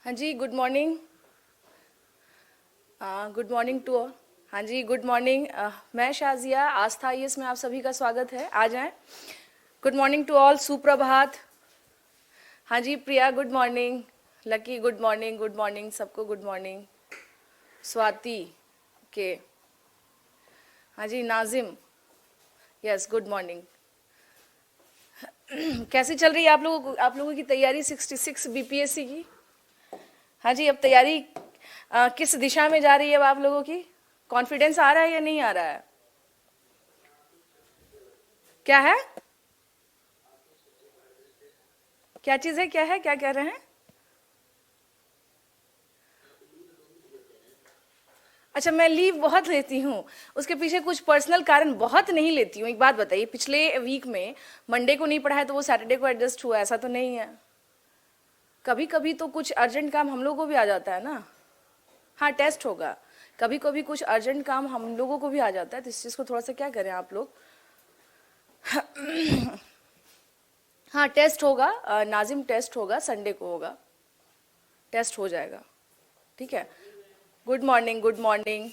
हाँ जी, good morning. Good morning to all. हाँ जी, गुड मॉर्निंग। मैं शाजिया, आस्था आईएएस में आप सभी का स्वागत है। आ जाएं। गुड मॉर्निंग टू ऑल, सुप्रभात। हाँ जी, Priya good morning, Lucky good morning, good morning सबको, गुड मॉर्निंग। स्वाति के, हाँ जी, नाजिम, यस गुड मॉर्निंग। कैसी चल रही है आप लोगों की तैयारी 66 बीपीएससी की? हाँ जी, अब तैयारी किस दिशा में जा रही है अब आप लोगों की? कॉन्फिडेंस आ रहा है या नहीं आ रहा है? क्या है? क्या चीज है? क्या है? क्या कह रहे हैं? अच्छा, मैं लीव बहुत लेती हूँ। उसके पीछे कुछ पर्सनल कारण, बहुत नहीं लेती हूँ। एक बात बताइए, पिछले वीक में मंडे को नहीं पढ़ा है तो वो सैटरडे को एडजस्ट हुआ, ऐसा तो नहीं है। कभी कभी तो कुछ अर्जेंट काम हम लोगों को भी आ जाता है ना। हाँ, टेस्ट होगा। कभी कभी कुछ अर्जेंट काम हम लोगों को भी आ जाता है, तो इस चीज़ को थोड़ा सा क्या करें आप लोग। हाँ, टेस्ट होगा। नाजिम टेस्ट होगा, संडे को होगा, टेस्ट हो जाएगा। ठीक है। Good morning, good morning.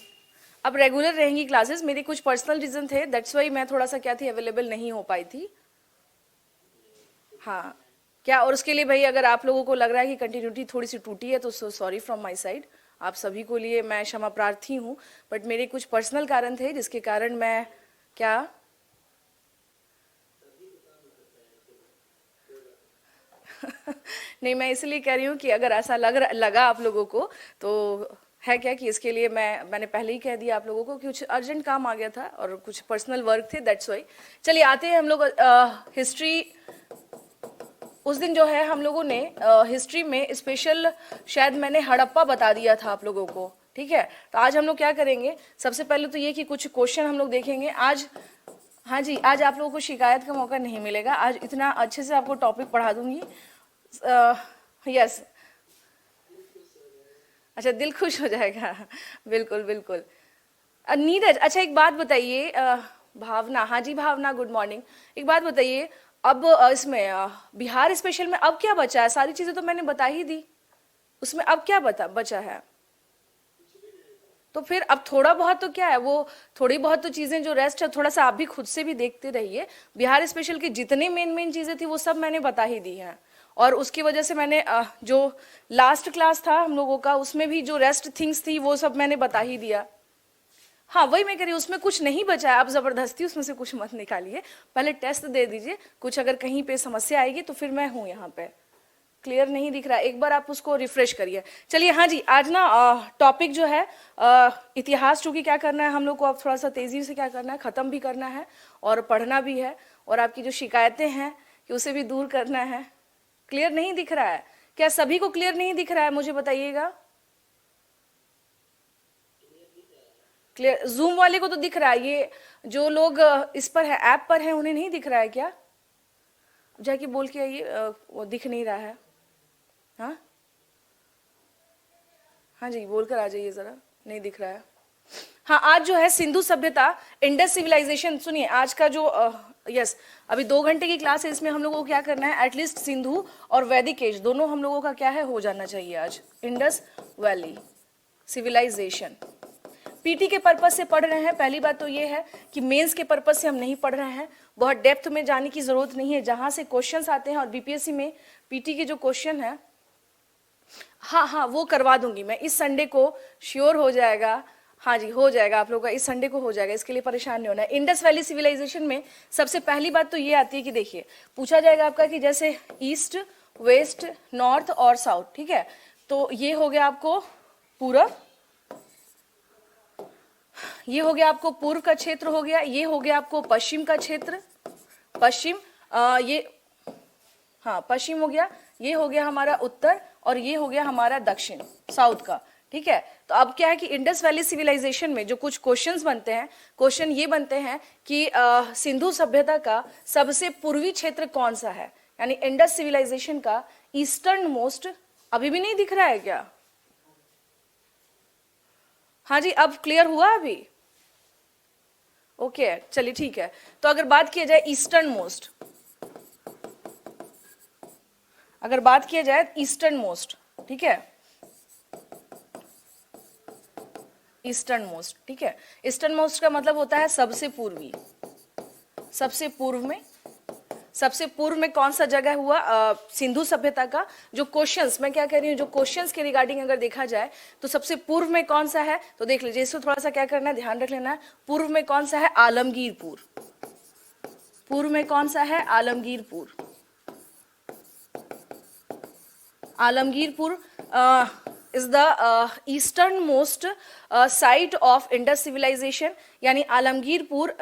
अब रेगुलर रहेंगी क्लासेस। मेरे कुछ पर्सनल रीजन थे, दैट्स वाई मैं थोड़ा सा क्या थी, अवेलेबल नहीं हो पाई थी। हाँ, क्या, और उसके लिए भाई अगर आप लोगों को लग रहा है कि कंटिन्यूटी थोड़ी सी टूटी है तो सॉरी फ्रॉम माय साइड। आप सभी को लिए मैं क्षमा प्रार्थी हूँ, बट मेरे कुछ पर्सनल कारण थे जिसके कारण मैं क्या नहीं, मैं इसलिए कह रही हूँ कि अगर ऐसा लगा आप लोगों को तो है क्या कि इसके लिए मैंने पहले ही कह दिया आप लोगों को कि कुछ अर्जेंट काम आ गया था और कुछ पर्सनल वर्क थे, दैट्स वाई। चलिए आते हैं हम लोग हिस्ट्री। उस दिन जो है हम लोगों ने हिस्ट्री में स्पेशल, शायद मैंने हड़प्पा बता दिया था आप लोगों को। ठीक है, तो आज हम लोग क्या करेंगे, सबसे पहले तो ये कि कुछ क्वेश्चन हम लोग देखेंगे आज। हाँ जी, आज आप लोगों को शिकायत का मौका नहीं मिलेगा। आज इतना अच्छे से आपको टॉपिक पढ़ा दूंगी। यस। अच्छा, दिल खुश हो जाएगा। बिल्कुल बिल्कुल। नीरज, अच्छा एक बात बताइए, भावना, हाँ जी भावना गुड मॉर्निंग। एक बात बताइए, अब इसमें बिहार स्पेशल में अब क्या बचा है? सारी चीजें तो मैंने बता ही दी, उसमें अब क्या बचा है? तो फिर अब थोड़ा बहुत तो क्या है वो, थोड़ी बहुत तो चीजें जो रेस्ट है, थोड़ा सा आप भी खुद से भी देखते रहिए। बिहार स्पेशल की जितनी मेन मेन चीजें थी वो सब मैंने बता ही दी हैं, और उसकी वजह से मैंने जो लास्ट क्लास था हम लोगों का उसमें भी जो रेस्ट थिंग्स थी वो सब मैंने बता ही दिया। हाँ, वही मैं कह रही हूँ, उसमें कुछ नहीं बचा है। आप जबरदस्ती उसमें से कुछ मत निकालिए, पहले टेस्ट दे दीजिए। कुछ अगर कहीं पे समस्या आएगी तो फिर मैं हूँ यहाँ पे। क्लियर नहीं दिख रहा है, एक बार आप उसको रिफ्रेश करिए। चलिए, हाँ जी, आज ना टॉपिक जो है इतिहास, चूंकि क्या करना है हम लोग को, अब थोड़ा सा तेजी से क्या करना है, खत्म भी करना है और पढ़ना भी है, और आपकी जो शिकायतें हैं कि उसे भी दूर करना है। क्लियर नहीं दिख रहा है क्या? सभी को क्लियर नहीं दिख रहा है? मुझे बताइएगा। क्लियर? जूम वाले को तो दिख रहा है, ये जो लोग इस पर है, ऐप पर है, उन्हें नहीं दिख रहा है क्या? जाके बोल के आइए, वो दिख नहीं रहा है। हाँ हाँ जी, बोलकर आ जाइए जरा, नहीं दिख रहा है। हाँ, आज जो है सिंधु सभ्यता, इंडस सिविलाइजेशन। सुनिए आज का जो यस, अभी 2 घंटे की क्लास है, इसमें हम लोगों को क्या करना है, एटलीस्ट सिंधु और वैदिक एज दोनों हम लोगों का क्या है, हो जाना चाहिए आज। इंडस वैली सिविलाइजेशन पीटी के पर्पज से पढ़ रहे हैं। पहली बात तो ये है कि मेंस के पर्पज से हम नहीं पढ़ रहे हैं, बहुत डेप्थ में जाने की जरूरत नहीं है। जहां से क्वेश्चंस आते हैं, और बीपीएससी में पीटी के जो क्वेश्चन है, हाँ हाँ वो करवा दूंगी मैं इस संडे को, श्योर हो जाएगा। हाँ जी, हो जाएगा आप लोगों का, इस संडे को हो जाएगा, इसके लिए परेशान नहीं होना है। इंडस वैली सिविलाइजेशन में सबसे पहली बात तो ये आती है कि देखिए, पूछा जाएगा आपका कि जैसे ईस्ट, वेस्ट, नॉर्थ और साउथ, ठीक है, तो ये हो गया आपको पूरब, ये हो गया आपको पूर्व का क्षेत्र हो गया, ये हो गया आपको पश्चिम का क्षेत्र, पश्चिम, ये, हाँ पश्चिम हो गया, ये हो गया हमारा उत्तर, और ये हो गया हमारा दक्षिण, साउथ का। ठीक है, तो अब क्या है कि इंडस वैली सिविलाइजेशन में जो कुछ क्वेश्चंस बनते हैं, क्वेश्चन ये बनते हैं कि सिंधु सभ्यता का सबसे पूर्वी क्षेत्र कौन सा है, यानी इंडस सिविलाइजेशन का ईस्टर्न मोस्ट। अभी भी नहीं दिख रहा है क्या? हाँ जी, अब क्लियर हुआ अभी? ओके, चलिए ठीक है। तो अगर बात किया जाए ईस्टर्न मोस्ट, अगर बात किया जाए ईस्टर्न मोस्ट, ठीक है, ईस्टर्न मोस्ट, ठीक है। ईस्टर्न मोस्ट का मतलब होता है सबसे पूर्वी, सबसे पूर्व में। सबसे पूर्व में कौन सा जगह हुआ? सिंधु सभ्यता का जो क्वेश्चंस, मैं क्या कह रही हूँ, जो क्वेश्चंस के रिगार्डिंग अगर देखा जाए तो सबसे पूर्व में कौन सा है, तो देख लीजिए, इसको थोड़ा सा क्या करना है, ध्यान रख लेना है। पूर्व में कौन सा है? आलमगीरपुर। पूर्व में कौन सा है? Alamgirpur. Alamgirpur is the eastern most site of Indus civilisation, यानी आलमगीरपुर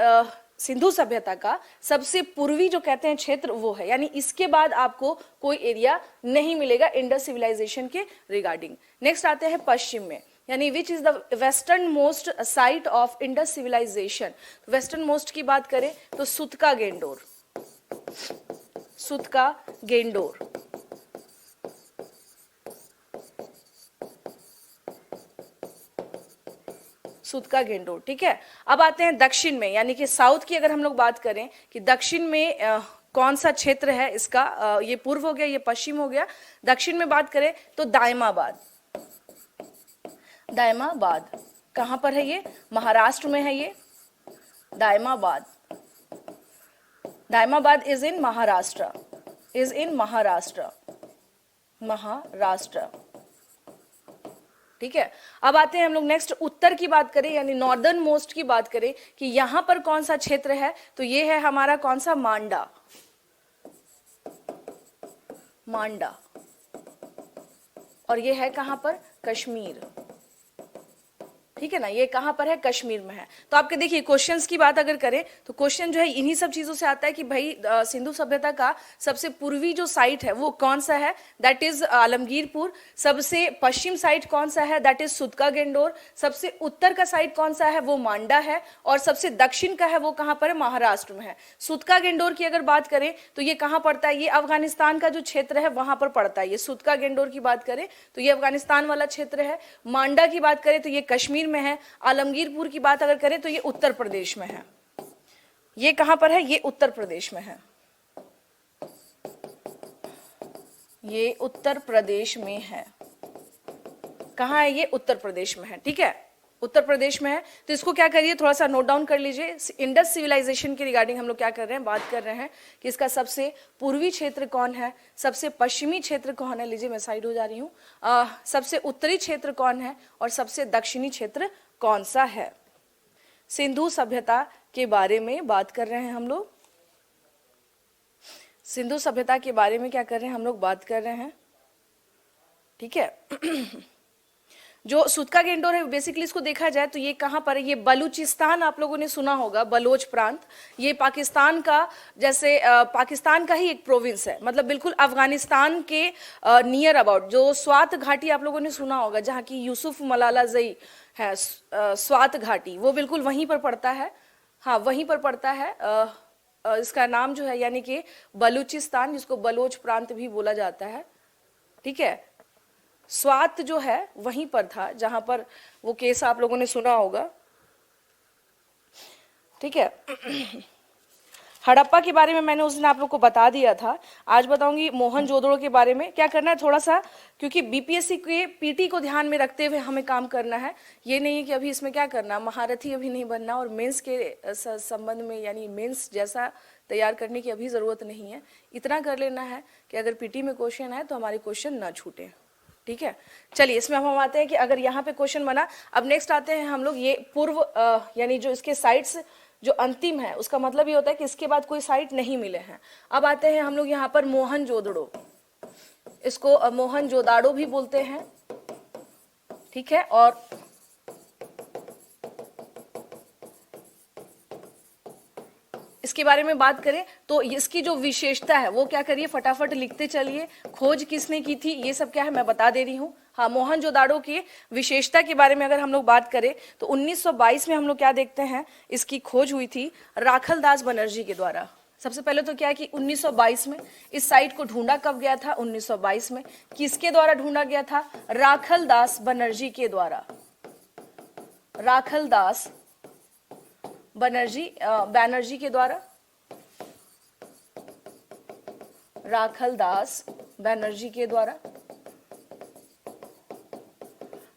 सिंधु सभ्यता का सबसे पूर्वी जो कहते हैं क्षेत्र वो है, यानी इसके बाद आपको कोई एरिया नहीं मिलेगा इंडस सिविलाइजेशन के रिगार्डिंग। नेक्स्ट आते हैं पश्चिम में, यानी which is the western most site of Indus civilization. Western most की बात करें तो सुतका गेंडोर, सुतका गेंडोर। सुतका गेंडोर, ठीक है। अब आते हैं दक्षिण में, यानी कि साउथ की अगर हम लोग बात करें कि दक्षिण में कौन सा क्षेत्र है इसका, ये पूर्व हो गया, ये पश्चिम हो गया। दक्षिण में बात करें तो दायमाबाद। दायमाबाद कहां पर है? ये महाराष्ट्र में है। ये Daimabad, Daimabad is in Maharashtra, is in Maharashtra, Maharashtra, ठीक है। अब आते हैं हम लोग नेक्स्ट उत्तर की बात करें, यानी नॉर्दर्न मोस्ट की बात करें कि यहां पर कौन सा क्षेत्र है, तो ये है हमारा कौन सा? मांडा, मांडा। और ये है कहां पर? कश्मीर, ठीक है ना। ये कहां पर है? कश्मीर में है। तो आपके देखिए क्वेश्चंस की बात अगर करें तो क्वेश्चन जो है इन्हीं सब चीजों से आता है कि भाई सिंधु सभ्यता का सबसे पूर्वी जो साइट है वो कौन सा है? That is Alamgirpur. सबसे पश्चिम साइट कौन सा है? That is सुतका Dor. सबसे उत्तर का साइट कौन सा है? वो मांडा है। और सबसे दक्षिण का है वो कहां पर है? महाराष्ट्र में है। सुतका गेंडोर की अगर बात करें तो ये कहां पड़ता है? ये अफगानिस्तान का जो क्षेत्र है वहां पर पड़ता है। ये सुतका गेंडोर की बात करें तो ये अफगानिस्तान वाला क्षेत्र है। मांडा की बात करें तो ये कश्मीर में है। आलमगीरपुर की बात अगर करें तो ये उत्तर प्रदेश में है। ये कहां पर है? ये उत्तर प्रदेश में है। ये उत्तर प्रदेश में है। कहां है? ये उत्तर प्रदेश में है, ठीक है, उत्तर प्रदेश में है। तो इसको क्या करिए, थोड़ा सा नोट डाउन कर लीजिए। इंडस सिविलाइजेशन के रिगार्डिंग हम लोग क्या कर रहे हैं? बात कर रहे हैं कि इसका सबसे पूर्वी क्षेत्र कौन है, सबसे पश्चिमी क्षेत्र कौन है। लीजिए मैं साइड हो जा रही हूँ। सबसे उत्तरी क्षेत्र कौन है और सबसे दक्षिणी क्षेत्र कौन सा है। सिंधु सभ्यता के बारे में बात कर रहे हैं हम लोग। सिंधु सभ्यता के बारे में क्या कर रहे हैं हम लोग? बात कर रहे हैं, ठीक है। जो सुतका गेंडोर है बेसिकली इसको देखा जाए तो ये कहां पर है? ये बलूचिस्तान, आप लोगों ने सुना होगा बलोच प्रांत। ये पाकिस्तान का, जैसे पाकिस्तान का ही एक प्रोविंस है, मतलब बिल्कुल अफगानिस्तान के नियर अबाउट। जो स्वात घाटी आप लोगों ने सुना होगा, जहाँ की यूसुफ मलाला जई है, स्वात घाटी, वो बिल्कुल वहीं पर पड़ता है। हाँ, वहीं पर पड़ता है। इसका नाम जो है यानी कि बलूचिस्तान, जिसको बलोच प्रांत भी बोला जाता है, ठीक है। स्वात जो है वहीं पर था जहां पर वो केस आप लोगों ने सुना होगा, ठीक है। हड़प्पा के बारे में मैंने उस दिन आप लोग को बता दिया था। आज बताऊंगी मोहनजोदड़ो के बारे में। क्या करना है थोड़ा सा, क्योंकि बीपीएससी के पीटी को ध्यान में रखते हुए हमें काम करना है। ये नहीं है कि अभी इसमें क्या करना, महारथी अभी नहीं बनना, और मेंस के संबंध में यानी मेंस जैसा तैयार करने की अभी ज़रूरत नहीं है। इतना कर लेना है कि अगर पीटी में क्वेश्चन है तो हमारे क्वेश्चन ना छूटे, ठीक है। चलिए इसमें हम आते हैं कि अगर यहाँ पे क्वेश्चन बना। अब नेक्स्ट आते हैं हम लोग, ये पूर्व यानी जो इसके साइट्स जो अंतिम है, उसका मतलब ये होता है कि इसके बाद कोई साइट नहीं मिले हैं। अब आते हैं हम लोग यहाँ पर मोहनजोदड़ो, इसको मोहनजोदाड़ो भी बोलते हैं, ठीक है। और इसके बारे में बात करें तो इसकी जो विशेषता है वो क्या करिए, फटाफट लिखते चलिए। खोज किसने की थी ये सब क्या है मैं बता दे रही हूँ। हाँ, मोहनजोदाड़ो की विशेषता के बारे में अगर हम लोग बात करें तो 1922 में हम लोग क्या देखते हैं, इसकी खोज हुई थी राखल दास बनर्जी के द्वारा। सबसे पहले तो क्या है कि 1922 में इस साइट को ढूंढा कब गया था, 1922 में। किसके द्वारा ढूंढा गया था? राखल दास बनर्जी के द्वारा। राखल दास बनर्जी के द्वारा, राखल दास बनर्जी के द्वारा,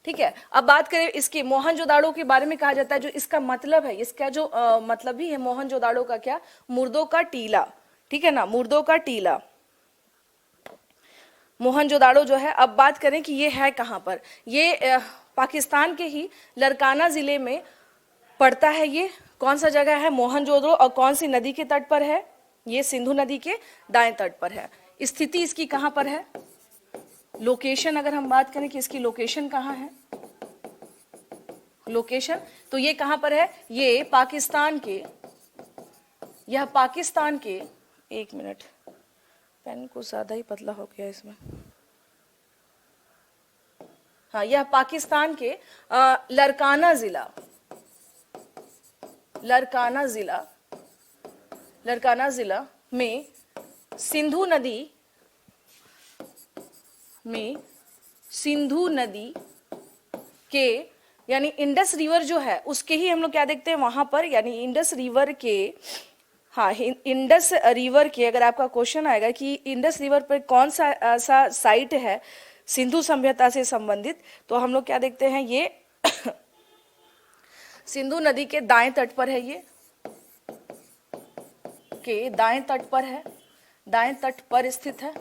ठीक है, अब बात करें इसके मोहनजोदाड़ो के बारे में कहा जाता है, जो इसका मतलब है, इसका जो मतलब भी है मोहनजोदाड़ो का, क्या, मुर्दों का टीला, ठीक है ना, मुर्दों का टीला, मोहनजोदाड़ो जो है। अब बात करें कि ये है कहाँ पर, ये पाकिस्तान के ही लरकाना जिले में पड़ता है। ये कौन सा जगह है मोहनजोदड़ो, और कौन सी नदी के तट पर है, ये सिंधु नदी के दाएं तट पर है। स्थिति इसकी कहाँ पर है, लोकेशन अगर हम बात करें कि इसकी लोकेशन कहाँ है, लोकेशन, तो ये कहाँ पर है, ये पाकिस्तान के, यह पाकिस्तान के, एक मिनट, पेन को ज्यादा ही पतला हो गया इसमें, हाँ, यह पाकिस्तान के लरकाना जिला, लरकाना जिला, लरकाना जिला में सिंधु नदी में, सिंधु नदी के, यानी इंडस रिवर जो है उसके ही हम लोग क्या देखते हैं वहां पर, यानी इंडस रिवर के, हाँ, इंडस रिवर के, अगर आपका क्वेश्चन आएगा कि इंडस रिवर पर कौन सा ऐसा साइट है सिंधु सभ्यता से संबंधित, तो हम लोग क्या देखते हैं, ये सिंधु नदी के दाएं तट पर है, ये के दाएं तट पर है, दाएं तट पर स्थित है,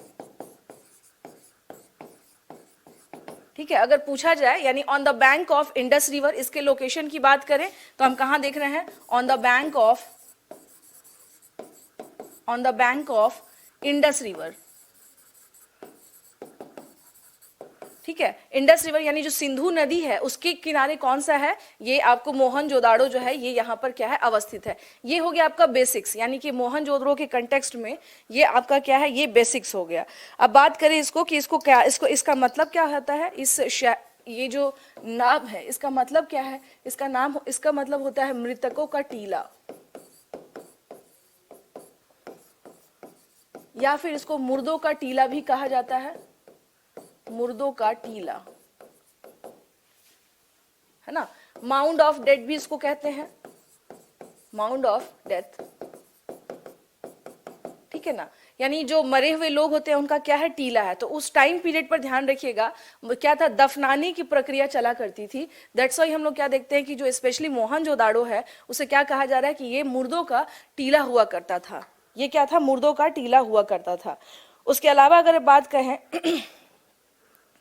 ठीक है। अगर पूछा जाए यानी on the bank of Indus river, इसके लोकेशन की बात करें तो हम कहां देख रहे हैं, on the bank of, on the bank of Indus river, ठीक है। इंडस रिवर यानी जो सिंधु नदी है उसके किनारे कौन सा है, ये आपको मोहनजोदाड़ो जो है ये यहाँ पर क्या है, अवस्थित है। ये हो गया आपका बेसिक्स, यानी कि मोहनजोदड़ो के कंटेक्स्ट में ये आपका क्या है, ये बेसिक्स हो गया। अब बात करें इसको कि इसको क्या, इसको इसका मतलब क्या होता है, ये जो नाम है इसका मतलब क्या है, इसका नाम, इसका मतलब होता है मृतकों का टीला, या फिर इसको मुर्दों का टीला भी कहा जाता है, मुर्दों का टीला, है ना। माउंड ऑफ डेथ भी इसको कहते हैं, माउंड ऑफ डेथ, ठीक है ना, यानी जो मरे हुए लोग होते हैं उनका क्या है, टीला है। तो उस टाइम पीरियड पर ध्यान रखिएगा क्या था, दफनाने की प्रक्रिया चला करती थी। दैट्स वाई हम लोग क्या देखते हैं कि जो स्पेशली मोहनजोदाड़ो है उसे क्या कहा जा रहा है कि ये मुर्दों का टीला हुआ करता था, ये क्या था, मुर्दों का टीला हुआ करता था। उसके अलावा अगर बात कहें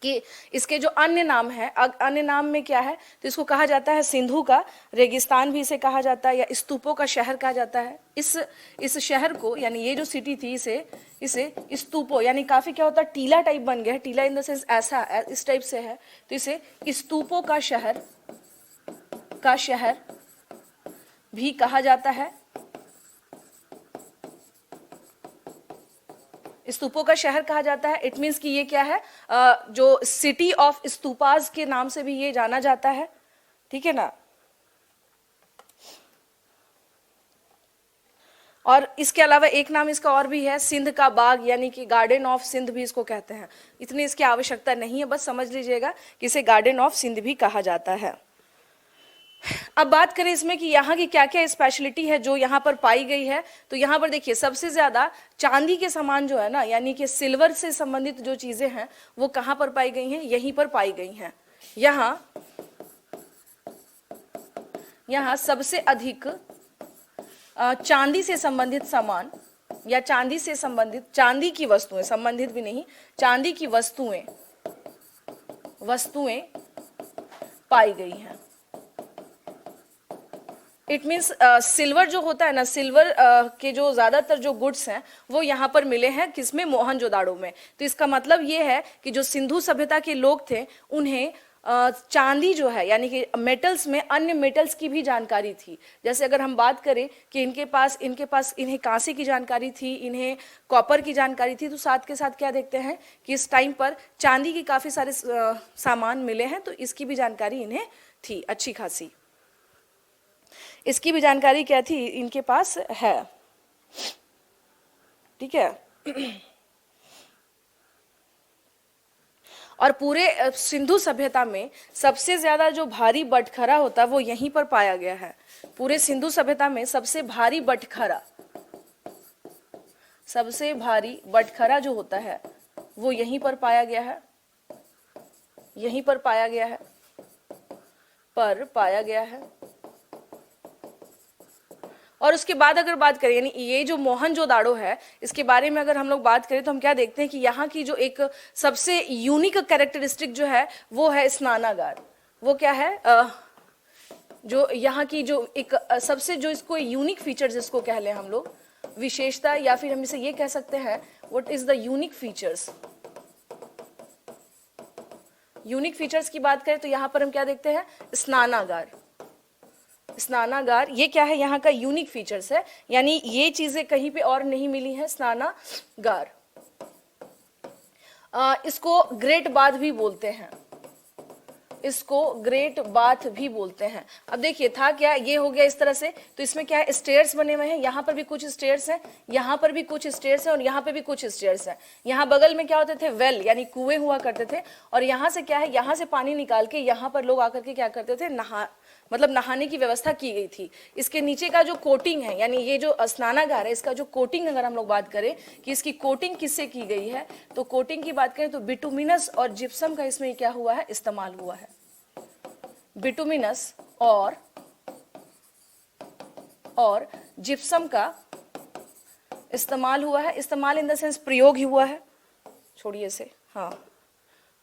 कि इसके जो अन्य नाम है, अन्य नाम में क्या है, तो इसको कहा जाता है सिंधु का रेगिस्तान भी इसे कहा जाता है, या स्तूपों का शहर कहा जाता है। इस शहर को, यानी ये जो सिटी थी इसे स्तूपों, यानी काफी क्या होता है, टीला टाइप बन गया है, टीला इन द सेंस ऐसा इस टाइप से है, तो इसे स्तूपों का शहर भी कहा जाता है, स्तूपों का शहर कहा जाता है। इट मीन्स कि ये क्या है, जो सिटी ऑफ स्तूपास के नाम से भी ये जाना जाता है, ठीक है ना। और इसके अलावा एक नाम इसका और भी है, सिंध का बाग, यानी कि गार्डन ऑफ सिंध भी इसको कहते हैं। इतनी इसकी आवश्यकता नहीं है, बस समझ लीजिएगा कि इसे गार्डन ऑफ सिंध भी कहा जाता है। अब बात करें इसमें कि यहाँ की क्या क्या स्पेशलिटी है जो यहाँ पर पाई गई है, तो यहाँ पर देखिए सबसे ज्यादा चांदी के समान जो है ना, यानी कि सिल्वर से संबंधित जो चीजें हैं वो कहाँ पर पाई गई हैं, यहीं पर पाई गई हैं। यहाँ सबसे अधिक चांदी से संबंधित सामान, या चांदी से संबंधित, चांदी की वस्तुएं, संबंधित भी नहीं, चांदी की वस्तुएं पाई गई हैं। इट मीन्स सिल्वर जो होता है ना, सिल्वर के जो ज्यादातर जो गुड्स हैं वो यहाँ पर मिले हैं, किसमें, मोहनजोदाड़ो में। तो इसका मतलब ये है कि जो सिंधु सभ्यता के लोग थे उन्हें चांदी जो है, यानी कि मेटल्स में अन्य मेटल्स की भी जानकारी थी। जैसे अगर हम बात करें कि इनके पास इन्हें कांसे की जानकारी थी, इन्हें कॉपर की जानकारी थी, तो साथ के साथ क्या देखते हैं कि इस टाइम पर चांदी की काफी सारे सामान मिले हैं, तो इसकी भी जानकारी इन्हें थी अच्छी खासी, इसकी भी जानकारी क्या थी, इनके पास है, ठीक है। और पूरे सिंधु सभ्यता में सबसे ज्यादा जो भारी बटखरा होता है वो यहीं पर पाया गया है। पूरे सिंधु सभ्यता में सबसे भारी बटखरा जो होता है वो यहीं पर पाया गया है, यहीं पर पाया गया है। पर पाया गया है। और उसके बाद अगर बात करें, यानी ये जो मोहनजोदाड़ो है, इसके बारे में अगर हम लोग बात करें तो हम क्या देखते हैं कि यहाँ की जो एक सबसे यूनिक कैरेक्टरिस्टिक जो है वो है स्नानागार। वो क्या है, जो यहाँ की जो एक सबसे जो इसको यूनिक फीचर जिसको कह लें हम लोग, विशेषता, या फिर हम इसे ये कह सकते हैं what is the unique features. Unique features की बात करें तो यहाँ पर हम क्या देखते हैं, स्नानागार। स्नानागार ये क्या है, यहाँ का यूनिक फीचर्स है, यानी ये चीजें कहीं पे और नहीं मिली है, स्नानागार। इसको ग्रेट बाथ भी बोलते हैं, इसको ग्रेट बाथ भी बोलते हैं। अब देखिए था क्या, ये हो गया इस तरह से, तो इसमें क्या है, स्टेयर्स बने हुए हैं, यहाँ पर भी कुछ स्टेयर्स हैं, यहाँ पर भी कुछ स्टेयर्स हैं, और यहाँ पे भी कुछ स्टेयर्स हैं। यहाँ बगल में क्या होते थे, वेल यानी कुएं हुआ करते थे, और यहाँ से क्या है, यहाँ से पानी निकाल के यहाँ पर लोग आकर के क्या करते थे, नहाने की व्यवस्था की गई थी। इसके नीचे का जो कोटिंग है, यानी ये जो स्नानागार है, इसका जो कोटिंग अगर हम लोग बात करें कि इसकी कोटिंग किससे की गई है, तो कोटिंग की बात करें तो बिटुमिनस और जिप्सम का इसमें क्या हुआ है, इस्तेमाल हुआ है। बिटुमिनस और जिप्सम का इस्तेमाल हुआ है। इस्तेमाल इन द सेंस प्रयोग ही हुआ है, छोड़िए से, हाँ,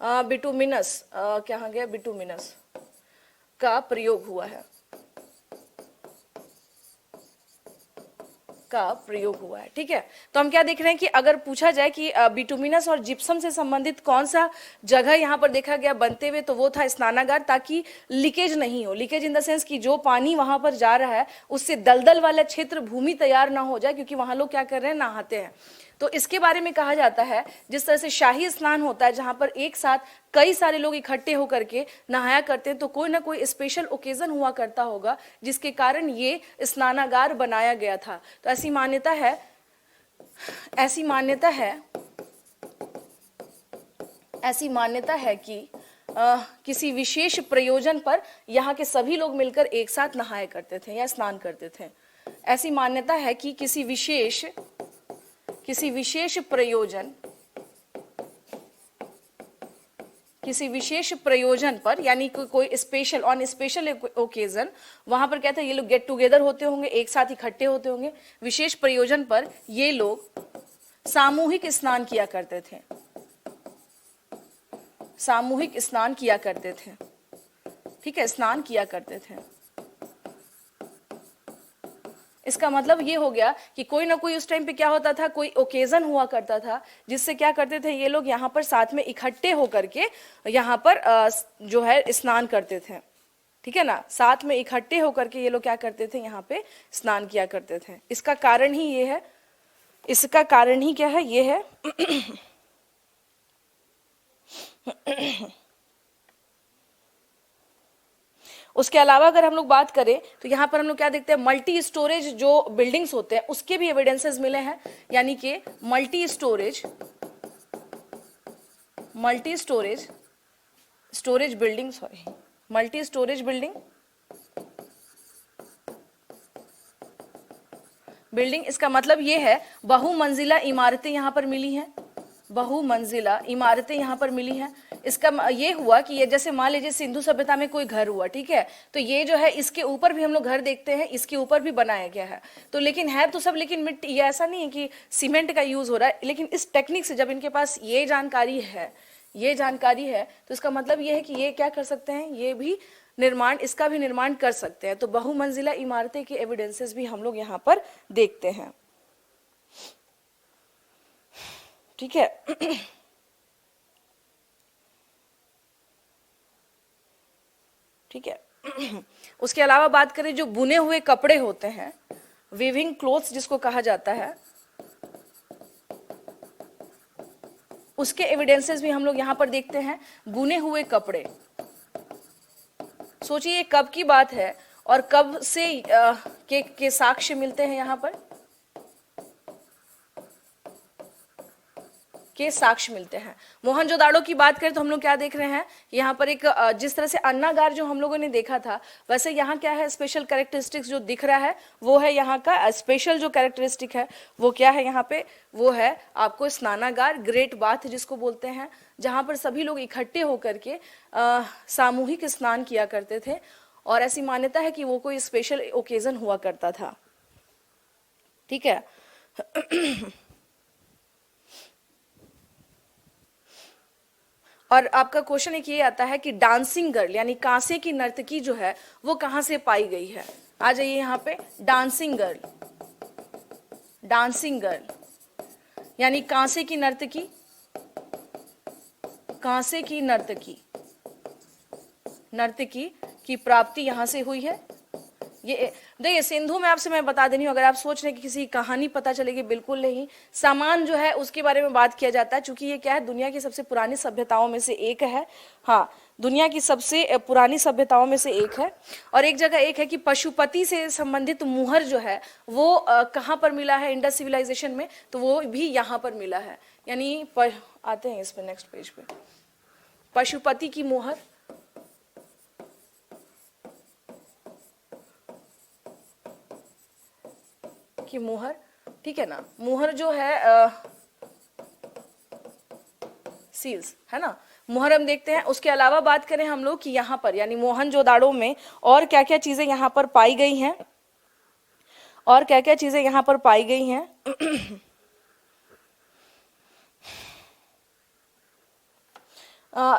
बिटुमिनस क्या गया, बिटुमिनस का प्रयोग हुआ है, का प्रयोग हुआ है। ठीक है, तो हम क्या देख रहे हैं कि अगर पूछा जाए कि बिटुमिनस और जिप्सम से संबंधित कौन सा जगह यहाँ पर देखा गया बनते हुए, तो वो था स्नानागार, ताकि लीकेज नहीं हो। लीकेज इन द सेंस कि जो पानी वहां पर जा रहा है उससे दलदल वाला क्षेत्र, भूमि तैयार ना हो जाए, क्योंकि वहां लोग क्या कर रहे हैं, नहाते हैं। तो इसके बारे में कहा जाता है, जिस तरह से शाही स्नान होता है जहां पर एक साथ कई सारे लोग इकट्ठे होकर के नहाया करते हैं, तो कोई ना कोई स्पेशल ओकेजन हुआ करता होगा जिसके कारण ये स्नानागार बनाया गया था। तो ऐसी मान्यता है, ऐसी मान्यता है कि किसी विशेष प्रयोजन पर यहाँ के सभी लोग मिलकर एक साथ नहाया करते थे या स्नान करते थे। ऐसी मान्यता है कि किसी विशेष प्रयोजन पर, यानी कोई स्पेशल, ऑन स्पेशल ओकेजन, वहां पर क्या था, ये लोग गेट टुगेदर होते होंगे, एक साथ इकट्ठे होते होंगे, विशेष प्रयोजन पर ये लोग सामूहिक स्नान किया करते थे, सामूहिक स्नान किया करते थे। ठीक है, स्नान किया करते थे। इसका मतलब ये हो गया कि कोई ना कोई उस टाइम पे क्या होता था, कोई ओकेजन हुआ करता था जिससे क्या करते थे ये लोग यहाँ पर साथ में इकट्ठे होकर के यहाँ पर जो है स्नान करते थे। ठीक है ना, साथ में इकट्ठे होकर के ये लोग क्या करते थे, यहाँ पे स्नान किया करते थे। इसका कारण ही ये है, इसका कारण ही क्या है, ये है उसके अलावा अगर हम लोग बात करें तो यहाँ पर हम लोग क्या देखते हैं, मल्टी स्टोरेज जो बिल्डिंग्स होते हैं उसके भी एविडेंसेस मिले हैं, यानी कि मल्टी स्टोरेज बिल्डिंग। इसका मतलब ये है बहुमंजिला इमारतें यहाँ पर मिली हैं, बहुमंजिला इमारतें यहाँ पर मिली हैं। इसका ये हुआ कि ये जैसे मान लीजिए सिंधु सभ्यता में कोई घर हुआ, ठीक है, तो ये जो है इसके ऊपर भी हम लोग घर देखते हैं, इसके ऊपर भी बनाया गया है, तो लेकिन है तो सब, लेकिन मिट्टी, ये ऐसा नहीं है कि सीमेंट का यूज हो रहा है, लेकिन इस टेक्निक से जब इनके पास ये जानकारी है तो इसका मतलब ये है कि ये क्या कर सकते हैं, ये भी निर्माण, इसका भी निर्माण कर सकते हैं। तो बहुमंजिला इमारतें के एविडेंसेस भी हम लोग यहाँ पर देखते हैं। ठीक है, ठीक है। उसके अलावा बात करें जो बुने हुए कपड़े होते हैं, वीविंग क्लोथ्स जिसको कहा जाता है, उसके एविडेंसेस भी हम लोग यहाँ पर देखते हैं। बुने हुए कपड़े, सोचिए ये कब की बात है और कब से के साक्ष्य मिलते हैं, यहाँ पर के साक्ष्य मिलते हैं। मोहनजोदाड़ो की बात करें तो हम लोग क्या देख रहे हैं, यहाँ पर एक जिस तरह से अन्नागार जो हम लोगों ने देखा था, वैसे यहाँ क्या है, स्पेशल कैरेक्टरिस्टिक्स जो दिख रहा है वो है यहाँ का स्पेशल जो कैरेक्टरिस्टिक है वो क्या है, यहाँ पे वो है आपको स्नानागार, ग्रेट बाथ जिसको बोलते हैं, जहाँ पर सभी लोग इकट्ठे होकर के सामूहिक स्नान किया करते थे। और ऐसी मान्यता है कि वो कोई स्पेशल ओकेजन हुआ करता था, ठीक है। और आपका क्वेश्चन एक ये आता है कि डांसिंग गर्ल यानी कांसे की नर्तकी जो है वो कहाँ से पाई गई है। आ जाइए यहाँ पे, डांसिंग गर्ल, डांसिंग गर्ल यानी कांसे की नर्तकी, कांसे की नर्तकी, नर्तकी की प्राप्ति यहां से हुई है। ये देखिए सिंधु में आपसे मैं बता देनी हूँ, अगर आप सोच रहे हैं कि किसी कहानी पता चलेगी, बिल्कुल नहीं। सामान जो है उसके बारे में बात किया जाता है, क्योंकि ये क्या है, दुनिया की सबसे पुरानी सभ्यताओं में से एक है। हाँ, दुनिया की सबसे पुरानी सभ्यताओं में से एक है। और एक जगह एक है कि पशुपति से संबंधित मुहर जो है वो कहाँ पर मिला है, इंडस सिविलाइजेशन में, तो वो भी यहाँ पर मिला है। यानी आते हैं इस पे नेक्स्ट पेज पे, पशुपति की मुहर, की मुहर, ठीक है ना। मुहर जो है सील्स है ना, मुहर हम देखते हैं। उसके अलावा बात करें हम लोग कि यहाँ पर यानी मोहनजोदाड़ो में और क्या क्या चीजें यहाँ पर पाई गई हैं, और क्या क्या चीजें यहाँ पर पाई गई हैं।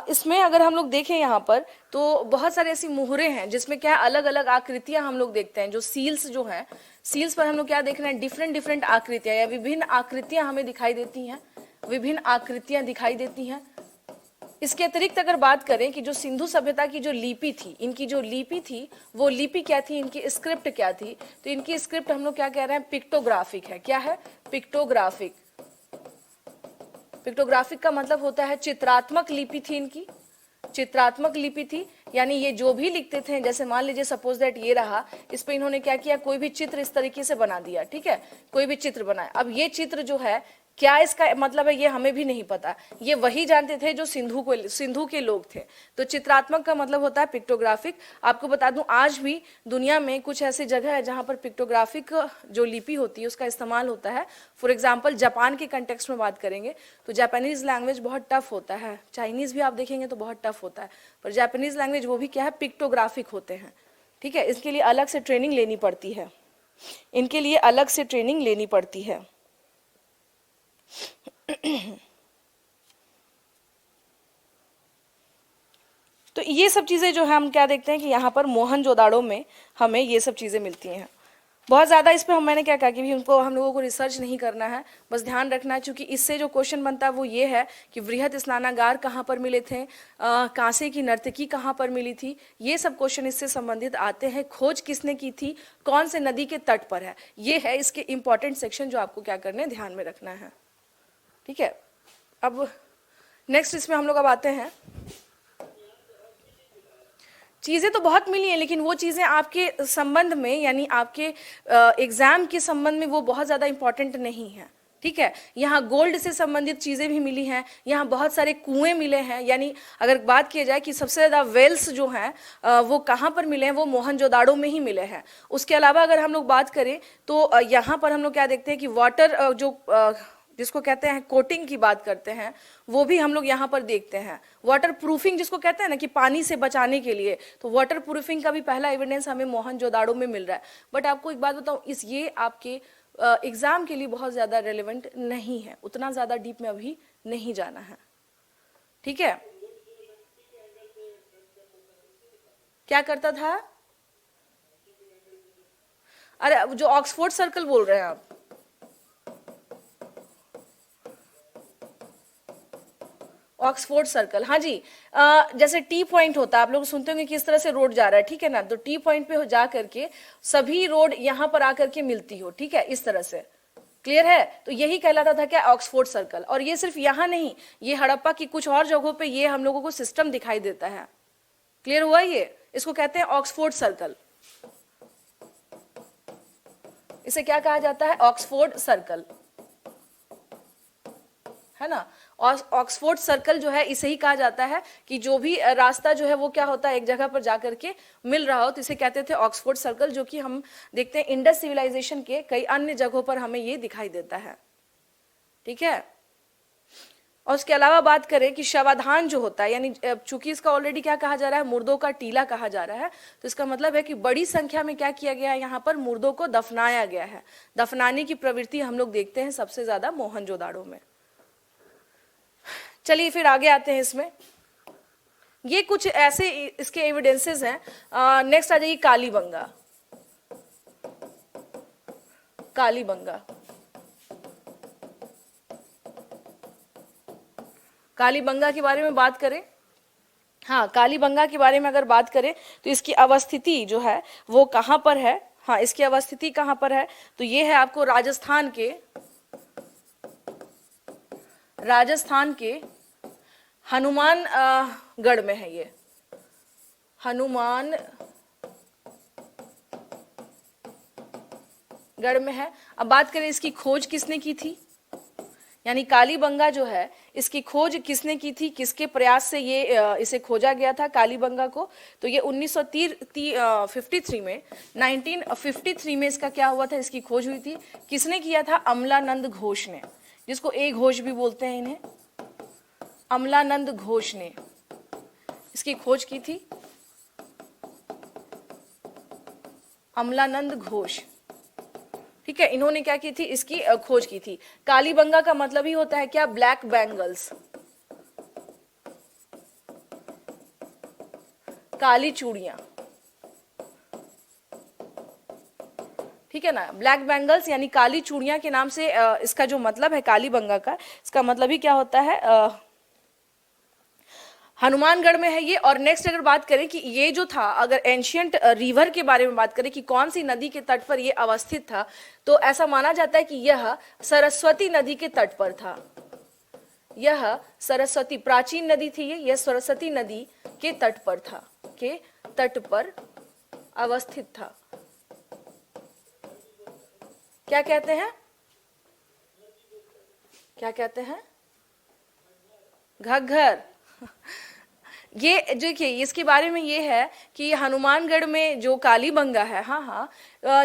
इसमें अगर हम लोग देखें यहाँ पर तो बहुत सारे ऐसी मुहरें हैं जिसमें क्या अलग अलग आकृतियां हम लोग देखते हैं। जो सील्स जो हैं, सील्स पर हम लोग क्या देख रहे हैं, डिफरेंट डिफरेंट आकृतियां या विभिन्न आकृतियां हमें दिखाई देती हैं, विभिन्न आकृतियां दिखाई देती हैं। इसके अतिरिक्त अगर बात करें कि जो सिंधु सभ्यता की जो लिपि थी, इनकी जो लिपि थी वो लिपि क्या थी, इनकी स्क्रिप्ट क्या थी, तो इनकी स्क्रिप्ट हम लोग क्या कह रहे हैं, पिक्टोग्राफिक है। क्या है, पिक्टोग्राफिक। पिक्टोग्राफिक का मतलब होता है चित्रात्मक लिपि थी इनकी, चित्रात्मक लिपि थी। यानी ये जो भी लिखते थे, जैसे मान लीजिए सपोज दैट ये रहा, इस पे इन्होंने क्या किया, कोई भी चित्र इस तरीके से बना दिया, ठीक है, कोई भी चित्र बनाया। अब ये चित्र जो है क्या इसका मतलब है ये हमें भी नहीं पता, ये वही जानते थे जो सिंधु के लोग थे। तो चित्रात्मक का मतलब होता है पिक्टोग्राफिक। आपको बता दूं आज भी दुनिया में कुछ ऐसी जगह है जहां पर पिक्टोग्राफिक जो लिपि होती है उसका इस्तेमाल होता है। फॉर एग्जाम्पल जापान के कंटेक्स्ट में बात करेंगे तो जापानीज लैंग्वेज बहुत टफ होता है, चाइनीज भी आप देखेंगे तो बहुत टफ होता है, पर जापानीज लैंग्वेज वो भी क्या है, पिक्टोग्राफिक होते हैं, ठीक है। इसके लिए अलग से ट्रेनिंग लेनी पड़ती है, इनके लिए अलग से ट्रेनिंग लेनी पड़ती है। तो ये सब चीजें जो है हम क्या देखते हैं कि यहाँ पर मोहनजोदाड़ो में हमें ये सब चीजें मिलती हैं। बहुत ज्यादा इस पे मैंने क्या कहा कि भी उनको हम लोगों को रिसर्च नहीं करना है, बस ध्यान रखना है, क्योंकि इससे जो क्वेश्चन बनता है वो ये है कि वृहत स्नानागार कहाँ पर मिले थे, कांसे की नर्तकी कहाँ पर मिली थी, ये सब क्वेश्चन इससे संबंधित आते हैं। खोज किसने की थी, कौन से नदी के तट पर है, ये है इसके इंपॉर्टेंट सेक्शन जो आपको क्या करना है, ध्यान में रखना है, ठीक है। अब नेक्स्ट इसमें हम लोग अब आते हैं, चीजें तो बहुत मिली हैं लेकिन वो चीजें आपके संबंध में यानी आपके एग्जाम के संबंध में वो बहुत ज्यादा इंपॉर्टेंट नहीं है, ठीक है। यहाँ गोल्ड से संबंधित चीजें भी मिली हैं, यहाँ बहुत सारे कुएं मिले हैं। यानी अगर बात की जाए कि सबसे ज्यादा वेल्स जो हैं वो कहाँ पर मिले हैं, वो मोहनजोदाड़ो में ही मिले हैं। उसके अलावा अगर हम लोग बात करें तो यहाँ पर हम लोग क्या देखते हैं कि वाटर जो जिसको कहते हैं कोटिंग की बात करते हैं, वो भी हम लोग यहाँ पर देखते हैं। वाटर प्रूफिंग जिसको कहते हैं ना कि पानी से बचाने के लिए, तो वाटर प्रूफिंग का भी पहला एविडेंस हमें मोहनजोदाड़ो में मिल रहा है। बट आपको एक बात बताऊं, ये आपके एग्जाम के लिए बहुत ज्यादा रेलेवेंट नहीं है, उतना ज्यादा डीप में अभी नहीं जाना है, ठीक है। क्या करता था, अरे जो ऑक्सफोर्ड सर्कल बोल रहे हैं आप, ऑक्सफोर्ड सर्कल, हाँ जी। जैसे टी पॉइंट होता है, आप लोग सुनते होंगे किस तरह से रोड जा रहा है, ठीक है ना, तो टी पॉइंट पे जा करके सभी रोड यहाँ पर आकर के मिलती हो, ठीक है, इस तरह से, क्लियर है। तो यही कहलाता था क्या, ऑक्सफोर्ड सर्कल। और ये सिर्फ यहाँ नहीं, ये हड़प्पा की कुछ और जगहों पे ये हम लोगों को सिस्टम दिखाई देता है, क्लियर हुआ, ये इसको कहते हैं ऑक्सफोर्ड सर्कल। इसे क्या कहा जाता है, ऑक्सफोर्ड सर्कल, है ना। ऑक्सफोर्ड सर्कल जो है इसे ही कहा जाता है कि जो भी रास्ता जो है वो क्या होता है, एक जगह पर जाकर के मिल रहा हो, तो इसे कहते थे ऑक्सफोर्ड सर्कल, जो कि हम देखते हैं इंडस सिविलाइजेशन के कई अन्य जगहों पर हमें ये दिखाई देता है, ठीक है। और उसके अलावा बात करें कि शवाधान जो होता है, यानी चूंकि इसका ऑलरेडी क्या कहा जा रहा है, मुर्दों का टीला कहा जा रहा है, तो इसका मतलब है कि बड़ी संख्या में क्या किया गया है, यहाँ पर मुर्दों को दफनाया गया है। दफनाने की प्रवृत्ति हम लोग देखते हैं सबसे ज्यादा मोहनजोदाड़ो में। चलिए फिर आगे आते हैं इसमें, ये कुछ ऐसे इसके एविडेंसेस हैं। नेक्स्ट आ जाइए कालीबंगा। कालीबंगा, कालीबंगा के बारे में बात करें, हाँ कालीबंगा के बारे में अगर बात करें तो इसकी अवस्थिति जो है वो कहाँ पर है, हाँ इसकी अवस्थिति कहाँ पर है, तो ये है आपको राजस्थान के, राजस्थान के हनुमान गढ़ में है ये, हनुमान गढ़ में है। अब बात करें इसकी खोज किसने की थी, यानी कालीबंगा जो है इसकी खोज किसने की थी, किसके प्रयास से ये इसे खोजा गया था कालीबंगा को, तो ये 1953 में 1953 में इसका क्या हुआ था, इसकी खोज हुई थी। किसने किया था, अमलानंद घोष ने, जिसको ए घोष भी बोलते हैं इन्हें, अमलानंद घोष ने इसकी खोज की थी, अमलानंद घोष, ठीक है, इन्होंने क्या की थी, इसकी खोज की थी। कालीबंगा का मतलब ही होता है क्या, ब्लैक बैंगल्स, काली चूड़ियां, ठीक है ना, ब्लैक बैंगल्स यानी काली चूड़ियां के नाम से इसका जो मतलब है कालीबंगा का, इसका मतलब ही क्या होता है, हनुमानगढ़ में है ये। और नेक्स्ट अगर बात करें कि ये जो था, अगर एंशियंट रिवर के बारे में बात करें कि कौन सी नदी के तट पर ये अवस्थित था, तो ऐसा माना जाता है कि यह सरस्वती नदी के तट पर था। यह सरस्वती प्राचीन नदी थी, यह सरस्वती नदी के तट पर था, के तट पर अवस्थित था। क्या कहते हैं, क्या कहते हैं, घग्घर। ये देखिए इसके बारे में ये है कि हनुमानगढ़ में जो कालीबंगा है, हाँ हाँ,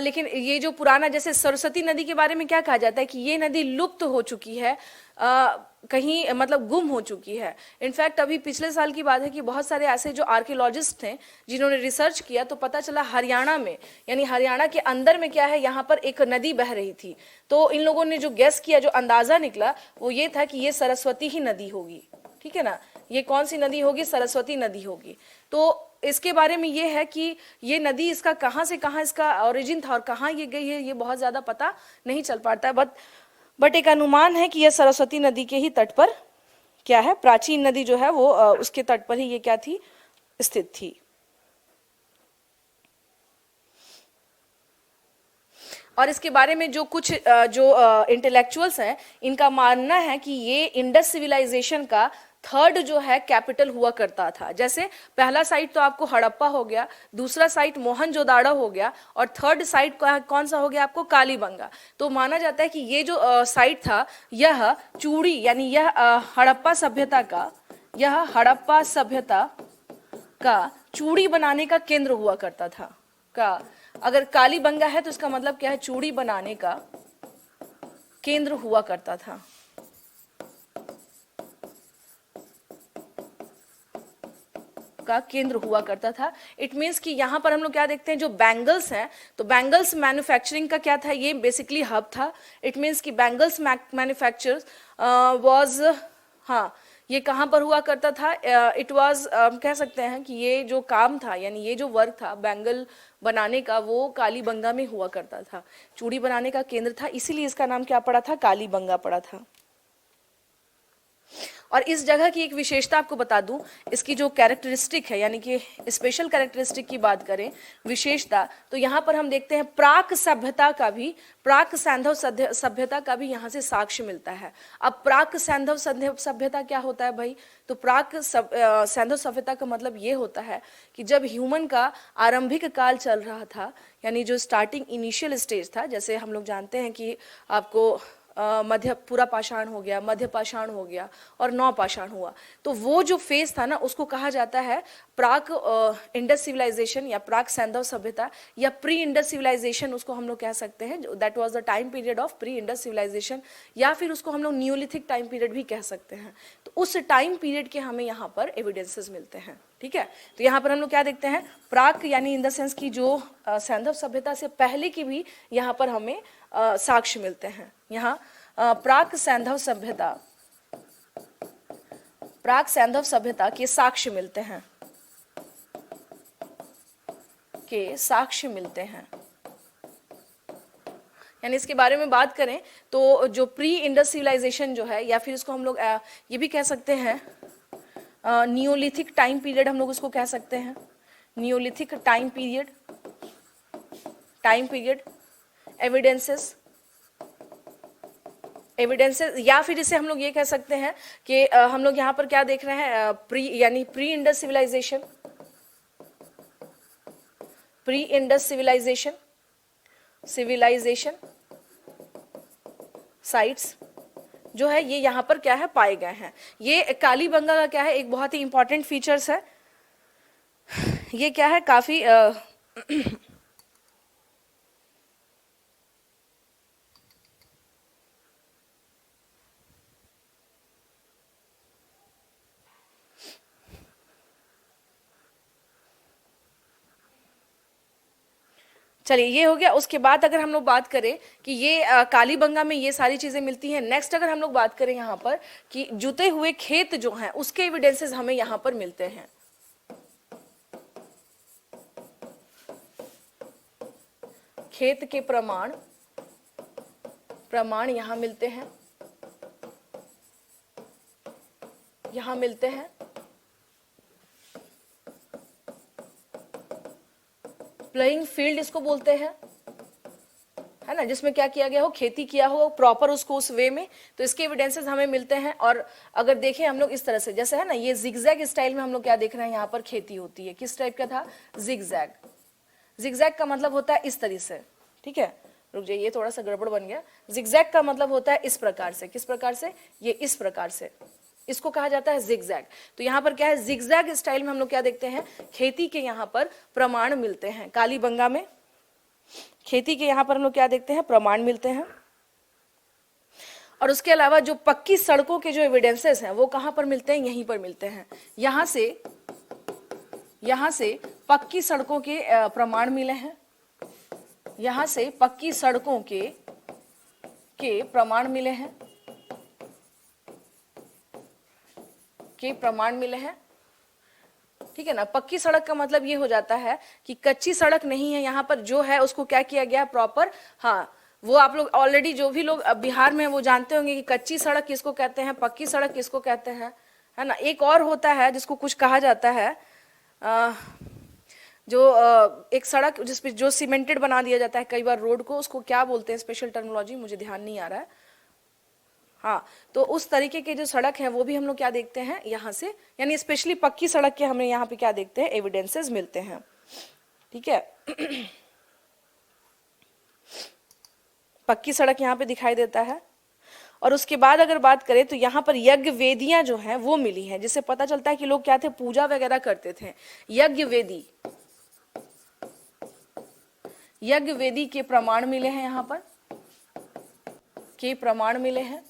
लेकिन ये जो पुराना, जैसे सरस्वती नदी के बारे में क्या कहा जाता है कि ये नदी लुप्त हो चुकी है, कहीं मतलब गुम हो चुकी है। इनफैक्ट अभी पिछले साल की बात है कि बहुत सारे ऐसे जो आर्कियोलॉजिस्ट थे जिन्होंने रिसर्च किया, तो पता चला हरियाणा में, यानी हरियाणा के अंदर में क्या है, यहाँ पर एक नदी बह रही थी। तो इन लोगों ने जो गेस किया, जो अंदाजा निकला वो ये था कि ये सरस्वती ही नदी होगी, ठीक है ना, ये कौन सी नदी होगी, सरस्वती नदी होगी। तो इसके बारे में ये है कि ये नदी इसका कहाँ से कहाँ इसका ओरिजिन था और कहाँ ये गई है, ये बहुत ज्यादा पता नहीं चल पाता है, बट एक अनुमान है कि यह सरस्वती नदी के ही तट पर क्या है, प्राचीन नदी जो है वो उसके तट पर ही ये क्या थी, स्थित थी। और इसके बारे में जो कुछ जो इंटेलेक्चुअल्स हैं, इनका मानना है कि ये इंडस सिविलाइजेशन का थर्ड जो है कैपिटल हुआ करता था। जैसे पहला साइट तो आपको हड़प्पा हो गया, दूसरा साइट मोहनजोदाड़ो हो गया, और थर्ड साइट कौन सा हो गया आपको, कालीबंगा। तो माना जाता है कि ये जो साइट था, यह चूड़ी, यानी यह हड़प्पा सभ्यता का, यह हड़प्पा सभ्यता का चूड़ी बनाने का केंद्र हुआ करता था। का अगर कालीबंगा है तो इसका मतलब क्या है, चूड़ी बनाने का केंद्र हुआ करता था। का केंद्र हुआ करता था। इट मीन्स कि यहाँ पर हम लोग क्या देखते हैं, जो बैंगल्स हैं, तो बैंगल्स मैन्युफैक्चरिंग का क्या था, ये बेसिकली हब था। इट मीन्स कि बैंगल्स मैन्युफैक्चर वाज, हाँ ये कहाँ पर हुआ करता था, इट वाज, कह सकते हैं कि ये जो काम था, यानी ये जो वर्क था बैंगल बनाने का, वो कालीबंगा में हुआ करता था। चूड़ी बनाने का केंद्र था, इसीलिए इसका नाम क्या पड़ा था, कालीबंगा पड़ा था। और इस जगह की एक विशेषता आपको बता दूं, इसकी जो कैरेक्टरिस्टिक है, यानी कि स्पेशल कैरेक्टरिस्टिक की बात करें, विशेषता, तो यहाँ पर हम देखते हैं प्राक सभ्यता का भी, प्राक सैंधव सभ्यता का भी यहाँ से साक्ष्य मिलता है। अब प्राक सैंधव सभ्यता क्या होता है भाई, तो प्राक सैंधव सभ्यता का मतलब ये होता है कि जब ह्यूमन का आरंभिक काल चल रहा था, यानी जो स्टार्टिंग इनिशियल स्टेज था, जैसे हम लोग जानते हैं कि आपको मध्य पूरा पाषाण हो गया, मध्य पाषाण हो गया और नौ पाषाण हुआ। तो वो जो फेज था ना उसको कहा जाता है प्राक इंडस सिविलाइजेशन या प्राक सैंधव सभ्यता या प्री इंडस सिविलाइजेशन, उसको हम लोग कह सकते हैं। That was the time period of pre Indus civilization, या फिर उसको हम लोग न्यूलिथिक टाइम पीरियड भी कह सकते हैं। तो उस टाइम पीरियड के हमें यहाँ पर एविडेंसेस मिलते हैं। ठीक है, तो यहाँ पर हम लोग क्या देखते हैं, प्राक यानी इन द सेंस की जो सैंधव सभ्यता से पहले की भी यहाँ पर हमें साक्ष्य मिलते हैं। यहाँ प्राक सैंधव सभ्यता, प्राक सैंधव सभ्यता के साक्ष्य मिलते हैं, के साक्ष्य मिलते हैं। यानी इसके बारे में बात करें तो जो प्री इंडस सिविलाइजेशन जो है, या फिर इसको हम लोग ये भी कह सकते हैं नियोलिथिक टाइम पीरियड, हम लोग उसको कह सकते हैं नियोलिथिक टाइम पीरियड, एविडेंसेस, या फिर इसे हम लोग ये कह सकते हैं कि हम लोग यहाँ पर क्या देख रहे हैं, यानी pre Indus civilization, pre Indus civilization sites जो है ये यहाँ पर क्या है पाए गए हैं। ये कालीबंगा का क्या है एक बहुत ही इंपॉर्टेंट फीचर्स है। ये क्या है काफी चलिए ये हो गया। उसके बाद अगर हम लोग बात करें कि ये कालीबंगा में ये सारी चीजें मिलती हैं, नेक्स्ट अगर हम लोग बात करें यहाँ पर कि जुते हुए खेत जो हैं उसके एविडेंसेस हमें यहाँ पर मिलते हैं। खेत के प्रमाण यहाँ मिलते हैं, यहाँ मिलते हैं। प्लेइंग फील्ड इसको बोलते हैं, है ना, जिसमें क्या किया गया हो, खेती किया हो प्रॉपर उसको उस वे में, तो इसके एविडेंसेस हमें मिलते हैं। और अगर देखें हम लोग इस तरह से, जैसे है ना ये जिगजैग स्टाइल में हम लोग क्या देख रहे हैं, यहाँ पर खेती होती है। किस टाइप का था, जिगजैग। जिगजैग का मतलब होता है इस तरह से, ठीक है, रुक जाइए ये थोड़ा सा गड़बड़ बन गया। जिगजैग का मतलब होता है इस प्रकार से, किस प्रकार से, ये इस प्रकार से, इसको कहा जाता है जिगजैग। तो यहाँ पर क्या है, जिगजैग स्टाइल में हम लोग क्या देखते हैं, खेती के यहाँ पर प्रमाण मिलते हैं। कालीबंगा में खेती के यहाँ पर हम लोग क्या देखते हैं, प्रमाण मिलते हैं। और उसके अलावा जो पक्की सड़कों के जो एविडेंसेस हैं वो कहाँ पर मिलते हैं, यहीं पर मिलते हैं। यहाँ से पक्की सड़कों के प्रमाण मिले हैं, यहाँ से पक्की सड़कों के प्रमाण मिले हैं, ठीक है ना। पक्की सड़क का मतलब ये हो जाता है कि कच्ची सड़क नहीं है, यहाँ पर जो है उसको क्या किया गया प्रॉपर। हाँ, वो आप लोग ऑलरेडी जो भी लोग बिहार में वो जानते होंगे कि कच्ची सड़क किसको कहते हैं, पक्की सड़क किसको कहते हैं, है ना। एक और होता है जिसको कुछ कहा जाता है एक सड़क जिसपे जो सीमेंटेड बना दिया जाता है कई बार रोड को, उसको क्या बोलते हैं, स्पेशल टर्मिनोलॉजी मुझे ध्यान नहीं आ रहा है। हाँ, तो उस तरीके के जो सड़क है वो भी हम लोग क्या देखते हैं यहाँ से, यानी स्पेशली पक्की सड़क के हमें यहाँ पे क्या देखते हैं, एविडेंसेस मिलते हैं। ठीक है, पक्की सड़क यहाँ पे दिखाई देता है। और उसके बाद अगर बात करें तो यहाँ पर यज्ञ वेदियां जो हैं वो मिली हैं, जिससे पता चलता है कि लोग क्या थे, पूजा वगैरह करते थे। यज्ञ वेदी के प्रमाण मिले हैं, यहाँ पर के प्रमाण मिले हैं,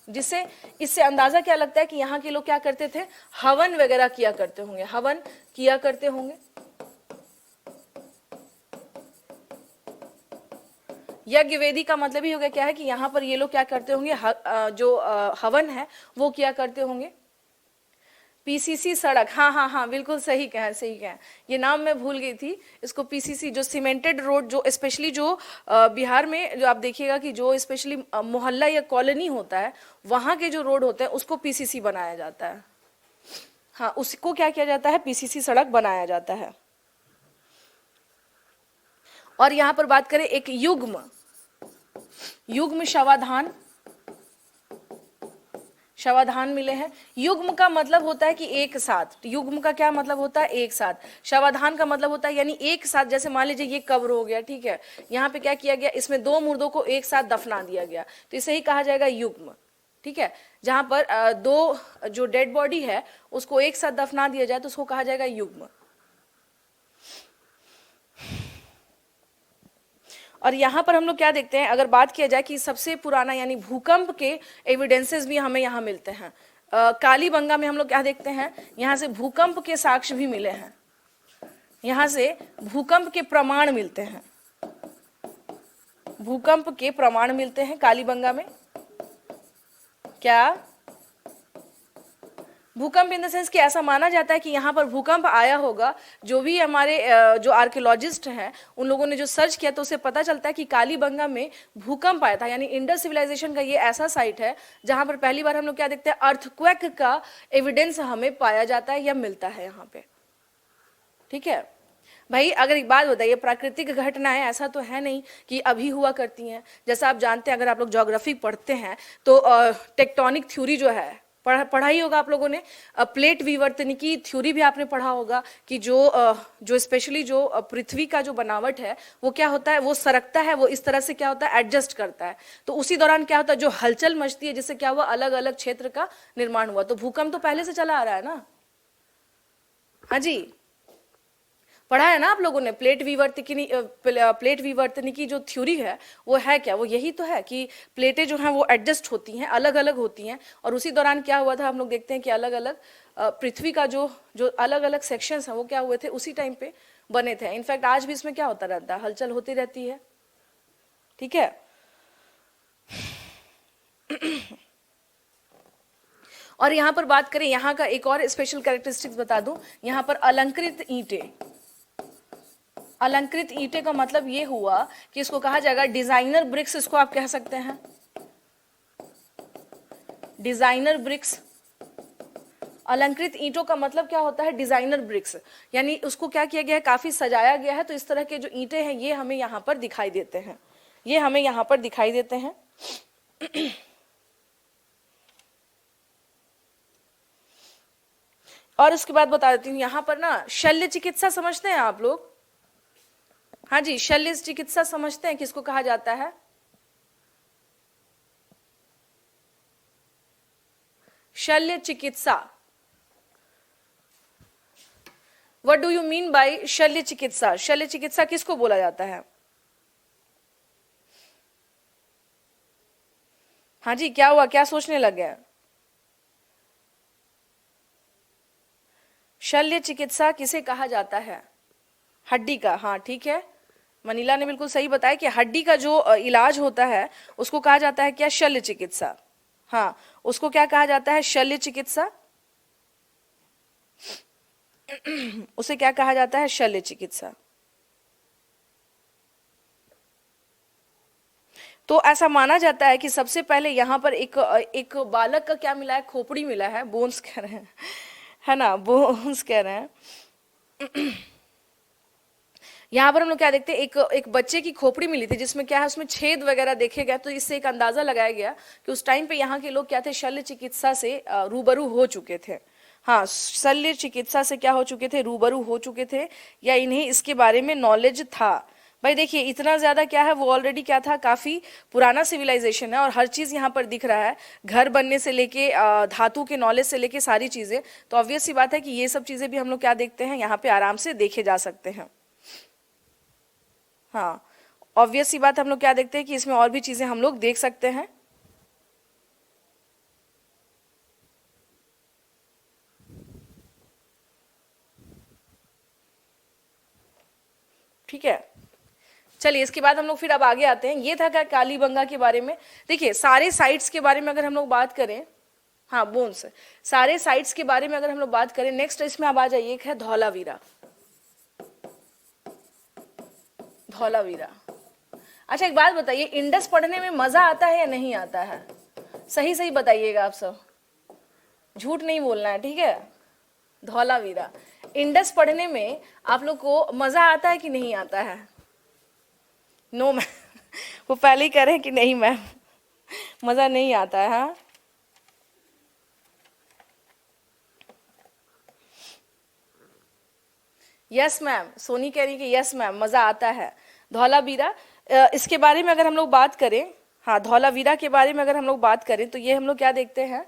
जिससे इससे अंदाजा क्या लगता है कि यहाँ के लोग क्या करते थे, हवन वगैरह किया करते होंगे, हवन किया करते होंगे। यज्ञ वेदी का मतलब ही हो गया क्या है कि यहाँ पर ये लोग क्या करते होंगे, जो हवन है वो किया करते होंगे। पीसीसी सड़क, हाँ बिल्कुल सही कहा, ये नाम मैं भूल गई थी इसको। पीसीसी जो सीमेंटेड रोड, जो स्पेशली जो बिहार में जो आप देखिएगा कि जो स्पेशली मोहल्ला या कॉलोनी होता है वहां के जो रोड होते हैं उसको पीसीसी बनाया जाता है। हाँ, उसको क्या किया जाता है, पीसीसी सड़क बनाया जाता है। और यहाँ पर बात करें एक युग्म शवाधान मिले हैं। युग्म का मतलब होता है कि एक साथ, युग्म का क्या मतलब होता है, एक साथ। शवाधान का मतलब होता है यानी एक साथ, जैसे मान लीजिए ये कब्र हो गया, ठीक है, यहाँ पे क्या किया गया, इसमें दो मुर्दों को एक साथ दफना दिया गया, तो इसे ही कहा जाएगा युग्म, ठीक है। जहां पर दो जो डेड बॉडी है उसको एक साथ दफना दिया जाए तो उसको कहा जाएगा युग्म। और यहाँ पर हम लोग क्या देखते हैं, अगर बात किया जाए कि सबसे पुराना यानी भूकंप के एविडेंसेस भी हमें यहाँ मिलते हैं। कालीबंगा में हम लोग क्या देखते हैं, यहाँ से भूकंप के साक्ष्य भी मिले हैं, यहाँ से भूकंप के प्रमाण मिलते हैं, भूकंप के प्रमाण मिलते हैं कालीबंगा में। क्या भूकंप इन द सेंस कि ऐसा माना जाता है कि यहाँ पर भूकंप आया होगा। जो भी हमारे जो आर्कियोलॉजिस्ट हैं उन लोगों ने जो सर्च किया तो उसे पता चलता है कि कालीबंगा में भूकंप आया था, यानी इंडस सिविलाइजेशन का ये ऐसा साइट है जहाँ पर पहली बार हम लोग क्या देखते हैं, अर्थक्वेक का एविडेंस हमें पाया जाता है या मिलता है यहाँ पे, ठीक है। भाई अगर एक बात बताइए, प्राकृतिक घटनाएं ऐसा तो है नहीं कि अभी हुआ करती हैं। जैसा आप जानते हैं, अगर आप लोग ज्योग्राफी पढ़ते हैं तो टेक्टोनिक थ्योरी जो है पढ़ा ही होगा आप लोगों ने। प्लेट विवर्तनिकी थ्योरी भी आपने पढ़ा होगा कि जो स्पेशली जो पृथ्वी का जो बनावट है वो क्या होता है, वो सरकता है, वो इस तरह से क्या होता है, एडजस्ट करता है। तो उसी दौरान क्या होता है, जो हलचल मचती है, जिससे क्या हुआ, अलग अलग क्षेत्र का निर्माण हुआ। तो भूकंप तो पहले से चला आ रहा है ना। हाँ जी, पढ़ा है ना आप लोगों ने। प्लेट विवर्तनिकी जो थ्योरी है वो है क्या, वो यही तो है कि प्लेटें जो हैं वो एडजस्ट होती हैं, अलग अलग होती हैं। और उसी दौरान क्या हुआ था, हम लोग देखते हैं कि अलग अलग पृथ्वी का जो जो अलग अलग सेक्शंस हैं वो क्या हुए थे, उसी टाइम पे बने थे। इनफैक्ट आज भी इसमें क्या होता रहता है, हलचल होती रहती है, ठीक है। और यहाँ पर बात करें, यहाँ का एक और स्पेशल कैरेक्टरिस्टिक्स बता दूं, यहाँ पर अलंकृत ईंटें। अलंकृत ईंटें का मतलब ये हुआ कि इसको कहा जाएगा डिजाइनर ब्रिक्स, इसको आप कह सकते हैं डिजाइनर ब्रिक्स। अलंकृत ईंटों का मतलब क्या होता है, डिजाइनर ब्रिक्स, यानी उसको क्या किया गया है, काफी सजाया गया है। तो इस तरह के जो ईंटें हैं ये हमें यहाँ पर दिखाई देते हैं, ये हमें यहाँ पर दिखाई देते हैं। और उसके बाद बता देती हूँ, यहाँ पर ना शल्य चिकित्सा समझते हैं आप लोग। हाँ जी, शल्य चिकित्सा समझते हैं किसको कहा जाता है, शल्य चिकित्सा। What do you mean by शल्य चिकित्सा, शल्य चिकित्सा किसको बोला जाता है। हाँ जी, क्या हुआ, क्या सोचने लग गया। शल्य चिकित्सा किसे कहा जाता है, हड्डी का, हाँ ठीक है। मनीला ने बिल्कुल सही बताया कि हड्डी का जो इलाज होता है उसको कहा जाता है क्या, शल्य चिकित्सा। हाँ, उसको क्या कहा जाता है, शल्य चिकित्सा। उसे क्या कहा जाता है, शल्य चिकित्सा। तो ऐसा माना जाता है कि सबसे पहले यहाँ पर एक बालक का क्या मिला है, खोपड़ी मिला है, बोन्स कह रहे हैं, है ना, बोन्स कह रहे हैं। यहाँ पर हम लोग क्या देखते हैं, एक बच्चे की खोपड़ी मिली थी जिसमें क्या है, उसमें छेद वगैरह देखे गए। तो इससे एक अंदाजा लगाया गया कि उस टाइम पे यहाँ के लोग क्या थे, शल्य चिकित्सा से रूबरू हो चुके थे। हाँ, शल्य चिकित्सा से क्या हो चुके थे, रूबरू हो चुके थे, या इन्हें इसके बारे में नॉलेज था। भाई देखिए इतना ज्यादा क्या है, वो ऑलरेडी क्या था, काफी पुराना सिविलाइजेशन है और हर चीज यहाँ पर दिख रहा है, घर बनने से लेके धातु के नॉलेज से लेके सारी चीजें। तो ऑब्वियस सी बात है कि ये सब चीजें भी हम लोग क्या देखते हैं, यहाँ पे आराम से देखे जा सकते हैं। हाँ, ऑब्वियस सी बात हम लोग क्या देखते हैं कि इसमें और भी चीजें हम लोग देख सकते हैं। ठीक है, चलिए इसके बाद हम लोग फिर अब आगे आते हैं। ये था क्या कालीबंगा के बारे में। देखिए सारे साइट्स के बारे में अगर हम लोग बात करें, हाँ बोन्स, सारे साइट्स के बारे में अगर हम लोग बात करें, नेक्स्ट इसमें अब आ जाइए, एक है धौलावीरा। धौलावीरा, अच्छा एक बात बताइए, इंडस पढ़ने में मजा आता है या नहीं आता है, सही सही बताइएगा आप सब, झूठ नहीं बोलना है, ठीक है। धौलावीरा, इंडस पढ़ने में आप लोग को मजा आता है कि नहीं आता है। नो मैम, वो पहले ही कह रहे हैं कि नहीं मैम, मजा नहीं आता है। हाँ यस मैम, सोनी कह रही है कि यस मैम मजा आता है। धौलावीरा, इसके बारे में अगर हम लोग बात करें, हाँ धौलावीरा के बारे में अगर हम लोग बात करें तो ये हम लोग क्या देखते हैं,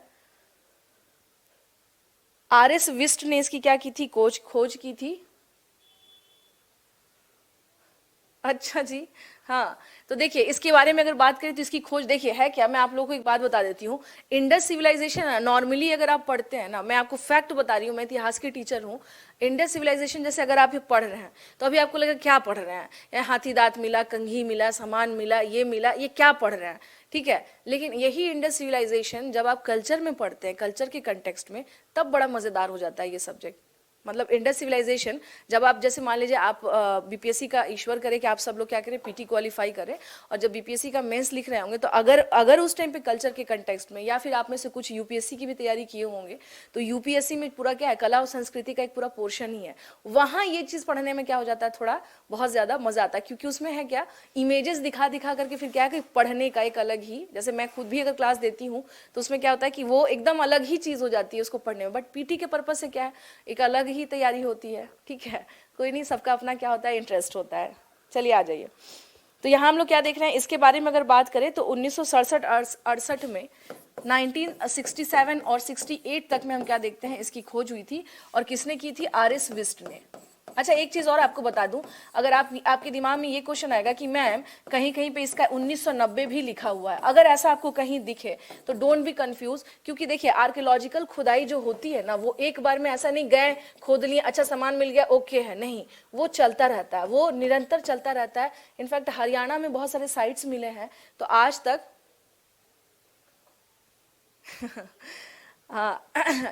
आर.एस. विस्ट ने इसकी क्या की थी, खोज की थी। अच्छा जी, हाँ तो देखिए इसके बारे में अगर बात करें तो इसकी खोज देखिए है क्या, मैं आप लोगों को एक बात बता देती हूँ। इंडस सिविलाइजेशन नॉर्मली अगर आप पढ़ते हैं ना, मैं आपको फैक्ट बता रही हूँ, मैं इतिहास की टीचर हूँ। इंडस सिविलाइजेशन जैसे अगर आप ये पढ़ रहे हैं तो अभी आपको लगेगा क्या पढ़ रहे हैं, ये हाथी दांत मिला, कंघी मिला, सामान मिला, ये मिला, ये क्या पढ़ रहे हैं, ठीक है। लेकिन यही इंडस सिविलाइजेशन जब आप कल्चर में पढ़ते हैं, कल्चर के कंटेक्स्ट में, तब बड़ा मजेदार हो जाता है ये सब्जेक्ट। मतलब इंडस सिविलाइजेशन जब आप, जैसे मान लीजिए आप बीपीएससी का, ईश्वर करे कि आप सब लोग क्या करें, पीटी क्वालिफाई करें, और जब बीपीएससी का मेंस लिख रहे होंगे तो अगर उस टाइम पे कल्चर के कंटेक्स्ट में, या फिर आप में से कुछ यूपीएससी की भी तैयारी किए होंगे, तो यूपीएससी में पूरा क्या है, कला और संस्कृति का एक पूरा पोर्शन ही है। वहाँ ये चीज़ पढ़ने में क्या हो जाता है, थोड़ा बहुत ज़्यादा मजा आता है, क्योंकि उसमें है क्या, इमेजेस दिखा दिखा करके फिर क्या है कि पढ़ने का एक अलग ही, जैसे मैं खुद भी अगर क्लास देती हूँ तो उसमें क्या होता है कि वो एकदम अलग ही चीज़ हो जाती है उसको पढ़ने में। बट पीटी के पर्पज से क्या है, एक अलग ही तैयारी होती है, ठीक है। कोई नहीं, सबका अपना क्या होता है, इंटरेस्ट होता है। चलिए आ जाइए, तो यहाँ हम लोग क्या देख रहे हैं, इसके बारे में अगर बात करें तो 1967-68 में, 1967 और 68 तक में हम क्या देखते हैं, इसकी खोज हुई थी। और किसने की थी, आर.एस. विस्ट ने। अच्छा एक चीज और आपको बता दूं, अगर आपके दिमाग में ये क्वेश्चन आएगा कि मैम कहीं कहीं पे इसका 1990 भी लिखा हुआ है, अगर ऐसा आपको कहीं दिखे तो डोंट बी कंफ्यूज, क्योंकि देखिए आर्कियोलॉजिकल खुदाई जो होती है ना, वो एक बार में ऐसा नहीं, गए खोद लिए, अच्छा सामान मिल गया, ओके है, नहीं, वो चलता रहता है, वो निरंतर चलता रहता है। इनफैक्ट हरियाणा में बहुत सारे साइट्स मिले हैं, तो आज तक हाँ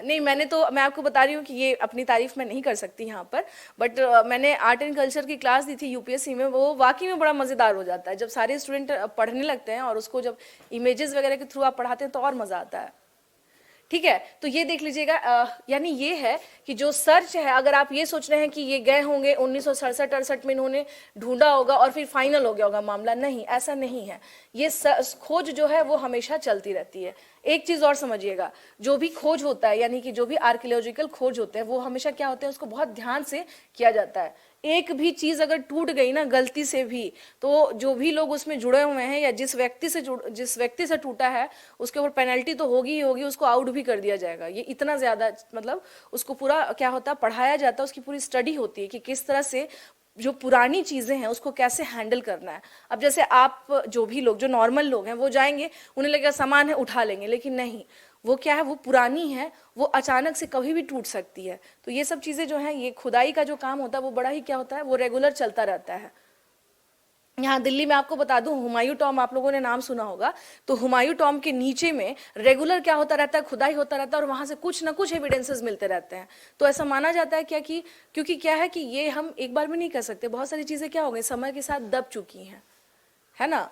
नहीं, मैं आपको बता रही हूँ कि ये अपनी तारीफ मैं नहीं कर सकती यहाँ पर, बट मैंने आर्ट एंड कल्चर की क्लास दी थी यूपीएससी में, वो वाकई में बड़ा मज़ेदार हो जाता है जब सारे स्टूडेंट पढ़ने लगते हैं और उसको जब इमेजेस वगैरह के थ्रू आप पढ़ाते हैं तो और मज़ा आता है, ठीक है। तो ये देख लीजिएगा, यानी ये है कि जो सर्च है, अगर आप ये सोच रहे हैं कि ये गए होंगे 1967-68 में, इन्होंने ढूंढा होगा और फिर फाइनल हो गया होगा मामला, नहीं, ऐसा नहीं है। ये खोज जो है वो हमेशा चलती रहती है। एक चीज और समझिएगा, जो भी खोज होता है, यानी कि जो भी आर्कियोलॉजिकल खोज होते हैं, वो हमेशा क्या होते हैं, उसको बहुत ध्यान से किया जाता है। एक भी चीज अगर टूट गई ना गलती से भी, तो जो भी लोग उसमें जुड़े हुए हैं या जिस व्यक्ति से टूटा है, उसके ऊपर पेनल्टी तो होगी ही होगी, उसको आउट भी कर दिया जाएगा। ये इतना ज्यादा, मतलब उसको पूरा क्या होता है, पढ़ाया जाता है, उसकी पूरी स्टडी होती है कि किस तरह से जो पुरानी चीजें हैं उसको कैसे हैंडल करना है। अब जैसे आप, जो भी लोग, जो नॉर्मल लोग हैं, वो जाएंगे, उन्हें लगेगा सामान है उठा लेंगे, लेकिन नहीं, वो क्या है, वो पुरानी है, वो अचानक से कभी भी टूट सकती है। तो ये सब चीजें जो है, ये खुदाई का जो काम होता है वो बड़ा ही क्या होता है, वो रेगुलर चलता रहता है। यहाँ दिल्ली में आपको बता दूं, हुमायूं टॉम आप लोगों ने नाम सुना होगा, तो हुमायूं टॉम के नीचे में रेगुलर क्या होता रहता है, खुदाई होता रहता है, और वहां से कुछ ना कुछ एविडेंसेस मिलते रहते हैं। तो ऐसा माना जाता है क्या कि, क्योंकि क्या है कि ये हम एक बार में नहीं कर सकते, बहुत सारी चीजें क्या हो गई, समय के साथ दब चुकी हैं, है ना।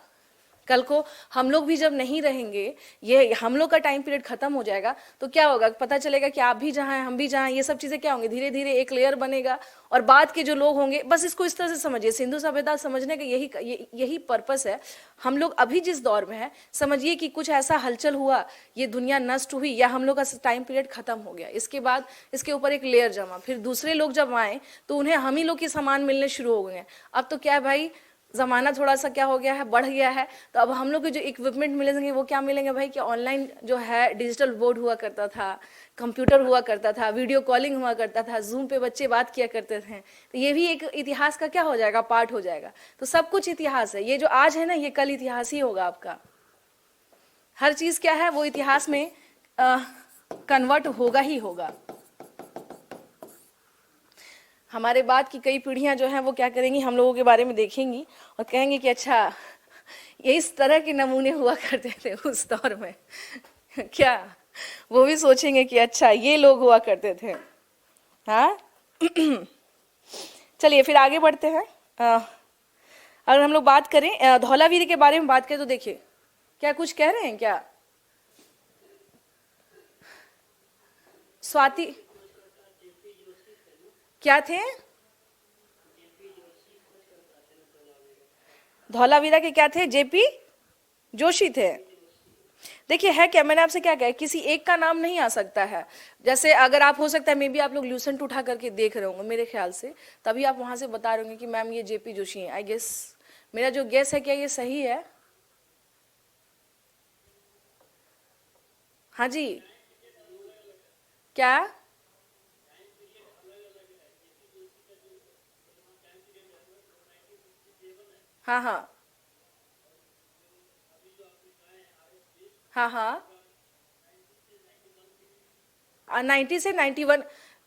कल को हम लोग भी जब नहीं रहेंगे, ये हम लोग का टाइम पीरियड खत्म हो जाएगा, तो क्या होगा, पता चलेगा कि आप भी जहाँ हैं, हम भी जहाँ हैं, ये सब चीजें क्या होंगी, धीरे धीरे एक लेयर बनेगा, और बाद के जो लोग होंगे, बस इसको इस तरह से समझिए, सिंधु सभ्यता समझने का यही पर्पस है। हम लोग अभी जिस दौर में है, समझिए कि कुछ ऐसा हलचल हुआ, ये दुनिया नष्ट हुई, या हम लोग का टाइम पीरियड खत्म हो गया, इसके बाद इसके ऊपर एक लेयर जमा, फिर दूसरे लोग जब आए तो उन्हें हम ही लोग के सामान मिलने शुरू हो गए। अब तो क्या है भाई, ज़माना थोड़ा सा क्या हो गया है, बढ़ गया है, तो अब हम लोग के जो इक्विपमेंट मिलेंगे वो क्या मिलेंगे भाई, कि ऑनलाइन जो है डिजिटल बोर्ड हुआ करता था, कंप्यूटर हुआ करता था, वीडियो कॉलिंग हुआ करता था, जूम पे बच्चे बात किया करते थे, तो ये भी एक इतिहास का क्या हो जाएगा, पार्ट हो जाएगा। तो सब कुछ इतिहास है, ये जो आज है ना, ये कल इतिहास ही होगा आपका। हर चीज़ क्या है, वो इतिहास में कन्वर्ट होगा ही होगा। हमारे बाद की कई पीढ़ियां जो हैं वो क्या करेंगी, हम लोगों के बारे में देखेंगी और कहेंगे कि अच्छा, ये इस तरह के नमूने हुआ करते थे उस दौर में क्या, वो भी सोचेंगे कि अच्छा ये लोग हुआ करते थे। हाँ चलिए फिर आगे बढ़ते हैं। अगर हम लोग बात करें धौलावीर के बारे में बात करें तो देखिए, क्या कुछ कह रहे हैं क्या, स्वाति क्या थे, धौलावीरा के क्या थे, जेपी जोशी थे। देखिए है क्या, मैंने आपसे क्या कहा, किसी एक का नाम नहीं आ सकता है। जैसे अगर आप, हो सकता है मे बी आप लोग ल्यूसेंट उठा करके देख रहे होंगे मेरे ख्याल से, तभी आप वहां से बता रहे होंगे कि मैम ये जेपी जोशी है। आई गेस, मेरा जो गेस है, क्या ये सही है? हाँ जी, क्या? हाँ हाँ हाँ हाँ, 90 से 91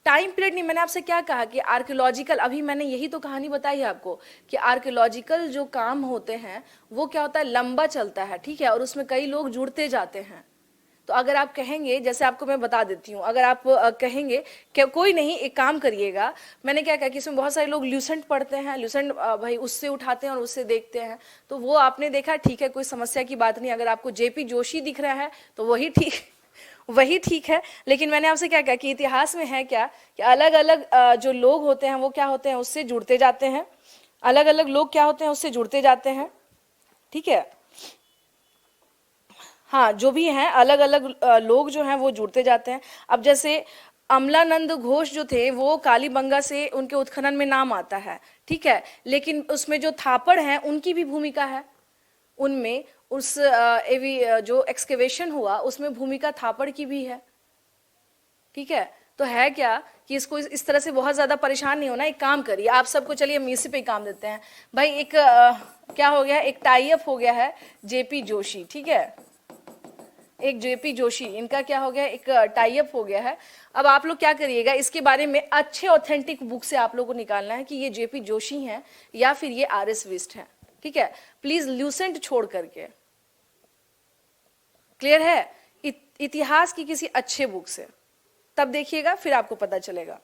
टाइम पीरियड नहीं, मैंने आपसे क्या कहा कि आर्कियोलॉजिकल, अभी मैंने यही तो कहानी बताई है आपको कि आर्कियोलॉजिकल जो काम होते हैं वो क्या होता है, लंबा चलता है, ठीक है, और उसमें कई लोग जुड़ते जाते हैं। तो अगर आप कहेंगे, जैसे आपको मैं बता देती हूँ, अगर आप कहेंगे कि कोई नहीं, एक काम करिएगा, मैंने क्या कहा कि इसमें बहुत सारे लोग ल्यूसेंट पढ़ते हैं, ल्यूसेंट भाई उससे उठाते हैं और उससे देखते हैं, तो वो आपने देखा, ठीक है, कोई समस्या की बात नहीं। अगर आपको जेपी जोशी दिख रहा है तो वही ठीक वही ठीक है। लेकिन मैंने आपसे क्या कहा कि इतिहास में है क्या कि अलग अलग जो लोग होते हैं वो क्या होते हैं, उससे जुड़ते जाते हैं, अलग अलग लोग क्या होते हैं उससे जुड़ते जाते हैं, ठीक है। हाँ, जो भी हैं अलग अलग लोग जो हैं वो जुड़ते जाते हैं। अब जैसे अमलानंद घोष जो थे वो कालीबंगा से, उनके उत्खनन में नाम आता है, ठीक है, लेकिन उसमें जो थापड़ हैं उनकी भी भूमिका है, उनमें उस जो एक्सकेवेशन हुआ उसमें भूमिका थापड़ की भी है, ठीक है। तो है क्या कि इसको इस तरह से बहुत ज्यादा परेशान नहीं होना। एक काम करिए आप सबको, चलिए हम इसी पे काम देते हैं भाई। एक क्या हो गया, एक टाई अप हो गया है जेपी जोशी, ठीक है, एक जेपी जोशी, इनका क्या हो गया, एक टाई अप हो गया है। अब आप लोग क्या करिएगा, इसके बारे में अच्छे ऑथेंटिक बुक से आप लोग को निकालना है कि ये जेपी जोशी हैं या फिर ये आर एस विस्ट हैं, ठीक है। प्लीज ल्यूसेंट छोड़ करके, क्लियर है, इतिहास की किसी अच्छे बुक से, तब देखिएगा फिर आपको पता चलेगा,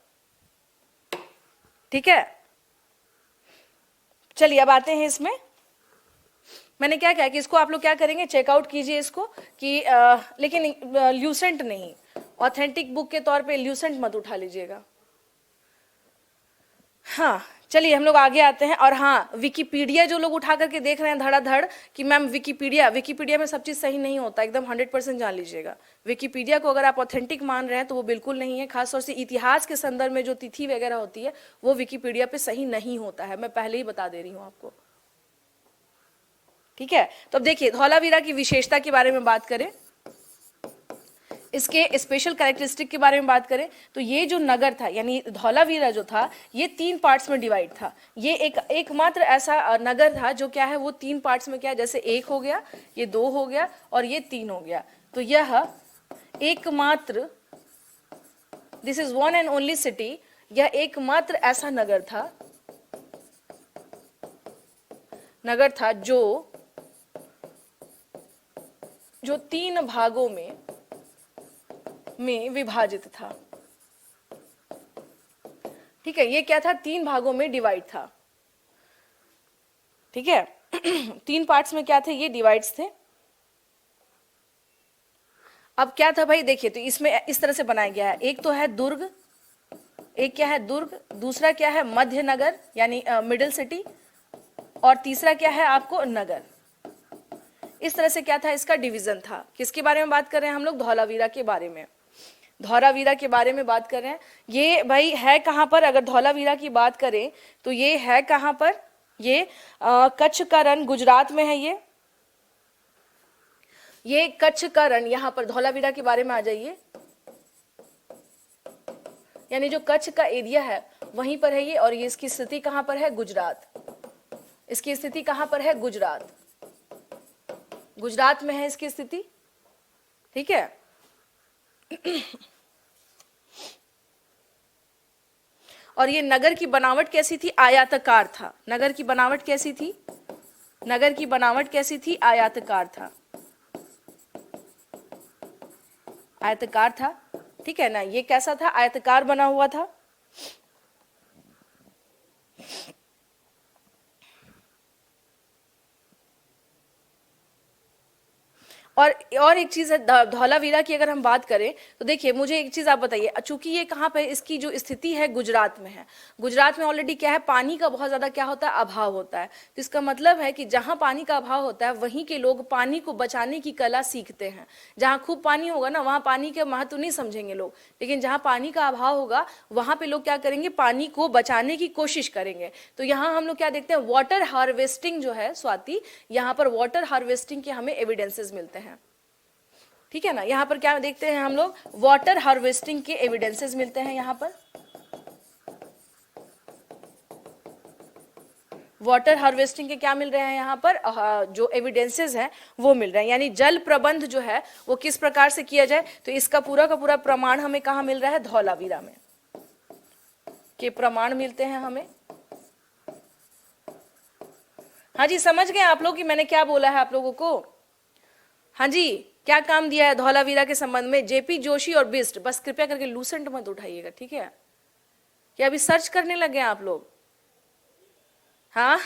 ठीक है। चलिए अब आते हैं इसमें। मैंने क्या कहा कि इसको आप लोग क्या करेंगे, चेकआउट कीजिए इसको कि लेकिन ल्यूसेंट नहीं, ऑथेंटिक बुक के तौर पे ल्यूसेंट मत उठा लीजिएगा। हाँ, चलिए हम लोग आगे आते हैं। और हाँ, विकीपीडिया जो लोग उठा करके देख रहे हैं धड़ाधड़ कि मैम विकीपीडिया, विकीपीडिया में सब चीज़ सही नहीं होता, एकदम 100% जान लीजिएगा। विकीपीडिया को अगर आप ऑथेंटिक मान रहे हैं तो वो बिल्कुल नहीं है, खासतौर से इतिहास के संदर्भ में जो तिथि वगैरह होती है वो विकीपीडिया पे सही नहीं होता है, मैं पहले ही बता दे रही हूँ आपको, ठीक है। तो अब देखिए धौलावीरा की विशेषता के बारे में बात करें, इसके स्पेशल कैरेक्टरिस्टिक के बारे में बात करें तो ये जो नगर था यानी धौलावीरा जो था ये 3 पार्ट्स में डिवाइड था। ये एकमात्र ऐसा नगर था जो क्या है वो 3 पार्ट्स में, क्या है, जैसे 1 हो गया, ये 2 हो गया और ये 3 हो गया। तो यह एकमात्र, this is one and only city, यह एकमात्र ऐसा नगर था जो जो 3 भागों में विभाजित था, ठीक है। ये क्या था, 3 भागों में डिवाइड था, ठीक है। 3 पार्ट्स में क्या थे, ये डिवाइड्स थे। अब क्या था भाई, देखिए तो इसमें इस तरह से बनाया गया है, एक तो है दुर्ग, एक क्या है दुर्ग, दूसरा क्या है मध्य नगर यानी मिडिल सिटी, और तीसरा क्या है आपको नगर। इस तरह से क्या था, इसका डिवीजन था। किसके बारे में बात कर रहे हैं हम लोग, धौलावीरा के बारे में, धौलावीरा के बारे में बात कर रहे हैं। ये भाई है कहां पर, अगर धौलावीरा की बात करें तो ये है कहां पर, ये कच्छ का रण गुजरात में है। ये कच्छ का रण, यहां पर धौलावीरा के बारे में आ जाइए, यानी जो कच्छ का एरिया है वहीं पर है ये, और ये इसकी स्थिति कहां पर है, गुजरात। इसकी स्थिति कहां पर है, गुजरात, गुजरात में है इसकी स्थिति, ठीक है। और ये नगर की बनावट कैसी थी, आयताकार था। नगर की बनावट कैसी थी, नगर की बनावट कैसी थी, आयताकार था, आयताकार था, ठीक है ना। ये कैसा था, आयताकार बना हुआ था। और एक चीज है धौलावीरा की, अगर हम बात करें तो देखिए मुझे एक चीज आप बताइए, चूंकि ये कहाँ पे, इसकी जो स्थिति है गुजरात में है, गुजरात में ऑलरेडी क्या है, पानी का बहुत ज्यादा क्या होता है, अभाव होता है। तो इसका मतलब है कि जहां पानी का अभाव होता है वहीं के लोग पानी को बचाने की कला सीखते हैं। जहां खूब पानी होगा ना, वहां पानी के महत्व नहीं समझेंगे लोग, लेकिन जहां पानी का अभाव होगा वहां पे लोग क्या करेंगे, पानी को बचाने की कोशिश करेंगे। तो यहाँ हम लोग क्या देखते हैं, वाटर हार्वेस्टिंग जो है स्वाति, यहाँ पर वाटर हार्वेस्टिंग के हमें एविडेंसेस मिलते हैं। ठीक है ना, यहाँ पर क्या देखते हैं हम लोग, वाटर हार्वेस्टिंग के एविडेंसेस मिलते हैं। यहाँ पर वाटर हार्वेस्टिंग के क्या मिल रहे हैं, यहाँ पर जो एविडेंसेस हैं वो मिल रहे हैं। यानी जल प्रबंध जो है वो किस प्रकार से किया जाए, तो इसका पूरा का पूरा प्रमाण हमें कहाँ मिल रहा है, धौलावीरा में के प्रमाण मिलते हैं हमें। हाँ जी, समझ गए आप लोग कि मैंने क्या बोला है आप लोगों को। हाँ जी, क्या काम दिया है धौलावीरा के संबंध में, जेपी जोशी और बिस्ट। बस कृपया करके लूसेंट मत उठाइएगा, ठीक है, क्या अभी सर्च करने लगे आप लोग, हाँ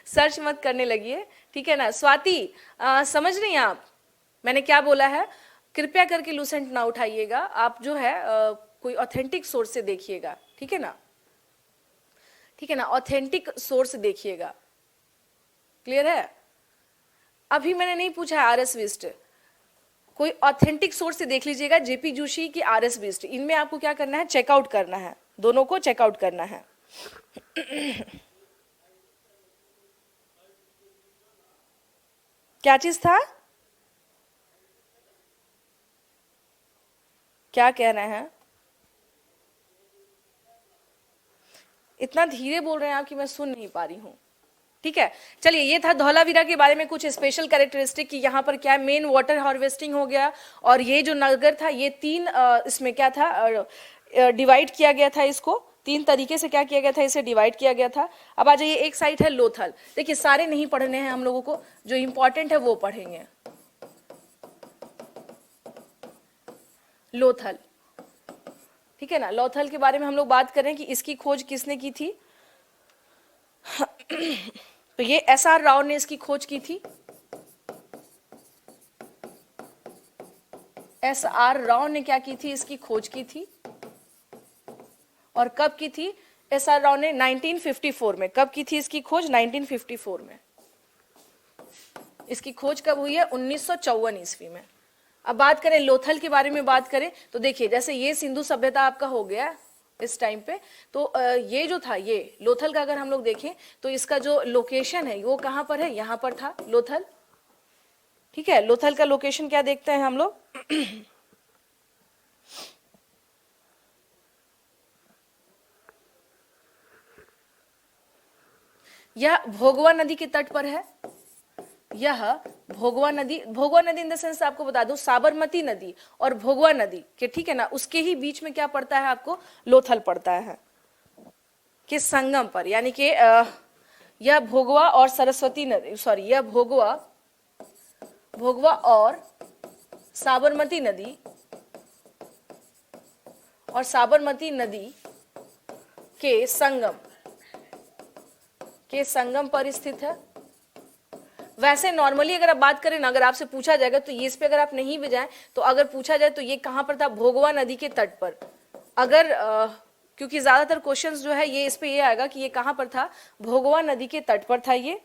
सर्च मत करने लगिए, ठीक है ना। स्वाति समझ रही हैं आप मैंने क्या बोला है, कृपया करके लूसेंट ना उठाइएगा, आप जो है कोई ऑथेंटिक सोर्स से देखिएगा, ठीक है ना, ठीक है ना, ऑथेंटिक सोर्स देखिएगा, क्लियर है। अभी मैंने नहीं पूछा है आर.एस. बिस्ट, कोई ऑथेंटिक सोर्स से देख लीजिएगा, जेपी जोशी की आर.एस. बिस्ट, इनमें आपको क्या करना है, चेकआउट करना है, दोनों को चेकआउट करना है। क्या चीज था, क्या कह रहे हैं, इतना धीरे बोल रहे हैं आप कि मैं सुन नहीं पा रही हूं। ठीक है, चलिए, ये था धौलावीरा के बारे में कुछ स्पेशल कैरेक्टरिस्टिक कि यहाँ पर क्या मेन वाटर हार्वेस्टिंग हो गया, और ये जो नगर था ये तीन इसमें क्या था, डिवाइड किया गया था, इसको तीन तरीके से क्या किया गया था, इसे डिवाइड किया गया था। अब आ जाइए, एक साइड है लोथल, देखिए सारे नहीं पढ़ने हैं हम लोगों को, जो इंपॉर्टेंट है वो पढ़ेंगे। लोथल, ठीक है ना, लोथल के बारे में हम लोग बात करें कि इसकी खोज किसने की थी, तो ये एस.आर. राव ने इसकी खोज की थी, एस.आर. राव ने क्या की थी, इसकी खोज की थी, और कब की थी, एस.आर. राव ने 1954 में, कब की थी इसकी खोज, 1954 में, इसकी खोज कब हुई है, 1954 ईस्वी में। अब बात करें लोथल के बारे में बात करें तो देखिए, जैसे ये सिंधु सभ्यता आपका हो गया इस टाइम पे, तो ये जो था, ये लोथल का अगर हम लोग देखें तो इसका जो लोकेशन है वो कहां पर है, यहां पर था लोथल, ठीक है। लोथल का लोकेशन क्या देखते हैं हम लोग, यह भोगवा नदी के तट पर है, यह भोगवा नदी इन द सेंस आपको बता दूं, साबरमती नदी और भोगवा नदी के, ठीक है ना, उसके ही बीच में क्या पड़ता है आपको, लोथल पड़ता है, के संगम पर, यानी कि यह भोगवा और सरस्वती नदी, सॉरी, यह भोगवा और साबरमती नदी, और साबरमती नदी के संगम पर स्थित है। वैसे नॉर्मली अगर आप बात करें ना, अगर आपसे पूछा जाएगा तो ये, इस पे अगर आप नहीं भी जाएं तो अगर पूछा जाए तो ये कहां पर था, भोगवा नदी के तट पर। अगर क्योंकि ज्यादातर क्वेश्चंस जो है ये इस पे ये आएगा कि ये कहां पर था, भोगवा नदी के तट पर था, ये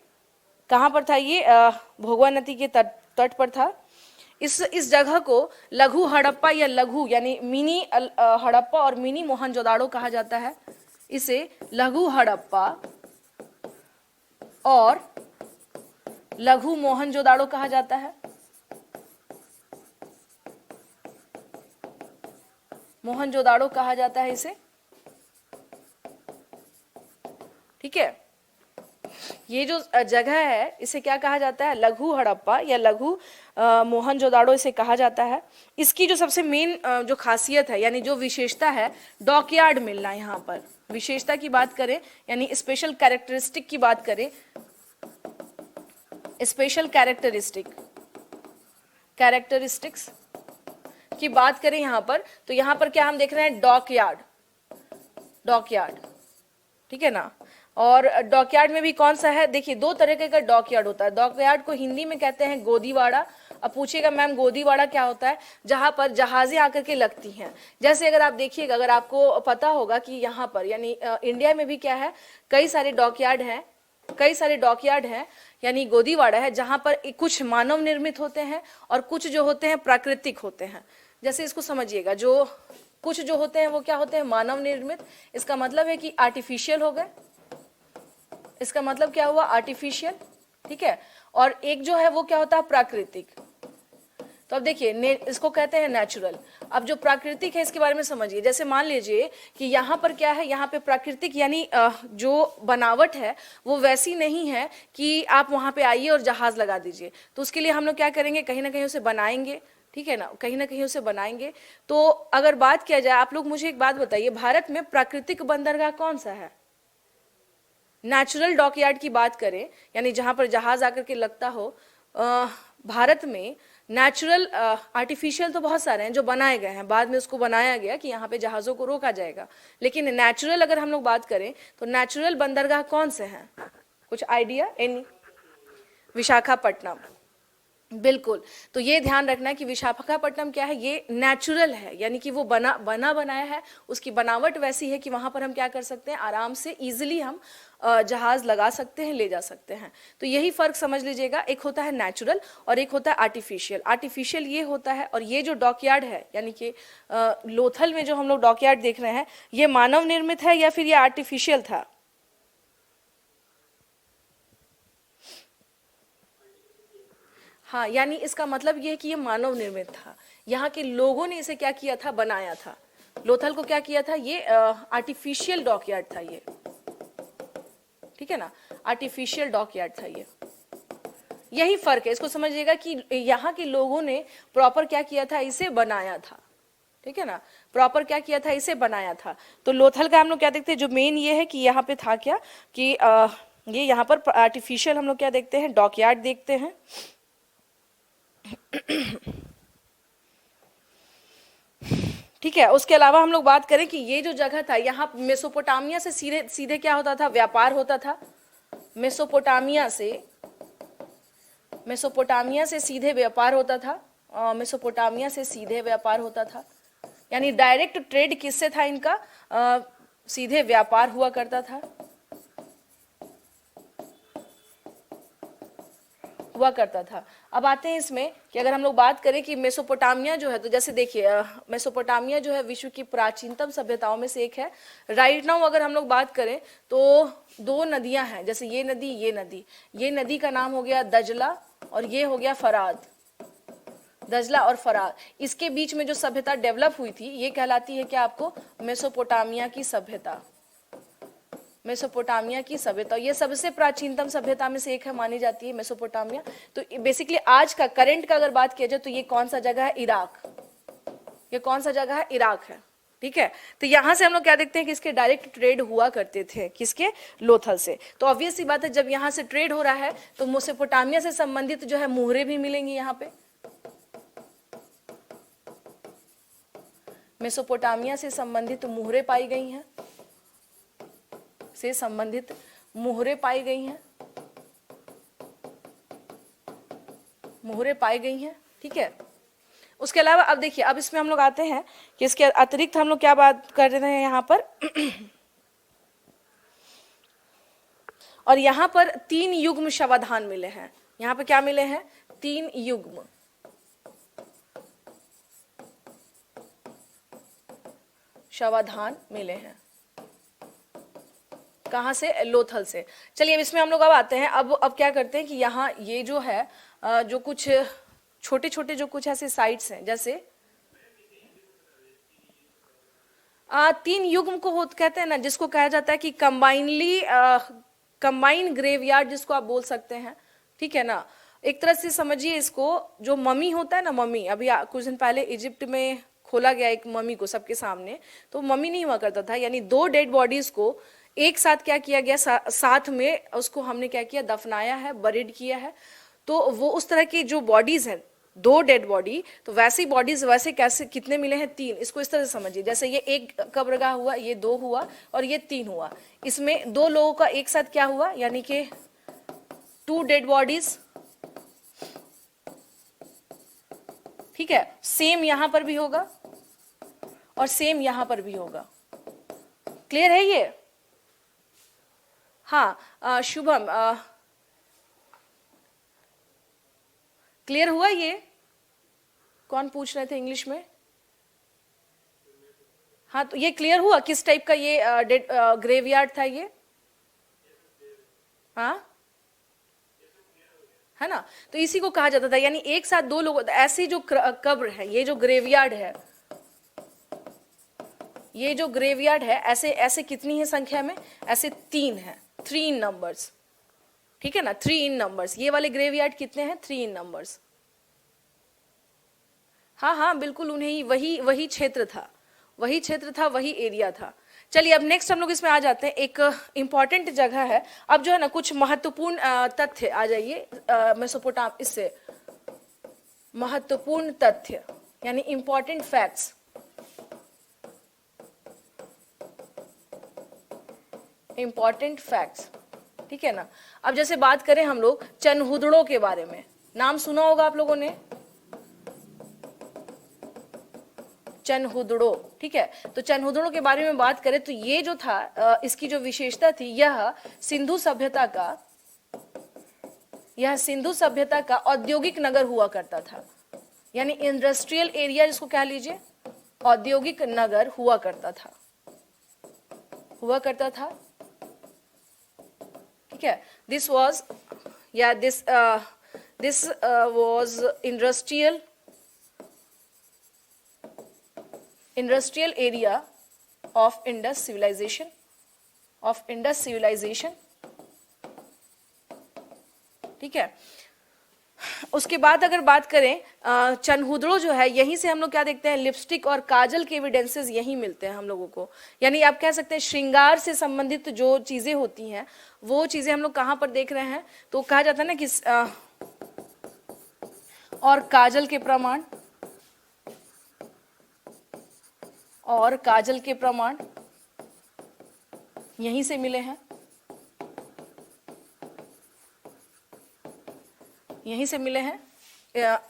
कहां पर था, ये भोगवा नदी के तट पर था। इस जगह को लघु हड़प्पा या लघु यानी मिनी हड़प्पा और मिनी मोहनजोदाड़ो कहा जाता है। इसे लघु हड़प्पा और लघु मोहनजोदाड़ो कहा जाता है, मोहनजोदाड़ो कहा जाता है इसे, ठीक है। ये जो जगह है इसे क्या कहा जाता है, लघु हड़प्पा या लघु मोहनजोदाड़ो इसे कहा जाता है। इसकी जो सबसे मेन जो खासियत है यानी जो विशेषता है, डॉकयार्ड मिलना। यहाँ पर विशेषता की बात करें यानी स्पेशल कैरेक्टरिस्टिक की बात करें, स्पेशल कैरेक्टरिस्टिक्स की बात करें यहाँ पर, तो यहाँ पर क्या हम देख रहे हैं, डॉकयार्ड, ठीक है ना। और डॉकयार्ड में भी कौन सा है, देखिए दो तरीके का डॉकयार्ड होता है। डॉकयार्ड को हिंदी में कहते हैं गोदीवाड़ा। अब पूछिएगा मैम गोदीवाड़ा क्या होता है, जहां पर जहाजें आकर के लगती हैं। जैसे अगर आप देखिएगा, अगर आपको पता होगा कि यहाँ पर यानी इंडिया में भी क्या है, कई सारे डॉकयार्ड हैं, कई सारे डॉकयार्ड हैं, यानी गोदीवाड़ा है, जहां पर कुछ मानव निर्मित होते हैं और कुछ जो होते हैं प्राकृतिक होते हैं। जैसे इसको समझिएगा, जो कुछ जो होते हैं वो क्या होते हैं, मानव निर्मित, इसका मतलब है कि आर्टिफिशियल हो गए, इसका मतलब क्या हुआ, आर्टिफिशियल, ठीक है। और एक जो है वो क्या होता है, प्राकृतिक। तो अब देखिए इसको कहते हैं नेचुरल। अब जो प्राकृतिक है इसके बारे में समझिए। जैसे मान लीजिए कि यहाँ पर क्या है, यहाँ पे प्राकृतिक यानी जो बनावट है वो वैसी नहीं है कि आप वहाँ पे आइए और जहाज लगा दीजिए। तो उसके लिए हम लोग क्या करेंगे, कहीं ना कहीं उसे बनाएंगे, ठीक है ना, कहीं ना कहीं उसे बनाएंगे। तो अगर बात किया जाए, आप लोग मुझे एक बात बताइए, भारत में प्राकृतिक बंदरगाह कौन सा है? नेचुरल डॉकयार्ड की बात करें, यानी जहां पर जहाज आकर के लगता हो, भारत में नेचुरल, आर्टिफिशियल तो बहुत सारे हैं जो बनाए गए हैं, बाद में उसको बनाया गया कि यहाँ पे जहाज़ों को रोका जाएगा। लेकिन नेचुरल अगर हम लोग बात करें तो नेचुरल बंदरगाह कौन से हैं, कुछ आइडिया? एनी? विशाखापट्टनम, बिल्कुल। तो ये ध्यान रखना है कि विशाखापट्टनम क्या है, ये नेचुरल है, यानी कि वो बनाया है, उसकी बनावट वैसी है कि वहां पर हम क्या कर सकते हैं, आराम से इजीली हम जहाज लगा सकते हैं, ले जा सकते हैं। तो यही फर्क समझ लीजिएगा, एक होता है नेचुरल और एक होता है आर्टिफिशियल। आर्टिफिशियल ये होता है, और ये जो डॉकयार्ड है, यानी कि लोथल में जो हम लोग डॉकयार्ड देख रहे हैं, ये मानव निर्मित है या फिर ये आर्टिफिशियल था? हाँ, यानी इसका मतलब ये है कि ये मानव निर्मित था, यहाँ के लोगों ने इसे क्या किया था, बनाया था। लोथल को क्या किया था, ये आर्टिफिशियल डॉकयार्ड था ये, ठीक है ना, आर्टिफिशियल डॉकयार्ड था ये। यही फर्क है, इसको समझिएगा कि यहाँ के लोगों ने प्रॉपर क्या किया था, इसे बनाया था, ठीक है ना, प्रॉपर क्या किया था, इसे बनाया था। तो लोथल का हम लोग क्या देखते हैं, जो मेन ये है कि यहाँ पे था क्या कि ये यहाँ पर आर्टिफिशियल हम लोग क्या देखते हैं, डॉकयार्ड देखते हैं। ठीक है। उसके अलावा हम लोग बात करें कि ये जो जगह था, यहाँ मेसोपोटामिया से सीधे सीधे क्या होता था, व्यापार होता था। मेसोपोटामिया से सीधे व्यापार होता था, मेसोपोटामिया से सीधे व्यापार होता था, यानी डायरेक्ट ट्रेड किससे था इनका, सीधे व्यापार हुआ करता था, हुआ करता था। अब आते हैं इसमें कि अगर हम लोग बात करें कि मेसोपोटामिया जो है, तो जैसे देखिए मेसोपोटामिया जो है विश्व की प्राचीनतम सभ्यताओं में से एक है। राइट नाउ अगर हम लोग बात करें तो दो नदियां हैं, जैसे ये नदी, ये नदी का नाम हो गया दजला और ये हो गया फराद, दजला और फराद। इसके बीच में जो सभ्यता डेवलप हुई थी ये कहलाती है क्या आपको, मेसोपोटामिया की सभ्यता। मेसोपोटामिया की सभ्यता, ये सबसे प्राचीनतम सभ्यता में से एक है, मानी जाती है मेसोपोटामिया। तो बेसिकली आज का करंट का अगर बात किया जाए तो ये कौन सा जगह है, इराक। ये कौन सा जगह है, इराक है, ठीक है। तो यहां से हम लोग क्या देखते हैं कि इसके डायरेक्ट ट्रेड हुआ करते थे, किसके, लोथल से। तो ऑब्वियस सी बात है, जब यहाँ से ट्रेड हो रहा है तो मेसोपोटामिया से संबंधित जो है मुहरे भी मिलेंगे यहाँ पे। मेसोपोटामिया से संबंधित मुहरे पाई गई हैं, से संबंधित मुहरे पाई गई हैं, मुहरे पाई गई हैं, ठीक है। उसके अलावा अब देखिए, अब इसमें हम लोग आते हैं कि इसके अतिरिक्त हम लोग क्या बात कर रहे हैं यहाँ पर और यहाँ पर 3 युग्म शवाधान मिले हैं। यहाँ पे क्या मिले हैं, 3 युग्म शवाधान मिले हैं। कहाँ से, लोथल से। चलिए अब इसमें हम लोग अब आते हैं, अब क्या करते हैं कि यहाँ ये जो है जो कुछ छोटे छोटे जो कुछ ऐसे साइट्स हैं, जैसे 3 युग्म को कहते हैं ना, जिसको कहा जाता है कि कंबाइन ग्रेवयार्ड जिसको आप बोल सकते हैं, ठीक है ना। एक तरह से समझिए इसको, जो मम्मी होता है ना, मम्मी, अभी कुछ दिन पहले इजिप्ट में खोला गया एक मम्मी को सबके सामने, तो मम्मी नहीं हुआ करता था, यानी 2 डेड बॉडीज को एक साथ क्या किया गया, साथ में उसको हमने क्या किया, दफनाया है, बरीड किया है। तो वो उस तरह की जो बॉडीज हैं दो डेड बॉडी, तो वैसी बॉडीज वैसे कैसे कितने मिले हैं? 3। इसको इस तरह से समझिए, जैसे ये एक कब्रगाह हुआ, ये 2 हुआ और ये 3 हुआ, इसमें 2 लोगों का एक साथ क्या हुआ, यानी कि 2 डेड बॉडीज। ठीक है, सेम यहां पर भी होगा और सेम यहां पर भी होगा। क्लियर है ये? हाँ शुभम, क्लियर हुआ ये? कौन पूछ रहे थे इंग्लिश में? हाँ, तो ये क्लियर हुआ किस टाइप का ये ग्रेवयार्ड था ये? हाँ, है ना? तो इसी को कहा जाता था, यानी एक साथ 2 लोग, ऐसी जो कब्र है, ये जो ग्रेवयार्ड है, ये जो ग्रेवयार्ड है, ऐसे ऐसे कितनी है संख्या में? ऐसे 3 है, 3 इन नंबर्स। ठीक है ना, 3 इन नंबर्स। ये वाले ग्रेवयार्ड कितने हैं? 3 इन नंबर्स। हाँ हाँ बिल्कुल, उन्हें वही वही क्षेत्र था, वही क्षेत्र था, वही एरिया था। चलिए अब नेक्स्ट हम लोग इसमें आ जाते हैं, एक इंपॉर्टेंट जगह है। अब जो है ना कुछ महत्वपूर्ण तथ्य आ जाइए मेसोपोटाम, इससे महत्वपूर्ण तथ्य यानी इंपॉर्टेंट फैक्ट्स। इंपॉर्टेंट फैक्ट्स, ठीक है ना। अब जैसे बात करें हम लोग चनहुदड़ों के बारे में, नाम सुना होगा आप लोगों ने, चनहुदड़ो। ठीक है, तो चनहुदड़ों के बारे में बात करें तो ये जो था इसकी जो विशेषता थी, यह सिंधु सभ्यता का औद्योगिक नगर हुआ करता था, यानी इंडस्ट्रियल एरिया जिसको कह लीजिए, औद्योगिक नगर हुआ करता था, ठीक है। This was this was industrial area of Indus civilization, ठीक है। उसके बाद अगर बात करें चनहुदड़ो जो है, यहीं से हम लोग क्या देखते हैं, लिपस्टिक और काजल के एविडेंसेस यहीं मिलते हैं हम लोगों को। यानी आप कह सकते हैं श्रृंगार से संबंधित जो चीजें होती हैं वो चीजें हम लोग कहां पर देख रहे हैं, तो कहा जाता है ना कि और काजल के प्रमाण यहीं से मिले हैं,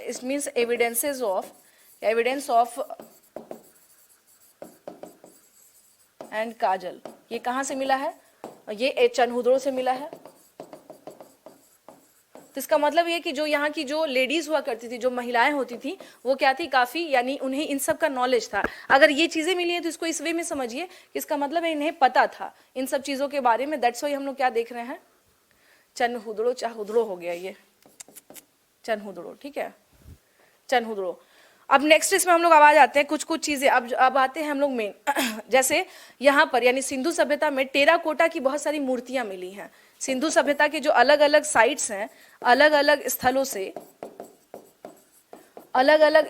it means evidence of and काजल, ये कहां से मिला है? ये चनहुदड़ो से मिला है। तो इसका मतलब ये कि जो यहाँ की जो लेडीज हुआ करती थी, जो महिलाएं होती थी, वो क्या थी, काफी, यानी उन्हें इन सब का नॉलेज था। अगर ये चीजें मिली हैं तो इसको इस वे में समझिए कि इसका मतलब है इन्हें पता था इन सब चीजों के बारे में। दैट्स व्हाई हम लोग क्या देख रहे हैं, चनहुदड़ो, चाहुदड़ो हो गया ये, चनहुदड़ो, ठीक है, चनहुदड़ो। अब नेक्स्ट इसमें हम लोग अब आ जाते हैं कुछ चीजें, अब आते हैं हम लोग मेन जैसे यहाँ पर यानी सिंधु सभ्यता में टेराकोटा की बहुत सारी मूर्तियां मिली हैं। सिंधु सभ्यता के जो अलग अलग साइट्स हैं, अलग अलग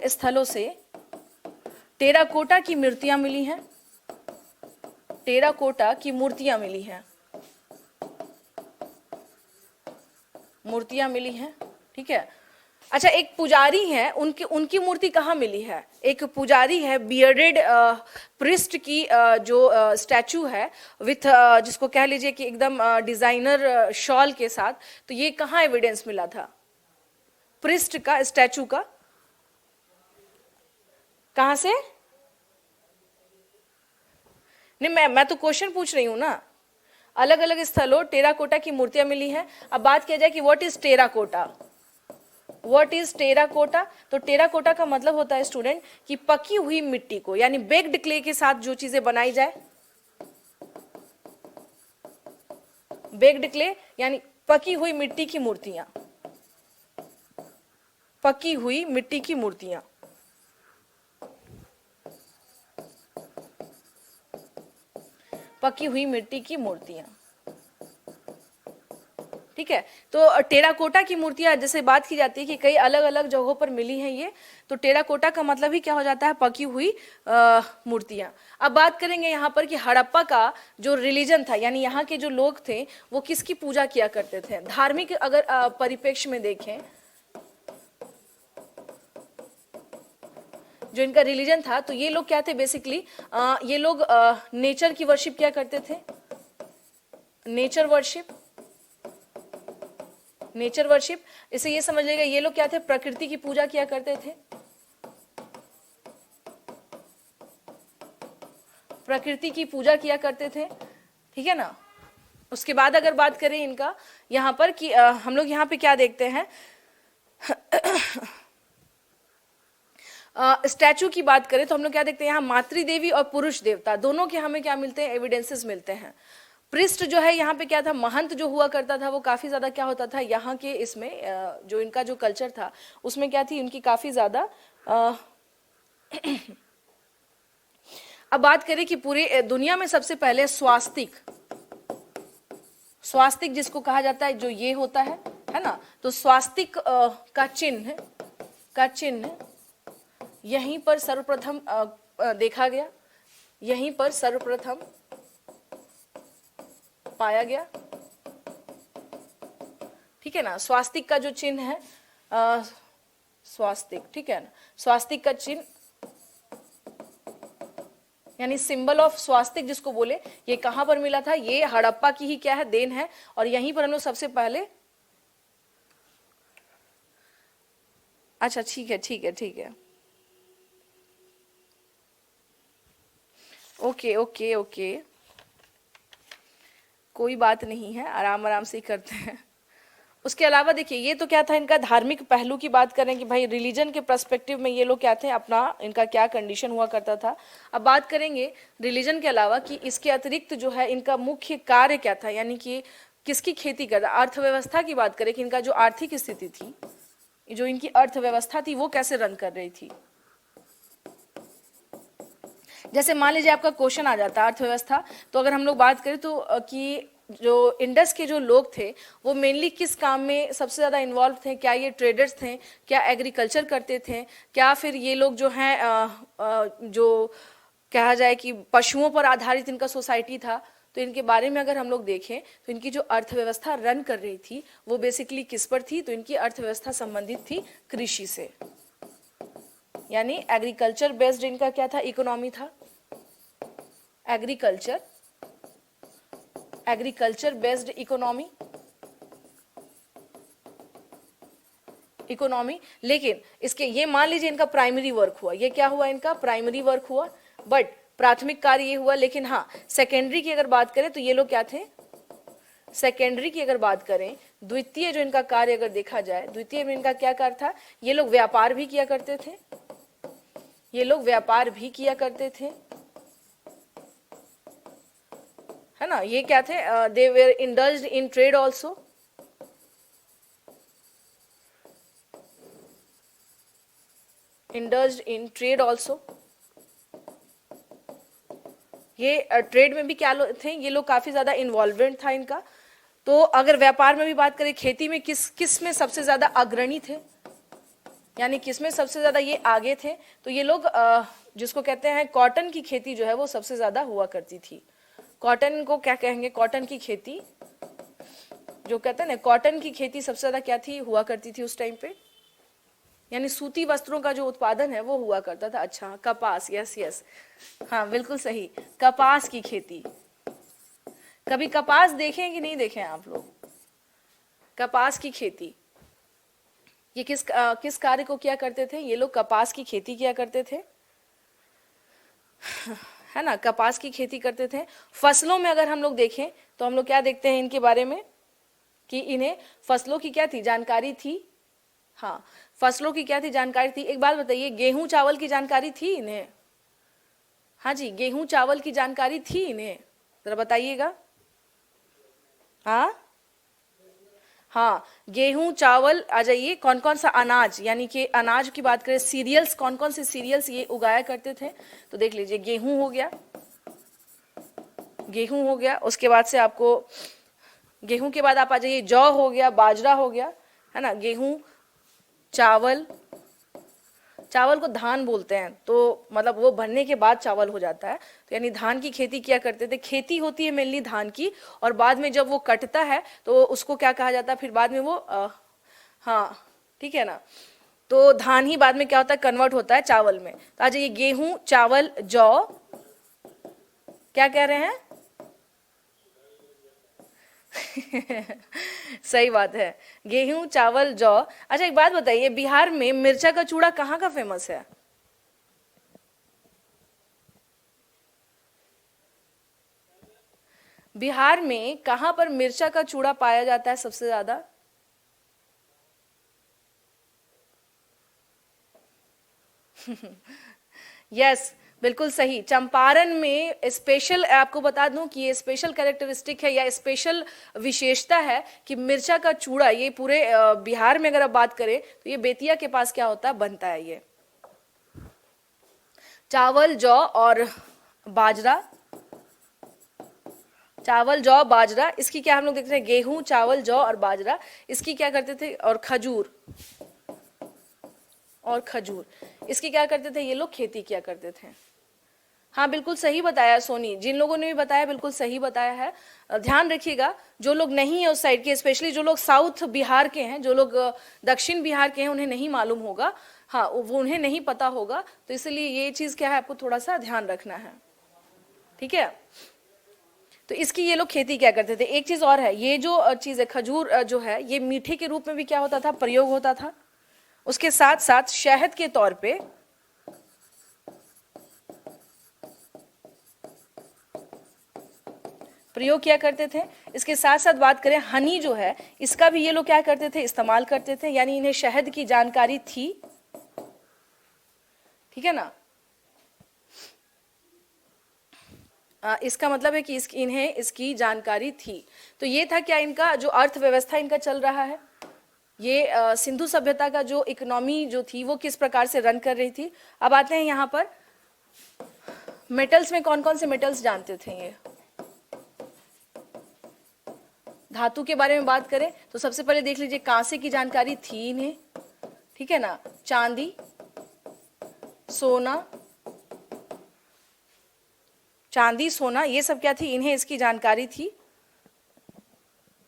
स्थलों से टेराकोटा की मूर्तियां मिली हैं, मूर्तियां मिली हैं, ठीक है। अच्छा, एक पुजारी हैं, उनकी मूर्ति कहाँ मिली है? एक पुजारी है, बियर्डेड प्रिस्ट की जो स्टैचू है विथ जिसको कह लीजिए कि एकदम डिजाइनर शॉल के साथ, तो ये कहाँ एविडेंस मिला था प्रिस्ट का, स्टैचू का? कहां से? नहीं, मैं तो क्वेश्चन पूछ रही हूं ना। अलग अलग स्थलों टेराकोटा की मूर्तियां मिली हैं। अब बात किया जाए कि व्हाट इज टेराकोटा, तो टेराकोटा का मतलब होता है स्टूडेंट कि पकी हुई मिट्टी को, यानी बेक्ड क्ले के साथ जो चीजें बनाई जाए, बेक्ड क्ले यानी पकी हुई मिट्टी की मूर्तियां, पकी हुई मिट्टी की मूर्तियां, ठीक है। तो टेराकोटा की मूर्तियां जैसे बात की जाती है कि कई अलग अलग जगहों पर मिली हैं ये, तो टेराकोटा का मतलब ही क्या हो जाता है, पकी हुई मूर्तियां। अब बात करेंगे यहाँ पर कि हड़प्पा का जो रिलीजन था, यानी यहाँ के जो लोग थे वो किसकी पूजा किया करते थे। धार्मिक अगर परिप्रेक्ष्य में देखें, जो इनका रिलीजन था, तो ये लोग क्या थे बेसिकली, ये लोग नेचर की वर्शिप क्या करते थे, नेचर वर्शिप, नेचर वर्शिप। इसे ये समझ लेगा ये लोग क्या थे, प्रकृति की पूजा किया करते थे, प्रकृति की पूजा किया करते थे, ठीक है ना। उसके बाद अगर बात करें इनका यहाँ पर कि हम लोग यहाँ पे क्या देखते हैं, स्टैचू की बात करें तो हम लोग क्या देखते हैं यहाँ, मातृदेवी और पुरुष देवता दोनों के हमें क्या मिलते हैं, एविडेंसेस मिलते हैं। पृष्ठ जो है यहाँ पे क्या था, महंत जो हुआ करता था वो काफी ज्यादा क्या होता था यहाँ के इसमें, जो इनका जो कल्चर था उसमें क्या थी, उनकी काफी ज्यादा अब बात करें कि पूरे दुनिया में सबसे पहले स्वास्तिक, स्वास्तिक जिसको कहा जाता है, जो ये होता है ना, तो स्वास्तिक का चिन्ह यहीं पर सर्वप्रथम देखा गया, यहीं पर सर्वप्रथम पाया गया, ठीक है ना। स्वास्तिक का जो चिन्ह है, स्वास्तिक, ठीक है ना, स्वास्तिक का चिन्ह यानी सिंबल ऑफ स्वास्तिक जिसको बोले, ये कहां पर मिला था, ये हड़प्पा की ही क्या है, देन है, और यहीं पर हम लोग सबसे पहले, अच्छा ठीक है ठीक है ठीक है, ओके ओके ओके, कोई बात नहीं है, आराम आराम से ही करते हैं। उसके अलावा देखिए ये तो क्या था, इनका धार्मिक पहलू की बात करें कि भाई रिलीजन के पर्सपेक्टिव में ये लोग क्या थे, अपना इनका क्या कंडीशन हुआ करता था। अब बात करेंगे रिलीजन के अलावा कि इसके अतिरिक्त जो है इनका मुख्य कार्य क्या था, यानी कि किसकी खेती करता, अर्थव्यवस्था की बात करें कि इनका जो आर्थिक स्थिति थी, जो इनकी अर्थव्यवस्था थी वो कैसे रन कर रही थी। जैसे मान लीजिए आपका क्वेश्चन आ जाता है अर्थव्यवस्था, तो अगर हम लोग बात करें तो कि जो इंडस के जो लोग थे वो मेनली किस काम में सबसे ज़्यादा इन्वॉल्व थे, क्या ये ट्रेडर्स थे, क्या एग्रीकल्चर करते थे, क्या फिर ये लोग जो हैं जो कहा जाए कि पशुओं पर आधारित इनका सोसाइटी था। तो इनके बारे में अगर हम लोग देखें तो इनकी जो अर्थव्यवस्था रन कर रही थी वो बेसिकली किस पर थी, तो इनकी अर्थव्यवस्था संबंधित थी कृषि से, यानी एग्रीकल्चर बेस्ड इनका क्या था, इकोनॉमी था, एग्रीकल्चर बेस्ड इकोनॉमी। लेकिन इसके ये मान लीजिए इनका प्राइमरी वर्क हुआ, ये क्या हुआ, इनका प्राइमरी वर्क हुआ, बट प्राथमिक कार्य ये हुआ। लेकिन हाँ, सेकेंडरी की अगर बात करें तो ये लोग क्या थे, सेकेंडरी की अगर बात करें, द्वितीय जो इनका कार्य अगर देखा जाए, द्वितीय में इनका क्या कार्य था, ये लोग व्यापार भी किया करते थे, ये लोग व्यापार भी किया करते थे, है ना। ये क्या थे, they were indulged in trade also, indulged in trade also. ये ट्रेड में भी क्या थे, ये लोग काफी ज्यादा इन्वॉल्वमेंट था इनका। तो अगर व्यापार में भी बात करें, खेती में किस में सबसे ज्यादा अग्रणी थे, यानी किस में सबसे ज्यादा ये आगे थे, तो ये लोग जिसको कहते हैं कॉटन की खेती जो है वो सबसे ज्यादा हुआ करती थी। कॉटन को क्या कहेंगे, कॉटन की खेती जो कहते हैं ना, कॉटन की खेती सबसे ज्यादा क्या थी, हुआ करती थी उस टाइम पे, यानी सूती वस्त्रों का जो उत्पादन है वो हुआ करता था। अच्छा, कपास, यस यस, हाँ बिल्कुल सही, कपास की खेती। कभी कपास देखें कि नहीं देखें आप लोग, कपास की खेती, ये किस कार्य को किया करते थे, ये लोग कपास की खेती किया करते थे, है ना, कपास की खेती करते थे। फसलों में अगर हम लोग देखें तो हम लोग क्या देखते हैं इनके बारे में कि इन्हें फसलों की क्या थी, जानकारी थी, हाँ फसलों की क्या थी, जानकारी थी। एक बात बताइए, गेहूं चावल की जानकारी थी इन्हें, हाँ जी, गेहूं चावल की जानकारी थी इन्हें, जरा बताइएगा। हाँ हाँ, गेहूं चावल आ जाइए, कौन कौन सा अनाज, यानी कि अनाज की बात करें, सीरियल्स, कौन कौन से सीरियल्स ये उगाया करते थे, तो देख लीजिए, गेहूं हो गया, गेहूं हो गया, उसके बाद से आपको गेहूं के बाद आप आ जाइए, जौ हो गया, बाजरा हो गया, है ना, गेहूं, चावल, चावल को धान बोलते हैं, तो मतलब वो बनने के बाद चावल हो जाता है, तो यानी धान की खेती किया करते थे। खेती होती है मेनली धान की, और बाद में जब वो कटता है तो उसको क्या कहा जाता है, फिर बाद में वो हाँ ठीक है ना, तो धान ही बाद में क्या होता है, कन्वर्ट होता है चावल में। तो आज ये गेहूं, चावल, जौ, क्या कह रहे हैं? सही बात है, गेहूं, चावल, जौ। अच्छा एक बात बताइए, बिहार में मिर्चा का चूड़ा कहाँ का फेमस है? बिहार में कहाँ पर मिर्चा का चूड़ा पाया जाता है सबसे ज्यादा? यस, बिल्कुल सही, चंपारण में स्पेशल, आपको बता दूं कि ये स्पेशल कैरेक्टरिस्टिक है या स्पेशल विशेषता है कि मिर्चा का चूड़ा ये पूरे बिहार में अगर आप बात करें तो ये बेतिया के पास क्या होता है, बनता है ये। चावल, जौ और बाजरा, चावल, जौ, बाजरा, इसकी क्या हम लोग देखते हैं, गेहूं, चावल, जौ और बाजरा, इसकी क्या करते थे, और खजूर, और खजूर, इसकी क्या करते थे ये लोग, खेती किया करते थे। हाँ बिल्कुल सही बताया सोनी, जिन लोगों ने भी बताया बिल्कुल सही बताया है। ध्यान रखिएगा, जो लोग नहीं है उस साइड के, स्पेशली जो लोग साउथ बिहार के हैं, जो लोग दक्षिण बिहार के हैं, उन्हें नहीं मालूम होगा, हाँ वो उन्हें नहीं पता होगा, तो इसलिए ये चीज क्या है, आपको थोड़ा सा ध्यान रखना है, ठीक है। तो इसकी ये लोग खेती क्या करते थे। एक चीज और है, ये जो चीज है खजूर जो है, ये मीठे के रूप में भी क्या होता था, प्रयोग होता था। उसके साथ साथ शहद के तौर पे प्रयोग किया करते थे। इसके साथ साथ बात करें हनी जो है, इसका भी ये लोग क्या करते थे, इस्तेमाल करते थे, यानी इन्हें शहद की जानकारी थी, ठीक है ना। इसका मतलब है कि इन्हें इसकी जानकारी थी। तो ये था क्या, इनका जो अर्थव्यवस्था इनका चल रहा है, ये सिंधु सभ्यता का जो इकोनॉमी जो थी वो किस प्रकार से रन कर रही थी। अब आते हैं यहाँ पर मेटल्स में, कौन कौन से मेटल्स जानते थे ये। धातु के बारे में बात करें तो सबसे पहले देख लीजिए, कांसे की जानकारी थी इन्हें, ठीक है ना, चांदी, सोना, चांदी, सोना, ये सब क्या थी, इन्हें इसकी जानकारी थी,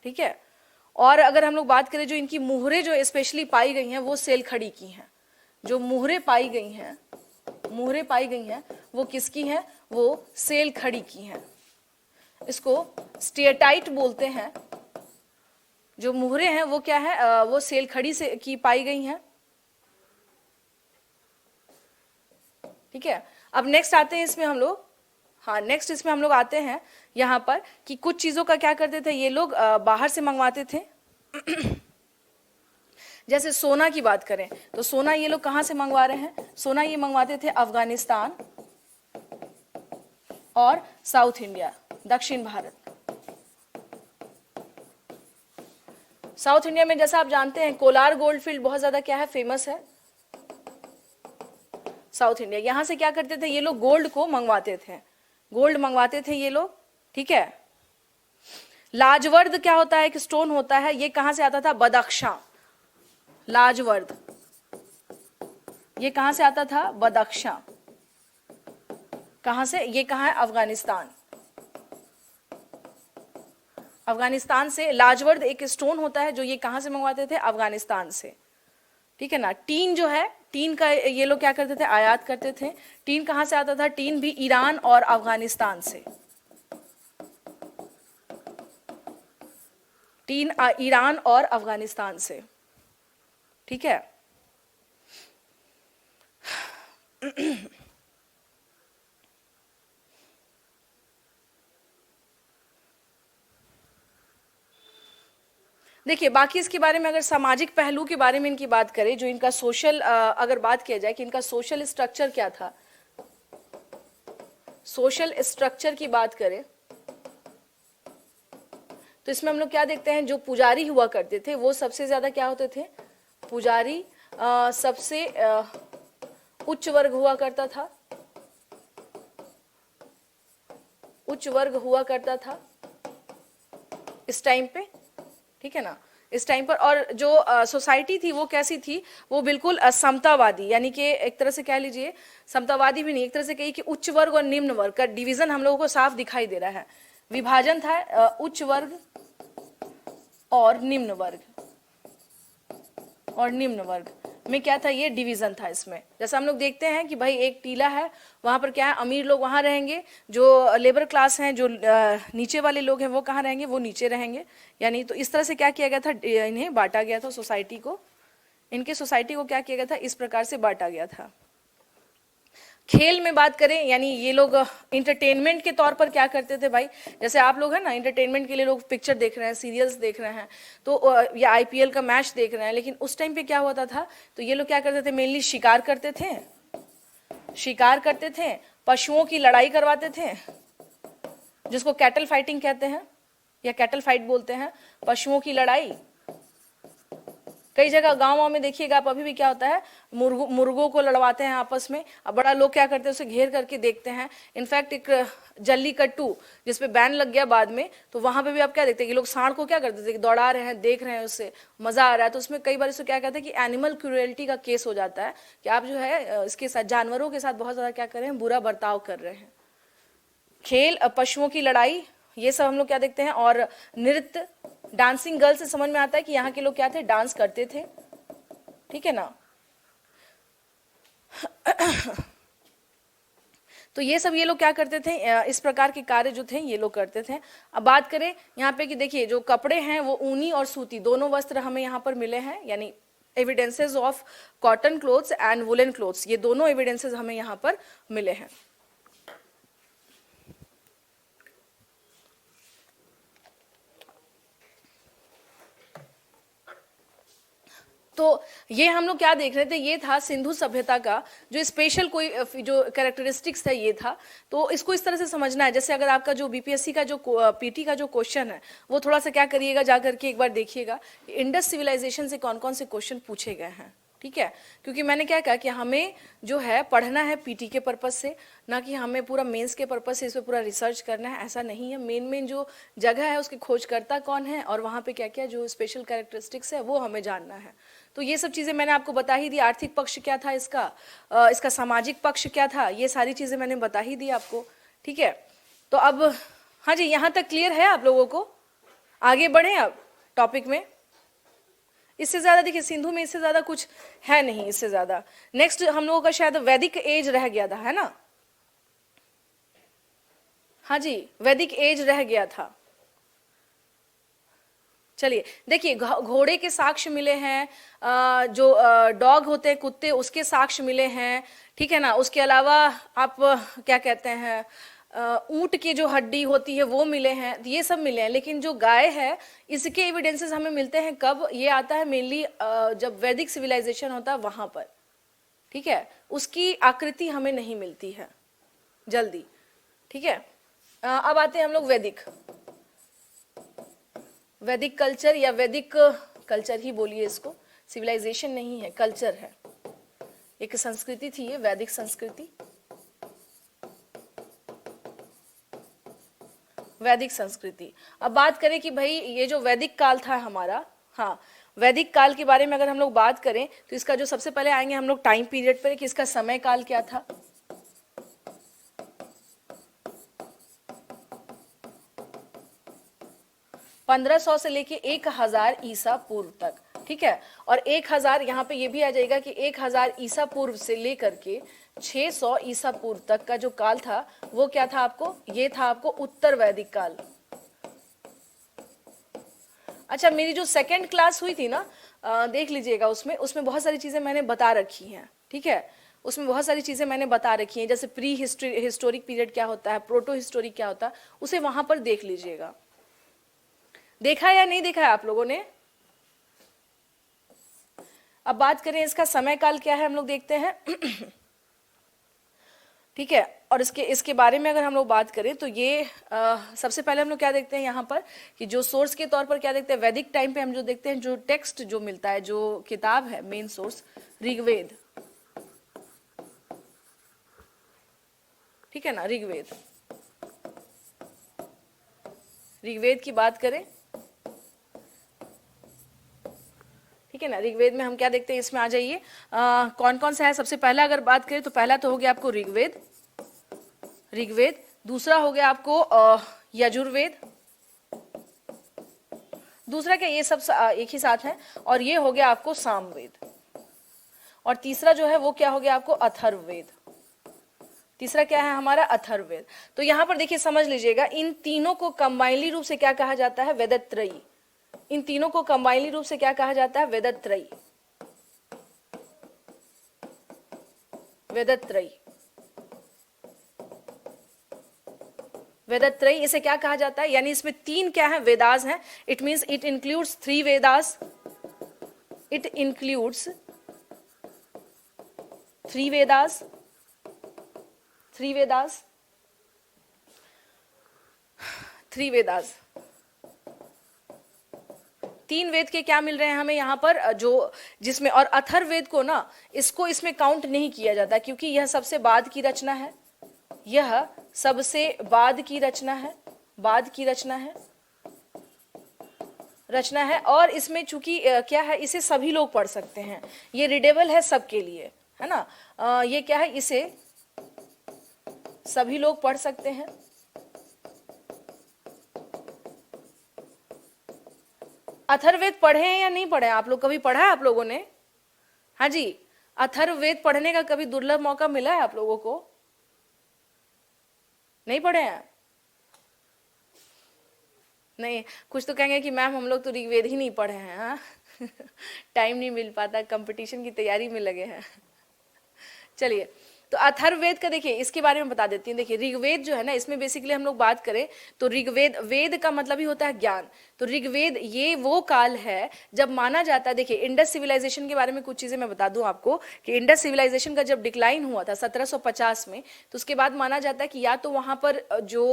ठीक है। और अगर हम लोग बात करें, जो इनकी मुहरें जो स्पेशली पाई गई हैं वो सेल खड़ी की हैं। जो मुहरें पाई गई हैं, मुहरें पाई गई हैं वो किसकी हैं, वो सेल खड़ी की हैं। इसको स्टेटाइट बोलते हैं। जो मुहरें हैं वो क्या है, वो सेल खड़ी से की पाई गई हैं, ठीक है। अब नेक्स्ट आते हैं इसमें हम लोग, हाँ नेक्स्ट इसमें हम लोग आते हैं यहाँ पर कि कुछ चीज़ों का क्या करते थे ये लोग, बाहर से मंगवाते थे। जैसे सोना की बात करें तो सोना ये लोग कहाँ से मंगवा रहे हैं, सोना ये मंगवाते थे अफगानिस्तान और साउथ इंडिया, दक्षिण भारत। साउथ इंडिया में जैसा आप जानते हैं कोलार गोल्ड फील्ड बहुत ज्यादा क्या है, फेमस है साउथ इंडिया। यहां से क्या करते थे ये लोग, गोल्ड को मंगवाते थे, गोल्ड मंगवाते थे ये लोग, ठीक है। लाजवर्द क्या होता है, एक स्टोन होता है, ये कहां से आता था, बदख्शां। लाजवर्द ये कहां से आता था, बदख्शां। कहां से, ये कहां है, अफगानिस्तान। अफगानिस्तान से लाजवर्द एक स्टोन होता है जो ये कहां से मंगवाते थे, अफगानिस्तान से, ठीक है ना। टीन जो है, टीन का ये लोग क्या करते थे, आयात करते थे। टीन कहां से आता था, टीन भी ईरान और अफगानिस्तान से। टीन ईरान और अफगानिस्तान से, ठीक है। देखिए बाकी इसके बारे में, अगर सामाजिक पहलू के बारे में इनकी बात करें, जो इनका सोशल, अगर बात किया जाए कि इनका सोशल स्ट्रक्चर क्या था, सोशल स्ट्रक्चर की बात करें तो इसमें हम लोग क्या देखते हैं, जो पुजारी हुआ करते थे वो सबसे ज्यादा क्या होते थे, पुजारी सबसे उच्च वर्ग हुआ करता था, उच्च वर्ग हुआ करता था इस टाइम पे, ठीक है ना, इस टाइम पर। और जो सोसाइटी थी वो कैसी थी, वो बिल्कुल समतावादी, यानी कि एक तरह से कह लीजिए, समतावादी भी नहीं, एक तरह से कही कि उच्च वर्ग और निम्न वर्ग का डिवीजन हम लोगों को साफ दिखाई दे रहा है। विभाजन था उच्च वर्ग और निम्न वर्ग, और निम्न वर्ग। में क्या था, ये डिवीजन था इसमें। जैसे हम लोग देखते हैं कि भाई एक टीला है, वहां पर क्या है, अमीर लोग वहां रहेंगे, जो लेबर क्लास हैं, जो नीचे वाले लोग हैं वो कहाँ रहेंगे, वो नीचे रहेंगे। यानी तो इस तरह से क्या किया गया था, इन्हें बांटा गया था, सोसाइटी को, इनके सोसाइटी को क्या किया गया था, इस प्रकार से बांटा गया था। खेल में बात करें, यानी ये लोग इंटरटेनमेंट के तौर पर क्या करते थे भाई, जैसे आप लोग हैं ना, इंटरटेनमेंट के लिए लोग पिक्चर देख रहे हैं, सीरियल्स देख रहे हैं, तो या आईपीएल का मैच देख रहे हैं, लेकिन उस टाइम पे क्या होता था, तो ये लोग क्या करते थे, मेनली शिकार करते थे, शिकार करते थे, पशुओं की लड़ाई करवाते थे, जिसको कैटल फाइटिंग कहते हैं या कैटल फाइट बोलते हैं, पशुओं की लड़ाई। कई जगह गाँव में देखिएगा आप, अभी भी क्या होता है, मुर्गों को लड़वाते हैं आपस में। अब बड़ा लोग क्या करते हैं, उसे घेर करके देखते हैं। इनफैक्ट एक जल्लीकट्टू जिसपे बैन लग गया बाद में, तो वहां पे भी आप क्या देखते हैं कि लोग सांड को क्या करते थे, दौड़ा रहे हैं, देख रहे हैं, उससे मजा आ रहा है। तो उसमें कई बार इसको क्या कहते हैं कि एनिमल क्रूएल्टी का केस हो जाता है, कि आप जो है इसके साथ, जानवरों के साथ बहुत ज्यादा क्या कर रहे हैं, बुरा बर्ताव कर रहे हैं। खेल, पशुओं की लड़ाई, ये सब हम लोग क्या देखते हैं। और नृत्य, डांसिंग गर्ल से समझ में आता है कि यहाँ के लोग क्या थे, डांस करते थे, ठीक है ना। तो ये सब ये लोग क्या करते थे, इस प्रकार के कार्य जो थे ये लोग करते थे। अब बात करें यहाँ पे कि देखिए जो कपड़े हैं वो ऊनी और सूती दोनों वस्त्र हमें यहाँ पर मिले हैं, यानी evidences of cotton clothes and woollen clothes, ये दोनों एविडेंसेस हमें यहाँ पर मिले हैं। तो ये हम लोग क्या देख रहे थे, ये था सिंधु सभ्यता का जो स्पेशल कोई जो कैरेक्टरिस्टिक्स है, ये था। तो इसको इस तरह से समझना है, जैसे अगर आपका जो बीपीएससी का जो पीटी का जो क्वेश्चन है, वो थोड़ा सा क्या करिएगा, जा करके एक बार देखिएगा इंडस सिविलाइजेशन से कौन कौन से क्वेश्चन पूछे गए हैं, ठीक है। क्योंकि मैंने क्या कहा कि हमें जो है पढ़ना है पीटी के पर्पज से, ना कि हमें पूरा मेंस के पर्पज से इस पर पूरा रिसर्च करना है, ऐसा नहीं है। मेन जो जगह है उसके खोजकर्ता कौन है और वहाँ पे क्या क्या जो स्पेशल कैरेक्टरिस्टिक्स है वो हमें जानना है। तो ये सब चीज़ें मैंने आपको बता ही दी। आर्थिक पक्ष क्या था इसका, इसका सामाजिक पक्ष क्या था, ये सारी चीज़ें मैंने बता ही दी आपको, ठीक है। तो अब हाँ जी, यहाँ तक क्लियर है आप लोगों को? आगे बढ़े अब टॉपिक में। इससे ज़्यादा देखिए सिंधु में इससे ज़्यादा कुछ है नहीं, इससे ज़्यादा। नेक्स्ट हम लोगों का शायद वैदिक एज रह गया था, है ना? हाँ जी, वैदिक एज रह गया था। चलिए देखिए, घोड़े के साक्ष्य मिले हैं, जो डॉग होते हैं कुत्ते, उसके साक्ष्य मिले हैं, ठीक है ना। उसके अलावा आप क्या कहते हैं, ऊंट की जो हड्डी होती है वो मिले हैं, ये सब मिले हैं। लेकिन जो गाय है इसके एविडेंसेस हमें मिलते हैं कब, ये आता है मेनली जब वैदिक सिविलाइजेशन होता है वहां पर, ठीक है। उसकी आकृति हमें नहीं मिलती है जल्दी, ठीक है। अब आते हैं हम लोग वैदिक कल्चर, या वैदिक कल्चर ही बोलिए इसको, सिविलाइजेशन नहीं है, कल्चर है। एक संस्कृति थी ये, वैदिक संस्कृति, वैदिक संस्कृति। अब बात करें कि भाई ये जो वैदिक काल था हमारा, हाँ, वैदिक काल के बारे में अगर हम लोग बात करें तो इसका जो सबसे पहले आएंगे हम लोग टाइम पीरियड पर कि इसका समय काल क्या था। 1500 से लेके 1000 ईसा पूर्व तक, ठीक है। और 1000 यहाँ पे ये भी आ जाएगा कि 1000 ईसा पूर्व से लेकर के 600 ईसा पूर्व तक का जो काल था वो क्या था आपको, ये था आपको उत्तर वैदिक काल। अच्छा, मेरी जो सेकंड क्लास हुई थी ना, देख लीजिएगा, उसमें बहुत सारी चीजें मैंने बता रखी हैं, ठीक है। उसमें बहुत सारी चीजें मैंने बता रखी हैं, जैसे प्री हिस्टोरिक पीरियड क्या होता है, प्रोटो हिस्टोरिक क्या होता है, उसे वहां पर देख लीजिएगा। देखा या नहीं देखा है आप लोगों ने? अब बात करें इसका समय काल क्या है, हम लोग देखते हैं ठीक है। और इसके बारे में अगर हम लोग बात करें तो ये सबसे पहले हम लोग क्या देखते हैं यहाँ पर कि जो सोर्स के तौर पर क्या देखते हैं, वैदिक टाइम पे हम जो देखते हैं, जो टेक्स्ट जो मिलता है, जो किताब है मेन सोर्स, ऋग्वेद, ठीक है ना। ऋग्वेद की बात करें, ठीक है ना। ऋग्वेद में हम क्या देखते हैं, इसमें आ जाइए, कौन कौन सा है। सबसे पहला अगर बात करें तो पहला तो हो गया आपको ऋग्वेद, दूसरा हो गया आपको यजुर्वेद, दूसरा क्या, ये सब एक ही साथ है, और ये हो गया आपको सामवेद। और तीसरा जो है वो क्या हो गया आपको, अथर्ववेद। तीसरा क्या है हमारा, अथर्ववेद। तो यहां पर देखिए समझ लीजिएगा, इन तीनों को कंबाइनली रूप से क्या कहा जाता है, वेदत्रयी। इन तीनों को कंबाइनली रूप से क्या कहा जाता है, वेदत्रयी। वेदत्रयी, वेदत्रयी इसे क्या कहा जाता है, यानी इसमें तीन क्या है, वेदास हैं। It means it includes 3 Vedas, it includes 3 Vedas, 3 Vedas, 3 Vedas. 3 वेद के क्या मिल रहे हैं हमें यहाँ पर, जो जिसमें, और अथर्ववेद को ना, इसको इसमें काउंट नहीं किया जाता क्योंकि यह सबसे बाद की रचना है, यह सबसे बाद की रचना है, बाद की रचना है, रचना है। और इसमें चूंकि क्या है, इसे सभी लोग पढ़ सकते हैं, ये रीडेबल है सबके लिए, है ना। ये क्या है, इसे सभी लोग पढ़ सकते हैं। अथर्ववेद पढ़े हैं या नहीं पढ़े, आप लोग कभी पढ़ा है आप लोगों ने? हाँ जी, अथर्ववेद पढ़ने का कभी दुर्लभ मौका मिला है आप लोगों को? नहीं पढ़े हैं? नहीं, कुछ तो कहेंगे कि मैम हम लोग तो ऋग्वेद ही नहीं पढ़े हैं, हाँ टाइम नहीं मिल पाता, कंपटीशन की तैयारी में लगे हैं चलिए, तो अथर्ववेद का देखिए, इसके बारे में बता देती हूँ। देखिए ऋग्वेद जो है ना, इसमें बेसिकली हम लोग बात करें तो ऋग्वेद, वेद का मतलब ही होता है ज्ञान। तो ऋग्वेद ये वो काल है जब माना जाता है, देखिए इंडस सिविलाइजेशन के बारे में कुछ चीजें मैं बता दूं आपको कि इंडस सिविलाइजेशन का जब डिक्लाइन हुआ था 1750 में, तो उसके बाद माना जाता है कि या तो वहां पर जो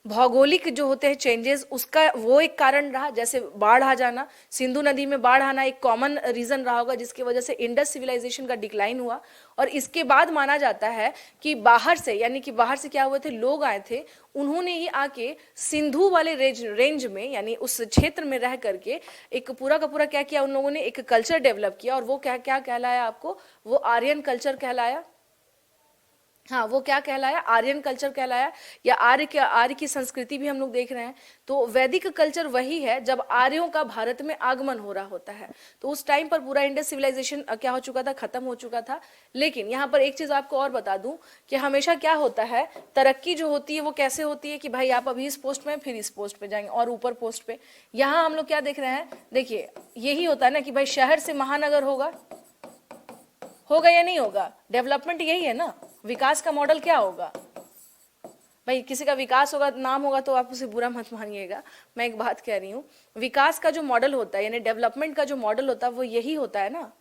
भौगोलिक जो होते हैं चेंजेस, उसका वो एक कारण रहा, जैसे बाढ़ आ जाना, सिंधु नदी में बाढ़ आना एक कॉमन रीजन रहा होगा जिसकी वजह से इंडस सिविलाइजेशन का डिक्लाइन हुआ। और इसके बाद माना जाता है कि बाहर से, यानी कि बाहर से क्या हुए थे, लोग आए थे, उन्होंने ही आके सिंधु वाले रेंज में, यानी उस क्षेत्र में रह करके एक पूरा का पूरा क्या किया, उन लोगों ने एक कल्चर डेवलप किया, और वो क्या क्या कहलाया आपको, वो आर्यन कल्चर कहलाया। हाँ, वो क्या कहलाया, आर्यन कल्चर कहलाया, या आर्य की संस्कृति भी हम लोग देख रहे हैं। तो वैदिक कल्चर वही है जब आर्यों का भारत में आगमन हो रहा होता है। तो उस टाइम पर पूरा इंडस सिविलाइजेशन क्या हो चुका था, खत्म हो चुका था। लेकिन यहाँ पर एक चीज आपको और बता दूं कि हमेशा क्या होता है, तरक्की जो होती है वो कैसे होती है कि भाई आप अभी इस पोस्ट में, फिर इस पोस्ट पे जाएंगे और ऊपर पोस्ट पे। यहाँ हम लोग क्या देख रहे हैं, देखिए यही होता है ना कि भाई शहर से महानगर होगा या नहीं होगा, डेवलपमेंट यही है ना। विकास का मॉडल क्या होगा भाई, किसी का विकास होगा, नाम होगा तो आप उसे बुरा मत मानिएगा, मैं एक बात कह रही हूँ, विकास का जो मॉडल होता है, यानी डेवलपमेंट का जो मॉडल होता है वो यही होता है ना।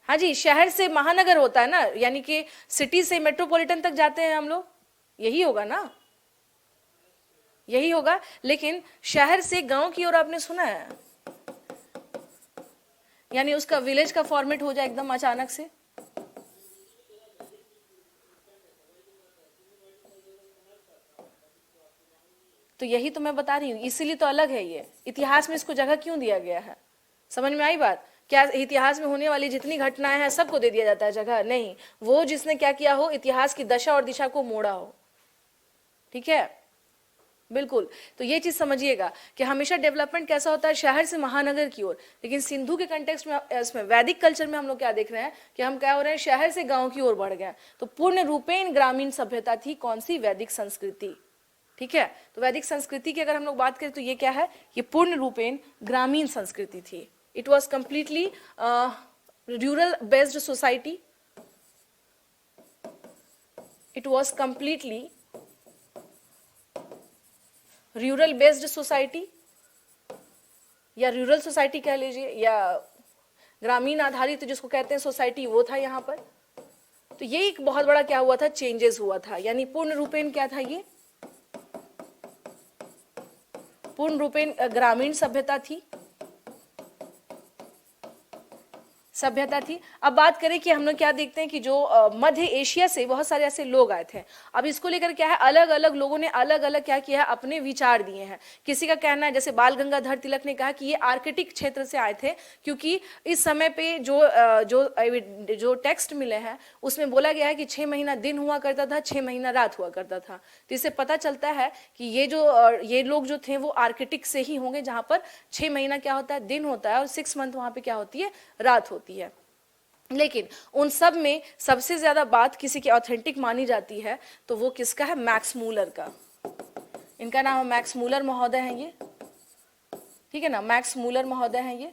हाँ जी, शहर से महानगर होता है ना, यानी कि सिटी से मेट्रोपॉलिटन तक जाते हैं हम लोग, यही होगा ना, यही होगा। लेकिन शहर से गांव की ओर आपने सुना है, यानी उसका विलेज का फॉर्मेट हो जाए एकदम अचानक से। तो यही तो मैं बता रही हूँ, इसीलिए तो अलग है ये, इतिहास में इसको जगह क्यों दिया गया है, समझ में आई बात? क्या इतिहास में होने वाली जितनी घटनाएं हैं सबको दे दिया जाता है जगह? नहीं, वो जिसने क्या किया हो, इतिहास की दशा और दिशा को मोड़ा हो, ठीक है, बिल्कुल। तो ये चीज समझिएगा कि हमेशा डेवलपमेंट कैसा होता है, शहर से महानगर की ओर। लेकिन सिंधु के कंटेक्स्ट में, इसमें वैदिक कल्चर में हम लोग क्या देख रहे हैं कि हम क्या हो रहे हैं, शहर से गांव की ओर बढ़ गए। तो पूर्ण रूपेण ग्रामीण सभ्यता थी कौन सी, वैदिक संस्कृति, ठीक है। तो वैदिक संस्कृति की अगर हम लोग बात करें तो ये क्या है, ये पूर्ण रूपेण ग्रामीण संस्कृति थी। It was completely rural based society, it was completely rural based society, या रूरल सोसाइटी कह लीजिए, या ग्रामीण आधारित तो जिसको कहते हैं सोसाइटी, वो था यहाँ पर। तो ये एक बहुत बड़ा क्या हुआ था, चेंजेस हुआ था, यानी पूर्ण रूपेण क्या था, ये पूर्ण रूपेण ग्रामीण सभ्यता थी, सभ्यता थी। अब बात करें कि हम लोग क्या देखते हैं कि जो मध्य एशिया से बहुत सारे ऐसे लोग आए थे। अब इसको लेकर क्या है, अलग अलग लोगों ने अलग अलग क्या किया है, अपने विचार दिए हैं। किसी का कहना है, जैसे बाल गंगाधर तिलक ने कहा कि ये आर्कटिक क्षेत्र से आए थे, क्योंकि इस समय पे जो टेक्स्ट मिले हैं उसमें बोला गया है कि 6 महीना दिन हुआ करता था, 6 महीना रात हुआ करता था। तो इससे पता चलता है कि ये लोग जो थे वो आर्कटिक से ही होंगे, जहां पर 6 महीना क्या होता है, दिन होता है, और 6 मंथ वहां पे क्या होती है, रात होती है। लेकिन उन सब में सबसे ज्यादा बात किसी की ऑथेंटिक मानी जाती है तो वो किसका है, मैक्स मूलर का। इनका नाम है मैक्स मूलर महोदय हैं ये, ठीक है ना, मैक्स मूलर महोदय हैं ये।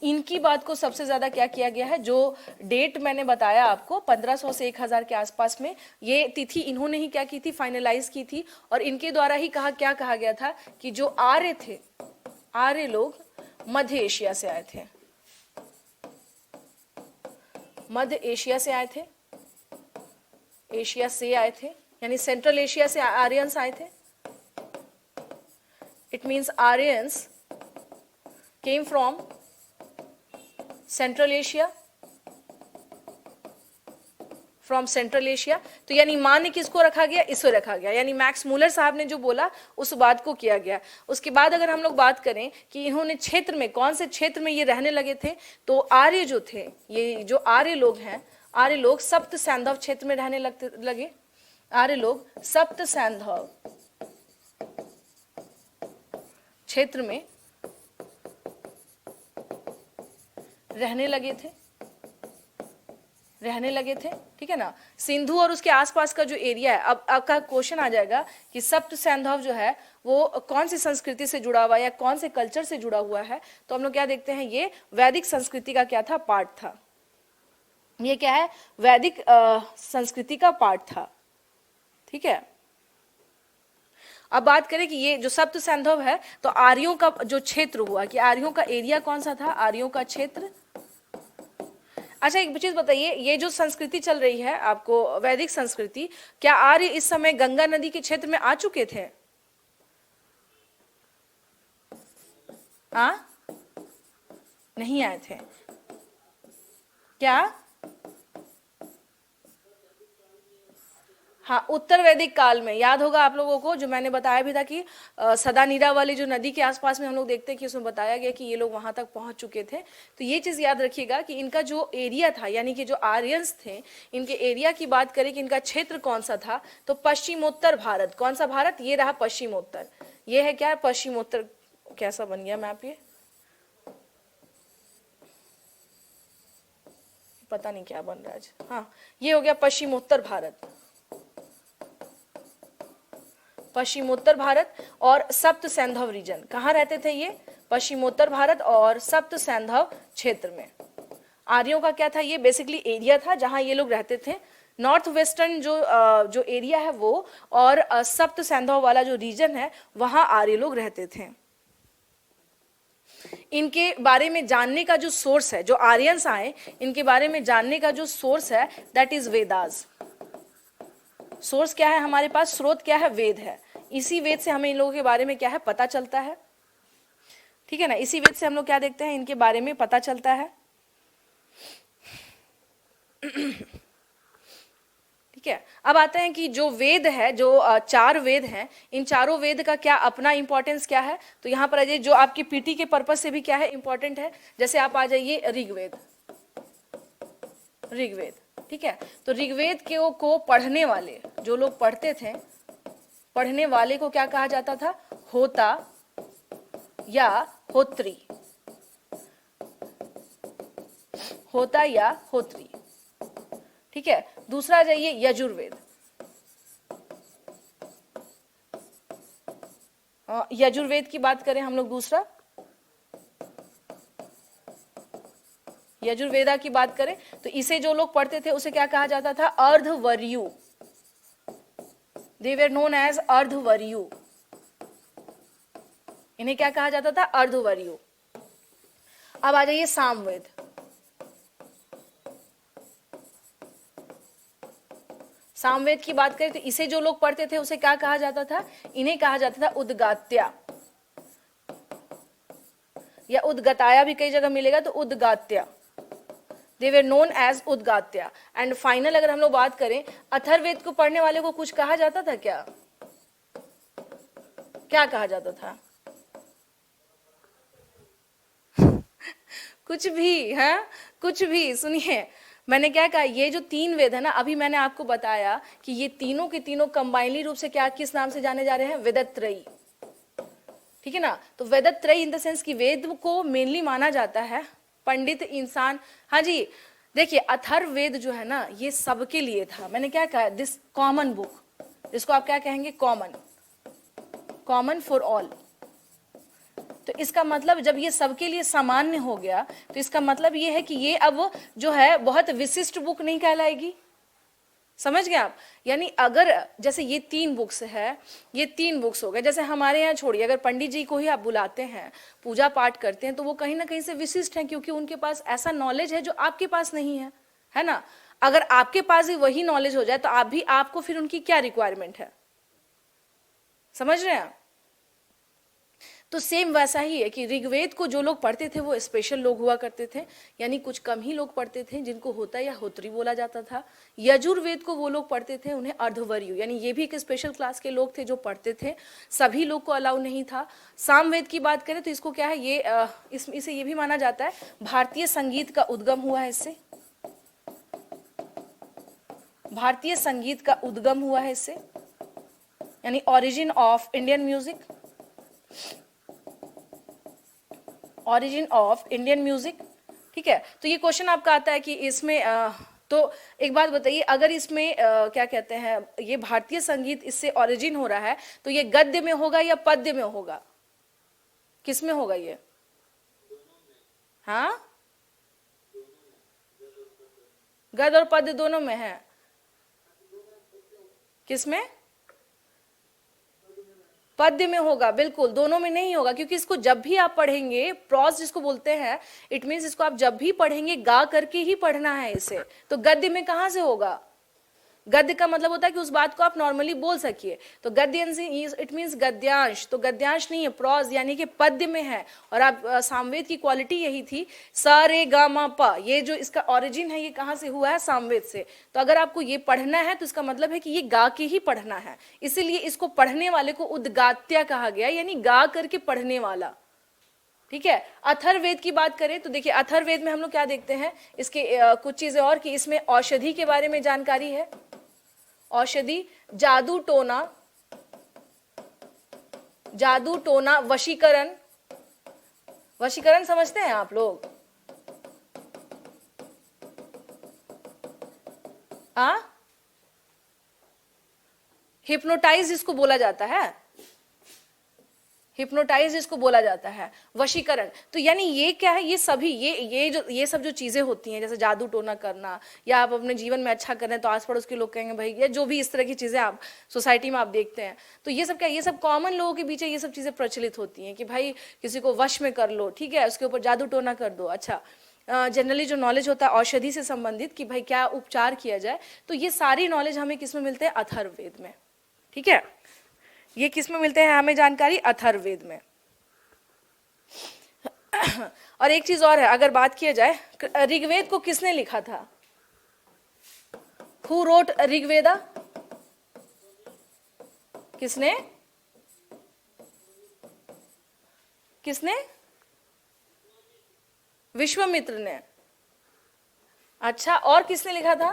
इनकी बात को सबसे ज्यादा क्या किया गया है, जो डेट मैंने बताया आपको 1500 से 1000 के आसपास में, ये तिथि इन्होंने ही क्या की थी, फाइनलाइज की थी। और इनके द्वारा ही क्या कहा गया था कि जो आर्य थे, आर्य लोग मध्य एशिया से आए थे, मध्य एशिया से आए थे, एशिया से आए थे, यानी सेंट्रल एशिया से आर्यंस आए थे। It means Aryans came from central Asia, from central Asia. तो यानी मान्य किसको रखा गया, इसको रखा गया, यानी मैक्स मूलर साहब ने जो बोला उस बात को किया गया। उसके बाद अगर हम लोग बात करें कि इन्होंने क्षेत्र में, कौन से क्षेत्र में ये रहने लगे थे, तो आर्य जो थे, ये जो आर्य लोग हैं, आर्य लोग सप्त सैंधव क्षेत्र में रहने लगे। आर्य लोग सप्त सैंधव क्षेत्र में रहने लगे थे, ठीक है ना। सिंधु और उसके आसपास का जो एरिया है, अब आपका क्वेश्चन आ जाएगा कि सप्त सैंधव जो है वो कौन सी संस्कृति से जुड़ा हुआ है या कौन से कल्चर से जुड़ा हुआ है, तो हम लोग क्या देखते हैं, ये वैदिक संस्कृति का क्या था, पार्ट था। ये क्या है, वैदिक संस्कृति का पार्ट था, ठीक है। अब बात करें कि ये जो सप्त सैंधव है, तो आर्यों का जो क्षेत्र हुआ, कि आर्यों का एरिया कौन सा था, आर्यों का क्षेत्र। अच्छा एक चीज बताइए, ये जो संस्कृति चल रही है आपको, वैदिक संस्कृति, क्या आर्य इस समय गंगा नदी के क्षेत्र में आ चुके थे? नहीं आए थे क्या? हाँ, उत्तर वैदिक काल में, याद होगा आप लोगों को, जो मैंने बताया भी था कि सदानीरा वाली जो नदी के आसपास में हम लोग देखते हैं कि उसमें बताया गया कि ये लोग वहां तक पहुंच चुके थे। तो ये चीज याद रखिएगा कि इनका जो एरिया था, यानी कि जो आर्यंस थे, इनके एरिया की बात करें कि इनका क्षेत्र कौन सा था, तो पश्चिमोत्तर भारत। कौन सा भारत, ये रहा पश्चिमोत्तर, ये है क्या, पश्चिमोत्तर। कैसा बन गया मैप ये, पता नहीं क्या बन रहा है आज। हाँ, ये हो गया पश्चिमोत्तर भारत, पश्चिमोत्तर भारत। और सप्त सैंधव रीजन, कहाँ रहते थे ये, पश्चिमोत्तर भारत और सप्त सैंधव क्षेत्र में। आर्यों का क्या था, ये बेसिकली एरिया था जहां ये लोग रहते थे। नॉर्थ वेस्टर्न जो एरिया है वो, और सप्त सैंधव वाला जो रीजन है वहां आर्य लोग रहते थे। इनके बारे में जानने का जो सोर्स है, जो आर्यंस आए, इनके बारे में जानने का जो सोर्स है, दैट इज वेदास। सोर्स क्या है हमारे पास, स्रोत क्या है, वेद है। इसी वेद से हमें इन लोगों के बारे में क्या है, पता चलता है, ठीक है ना। इसी वेद से हम लोग क्या देखते हैं, इनके बारे में पता चलता है, ठीक है। अब आते हैं कि जो वेद है, जो चार वेद हैं, इन चारों वेद का क्या अपना इंपॉर्टेंस क्या है, तो यहाँ पर आ जाइए, जो आपकी पीटी के पर्पज से भी क्या है, इंपॉर्टेंट है। जैसे आप आ जाइए ऋग्वेद, ऋग्वेद, ठीक है। तो ऋग्वेद को पढ़ने वाले, जो लोग पढ़ते थे, पढ़ने वाले को क्या कहा जाता था, होता या होत्री, होता या होत्री, ठीक है। दूसरा जाइए यजुर्वेद, यजुर्वेद की बात करें हम लोग, दूसरा यजुर्वेदा की बात करें तो इसे जो लोग पढ़ते थे उसे क्या कहा जाता था, अर्धवर्यु। दे वर नोन एज अर्धवर्यु, इन्हें क्या कहा जाता था, अर्धवर्यु। अब आ जाइए सामवेद, सामवेद की बात करें तो इसे जो लोग पढ़ते थे उसे क्या कहा जाता था, इन्हें कहा जाता था उद्गात्या, या उद्गताया भी कई जगह मिलेगा, तो Udgata, they were known as Udgata. And final अगर हम लोग बात करें, अथर्ववेद को पढ़ने वाले को कुछ कहा जाता था क्या, क्या कहा जाता था, कुछ भी, है कुछ भी। सुनिए मैंने क्या कहा, ये जो तीन वेद है ना, अभी मैंने आपको बताया कि ये तीनों के तीनों कंबाइनली रूप से क्या, किस नाम से जाने जा रहे हैं, वेदत्रयी, ठीक है ना। तो वेदत्रयी इन द सेंस कि वेद को मेनली माना जाता है पंडित इंसान, हाँ जी, देखिए अथर्ववेद जो है ना ये सबके लिए था, मैंने क्या कहा, दिस कॉमन बुक, जिसको आप क्या कहेंगे, कॉमन, कॉमन फॉर ऑल। तो इसका मतलब जब ये सबके लिए सामान्य हो गया तो इसका मतलब ये है कि ये अब जो है बहुत विशिष्ट बुक नहीं कहलाएगी। समझ गए आप? यानी अगर जैसे ये 3 बुक्स है, ये 3 बुक्स हो गए, जैसे हमारे यहाँ छोड़िए, अगर पंडित जी को ही आप बुलाते हैं, पूजा पाठ करते हैं, तो वो कहीं ना कहीं से विशिष्ट हैं, क्योंकि उनके पास ऐसा नॉलेज है जो आपके पास नहीं है ना? अगर आपके पास ही वही नॉलेज हो जाए तो आप भी, आपको फिर उनकी क्या रिक्वायरमेंट है? समझ रहे हैं आप? तो सेम वैसा ही है कि ऋग्वेद को जो लोग पढ़ते थे वो स्पेशल लोग हुआ करते थे, यानी कुछ कम ही लोग पढ़ते थे जिनको होता या होत्री बोला जाता था। यजुर्वेद को वो लोग पढ़ते थे, उन्हें अर्धवर्यु, यानी ये भी एक स्पेशल क्लास के लोग थे जो पढ़ते थे, सभी लोग को अलाउ नहीं था। सामवेद की बात करें तो इसको क्या है, ये इसे ये भी माना जाता है भारतीय संगीत का उद्गम हुआ है इससे, भारतीय संगीत का उद्गम हुआ है इससे, यानी origin of Indian music, origin of Indian music. ठीक है, तो ये क्वेश्चन आपका आता है कि इसमें तो एक बात बताइए, अगर इसमें क्या कहते हैं, ये भारतीय संगीत इससे ओरिजिन हो रहा है, तो ये गद्य में होगा या पद्य में होगा, किस में होगा ये? हाँ, गद्य और पद्य दोनों में है। किसमें? पद्य में होगा, बिल्कुल, दोनों में नहीं होगा, क्योंकि इसको जब भी आप पढ़ेंगे, प्रोज जिसको बोलते हैं, इट मीन्स इसको आप जब भी पढ़ेंगे गा करके ही पढ़ना है इसे। तो गद्य में कहां से होगा? गद्य का मतलब होता है कि उस बात को आप नॉर्मली बोल सकिए, तो गद्य इट मीन्स गद्यांश, तो गद्यांश नहीं है, प्रोज यानी कि पद्य में है। और आप सामवेद की क्वालिटी यही थी, सा रे गा मा पा, ये जो इसका ओरिजिन है ये कहाँ से हुआ है? सामवेद से। तो अगर आपको ये पढ़ना है तो इसका मतलब है कि ये गा के ही पढ़ना है, इसीलिए इसको पढ़ने वाले को उद्गात्य कहा गया, यानी गा करके पढ़ने वाला। ठीक है, अथर्ववेद की बात करें तो देखिए अथर्ववेद में हम लोग क्या देखते हैं, इसके कुछ चीजें और, कि इसमें औषधि के बारे में जानकारी है, औषधि, जादू टोना, जादू टोना, वशीकरण, वशीकरण समझते हैं आप लोग? हिप्नोटाइज इसको बोला जाता है, हिप्नोटाइज इसको बोला जाता है, वशीकरण। तो यानी ये क्या है, ये सभी ये सब जो चीजें होती हैं, जैसे जादू टोना करना, या आप अपने जीवन में अच्छा कर रहे हैं तो आस पड़ोस के लोग कहेंगे भाई, या जो भी इस तरह की चीजें आप सोसाइटी में आप देखते हैं, तो ये सब क्या, ये सब कॉमन लोगों के बीच ये सब चीजें प्रचलित होती हैं कि भाई किसी को वश में कर लो, ठीक है, उसके ऊपर जादू टोना कर दो। अच्छा, जनरली जो नॉलेज होता है औषधि से संबंधित कि भाई क्या उपचार किया जाए, तो ये सारी नॉलेज हमें किसमें मिलते हैं? अथर्ववेद में। ठीक है, ये किस में मिलते हैं हमें जानकारी? अथर्ववेद में। और एक चीज और है, अगर बात किया जाए, ऋग्वेद को किसने लिखा था? Who wrote Rigveda? किसने? किसने? विश्वामित्र ने। अच्छा, और किसने लिखा था?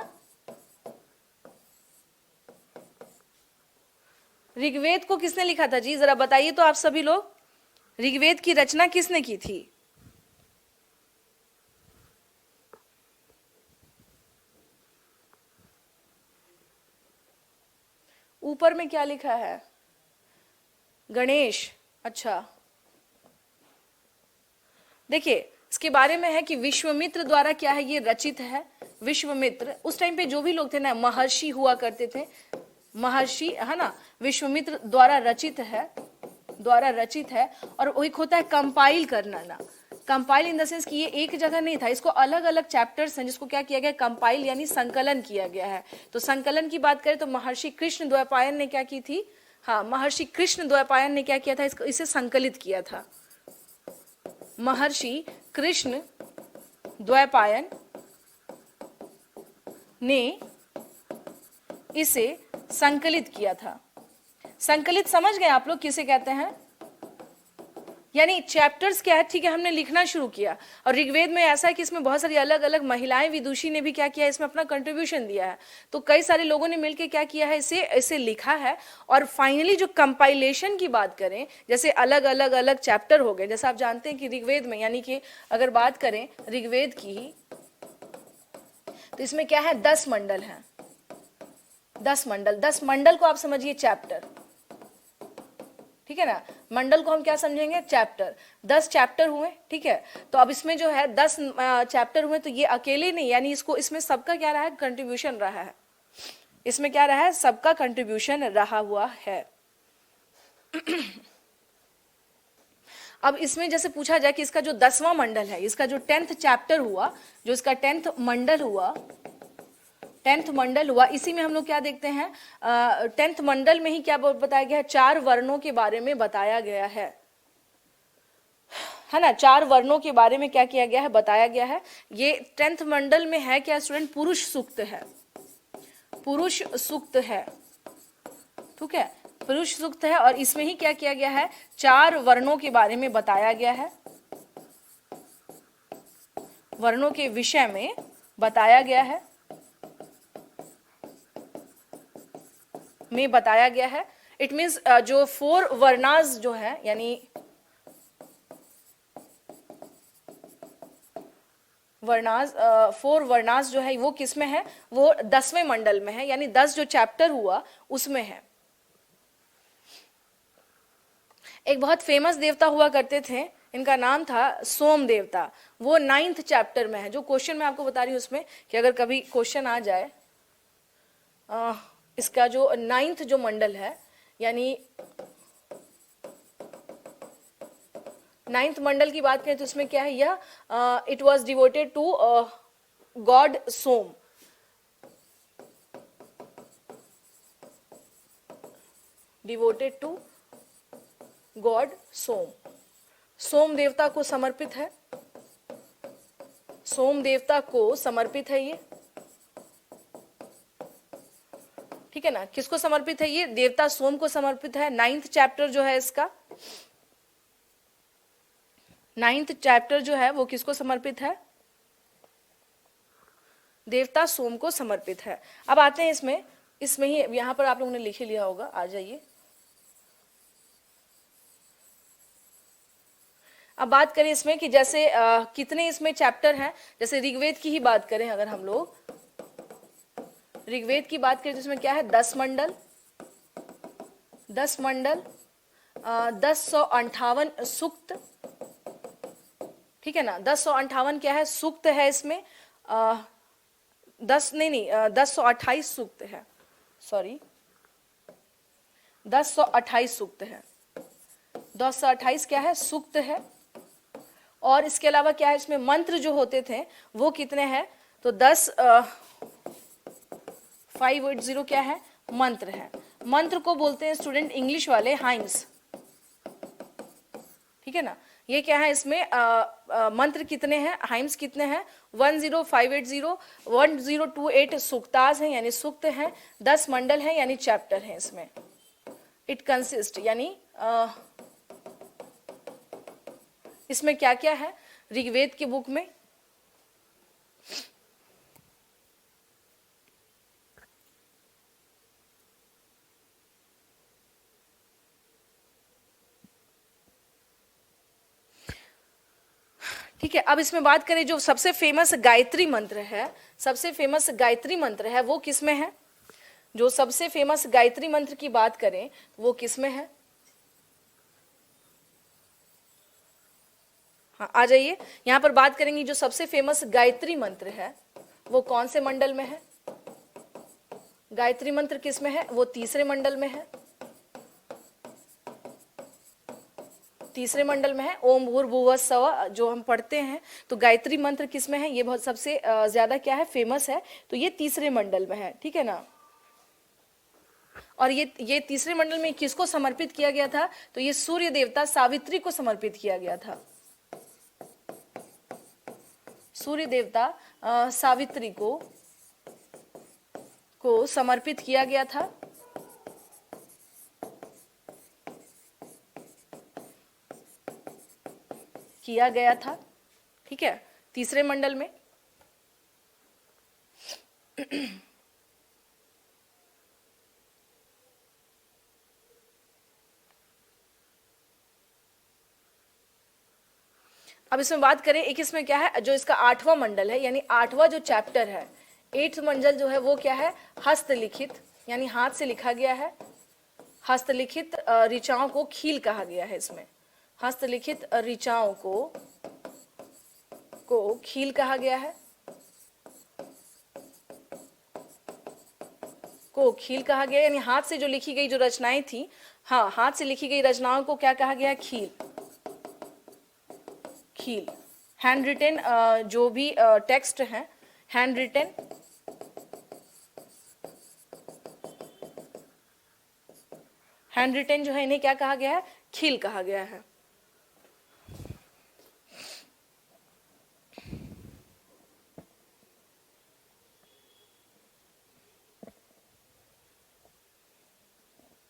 ऋग्वेद को किसने लिखा था जी, जरा बताइए तो आप सभी लोग, ऋग्वेद की रचना किसने की थी? ऊपर में क्या लिखा है? गणेश। अच्छा, देखिए इसके बारे में है कि विश्वामित्र द्वारा क्या है, ये रचित है। विश्वामित्र उस टाइम पे जो भी लोग थे ना, महर्षि हुआ करते थे, महर्षि है ना, विश्वामित्र द्वारा रचित है, द्वारा रचित है। और वो एक होता है कंपाइल करना ना, कंपाइल इन द सेंस कि ये एक जगह नहीं था, इसको अलग अलग चैप्टर्स हैं जिसको क्या किया गया, कंपाइल यानी संकलन किया गया है। तो संकलन की बात करें तो महर्षि कृष्ण द्वैपायन ने क्या की थी? हाँ, महर्षि कृष्ण द्वैपायन ने क्या किया था, इसको इसे संकलित किया था। महर्षि कृष्ण द्वैपायन ने इसे संकलित किया था। संकलित समझ गए आप लोग किसे कहते हैं? यानी चैप्टर्स क्या है, ठीक है, हमने लिखना शुरू किया। और ऋग्वेद में ऐसा है कि इसमें बहुत सारी अलग अलग महिलाएं, विदुषी ने भी क्या किया, इसमें अपना कंट्रीब्यूशन दिया है। तो कई सारे लोगों ने मिलकर क्या किया है, इसे लिखा है। और फाइनली जो कंपाइलेशन की बात करें, जैसे अलग अलग अलग चैप्टर हो गए, जैसे आप जानते हैं कि ऋग्वेद में, यानी कि अगर बात करें ऋग्वेद की, तो इसमें क्या है, 10 मंडल हैं, 10 मंडल। 10 मंडल को आप समझिए चैप्टर, ठीक है ना। मंडल को हम क्या समझेंगे, चैप्टर। 10 चैप्टर हुए, ठीक है। तो अब इसमें जो है 10 चैप्टर हुए, तो ये अकेले नहीं, यानी इसको, इसमें सबका क्या रहा है, कंट्रीब्यूशन रहा है। इसमें क्या रहा है, सबका कंट्रीब्यूशन रहा हुआ है। अब इसमें जैसे पूछा जाए कि इसका जो 10वां मंडल है, इसका जो 10th चैप्टर हुआ, जो इसका 10th मंडल हुआ, 10th मंडल हुआ, इसी में हम लोग क्या देखते हैं, 10th मंडल में ही क्या बताया गया है, 4 वर्णों के बारे में बताया गया है ना। 4 वर्णों के बारे में क्या किया गया है, बताया गया है। ये 10th मंडल में है क्या स्टूडेंट, पुरुष सूक्त है, पुरुष सूक्त है, ठीक है, पुरुष सूक्त है। और इसमें ही क्या किया गया है, 4 वर्णों के बारे में बताया गया है, वर्णों के विषय में बताया गया है, में बताया गया है। इट मीन्स जो 4 वर्णास जो है, यानी वर्णास, 4 वर्णास जो है वो किस में है, वो 10वें मंडल में है, यानी 10 जो चैप्टर हुआ उसमें है। एक बहुत फेमस देवता हुआ करते थे, इनका नाम था सोम देवता, वो 9th चैप्टर में है। जो क्वेश्चन मैं आपको बता रही हूँ उसमें, कि अगर कभी क्वेश्चन आ जाए, इसका जो 9th जो मंडल है, यानी 9th मंडल की बात करें तो इसमें क्या है, यह it was devoted to God Som, devoted to God Som, सोम देवता को समर्पित है, सोम देवता को समर्पित है ये, ठीक है ना। किसको समर्पित है ये, देवता सोम को समर्पित है। 9th चैप्टर जो है इसका, 9th चैप्टर जो है वो किसको समर्पित है, देवता सोम को समर्पित है। अब आते हैं इसमें, इसमें ही यहां पर आप लोगों ने लिख लिया होगा, आ जाइए। अब बात करें इसमें कि जैसे कितने इसमें चैप्टर हैं। जैसे ऋग्वेद की ही बात करें, अगर हम लोग ऋग्वेद की बात करें तो इसमें क्या है, 10 मंडल, 10 मंडल, 1058 सूक्त, ठीक है ना। 1058 क्या है, सूक्त है इसमें, 1028 सूक्त है, सॉरी 1028 सूक्त है, 1028 क्या है, सूक्त है। और इसके अलावा क्या है, इसमें मंत्र जो होते थे वो कितने हैं, तो 580 क्या है, मंत्र है। मंत्र को बोलते हैं स्टूडेंट इंग्लिश वाले हाइम्स, ठीक है ना। ये क्या है, इसमें मंत्र कितने हैं, हाइम्स कितने हैं, 10580, 1028 सूक्ताज हैं, यानी सूक्त हैं, 10 मंडल हैं, यानी चैप्टर हैं इसमें। इट कंसिस्ट, यानी इसमें क्या क्या है ऋग्वेद की बुक में, ठीक है। अब इसमें बात करें जो सबसे फेमस गायत्री मंत्र है, सबसे फेमस गायत्री मंत्र है वो किसमें है, जो सबसे फेमस गायत्री मंत्र की बात करें वो किसमें है, हाँ आ जाइए। यहां पर बात करेंगे जो सबसे फेमस गायत्री मंत्र है वो कौन से मंडल में है, गायत्री मंत्र किसमें है, वो 3रे मंडल में है, 3रे मंडल में है। ओम भूर्भुवः स्वः जो हम पढ़ते हैं, तो गायत्री मंत्र किसमें है, ये बहुत सबसे ज्यादा क्या है, फेमस है, तो ये 3रे मंडल में है, ठीक है ना। और ये 3रे मंडल में किसको समर्पित किया गया था, तो ये सूर्य देवता सावित्री को समर्पित किया गया था, सूर्य देवता सावित्री को समर्पित किया गया था। किया गया था, ठीक है, 3रे मंडल में। अब इसमें बात करें, एक इसमें क्या है, जो इसका 8वां मंडल है, यानी 8वां जो चैप्टर है, 8th मंजिल जो है वो क्या है, हस्तलिखित, यानी हाथ से लिखा गया है। हस्तलिखित ऋचाओं को खील कहा गया है इसमें। हस्तलिखित ऋचाओं को खील कहा गया है, को खील कहा गया, यानी हाथ से जो लिखी गई जो रचनाएं थी, हाँ, हाथ से लिखी गई रचनाओं को क्या कहा गया है, खील। खील। हैंड रिटेन जो भी टेक्स्ट हैं, हैंड रिटेन, हैंड रिटेन जो है इन्हें क्या कहा गया है, खील कहा गया है।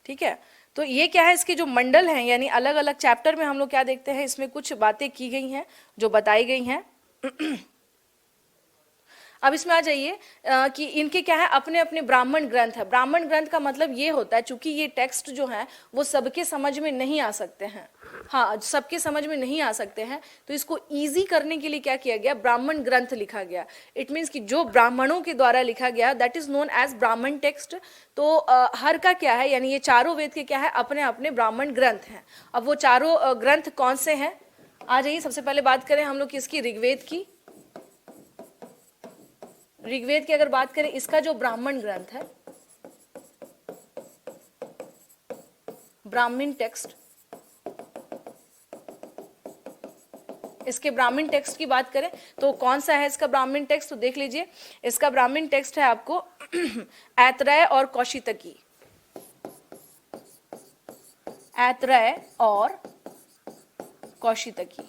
ठीक है, तो ये क्या है, इसके जो मंडल हैं, यानी अलग अलग चैप्टर में हम लोग क्या देखते हैं, इसमें कुछ बातें की गई हैं जो बताई गई हैं। अब इसमें आ जाइए कि इनके क्या है, अपने अपने ब्राह्मण ग्रंथ है। ब्राह्मण ग्रंथ का मतलब ये होता है, चूंकि ये टेक्स्ट जो है वो सबके समझ में नहीं आ सकते हैं, हाँ, सबके समझ में नहीं आ सकते हैं, तो इसको इजी करने के लिए क्या किया गया, ब्राह्मण ग्रंथ लिखा गया। इट मीन्स कि जो ब्राह्मणों के द्वारा लिखा गया, दैट इज नोन एज ब्राह्मण टेक्स्ट। तो हर का क्या है, यानी ये चारों वेद के क्या है, अपने अपने ब्राह्मण ग्रंथ हैं। अब वो चारों ग्रंथ कौन से हैं, आ जाइए। सबसे पहले बात करें हम लोग किसकी, ऋग्वेद की। ऋग्वेद की अगर बात करें, इसका जो ब्राह्मण ग्रंथ है, ब्राह्मण टेक्स्ट, इसके ब्राह्मण टेक्स्ट की बात करें तो कौन सा है इसका ब्राह्मण टेक्स्ट, तो देख लीजिए। इसका ब्राह्मण टेक्स्ट है आपको ऐतरेय और कौशितकी। ऐतरेय और Kaushitaki,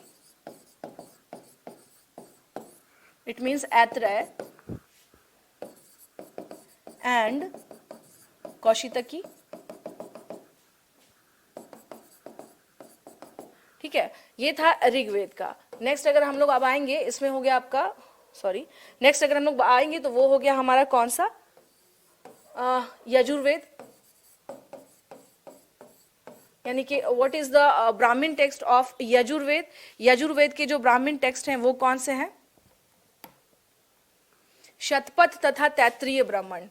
it means Aitareya and Kaushitaki. ठीक है, ये था ऋग्वेद का। नेक्स्ट अगर हम लोग अब आएंगे, इसमें हो गया आपका, सॉरी, नेक्स्ट अगर हम लोग आएंगे तो वो हो गया हमारा कौन सा, यजुर्वेद, यानी कि व्हाट इज द ब्राह्मण टेक्स्ट ऑफ यजुर्वेद। यजुर्वेद के जो ब्राह्मण टेक्स्ट हैं वो कौन से हैं, शतपथ तथा तैत्रीय ब्राह्मण।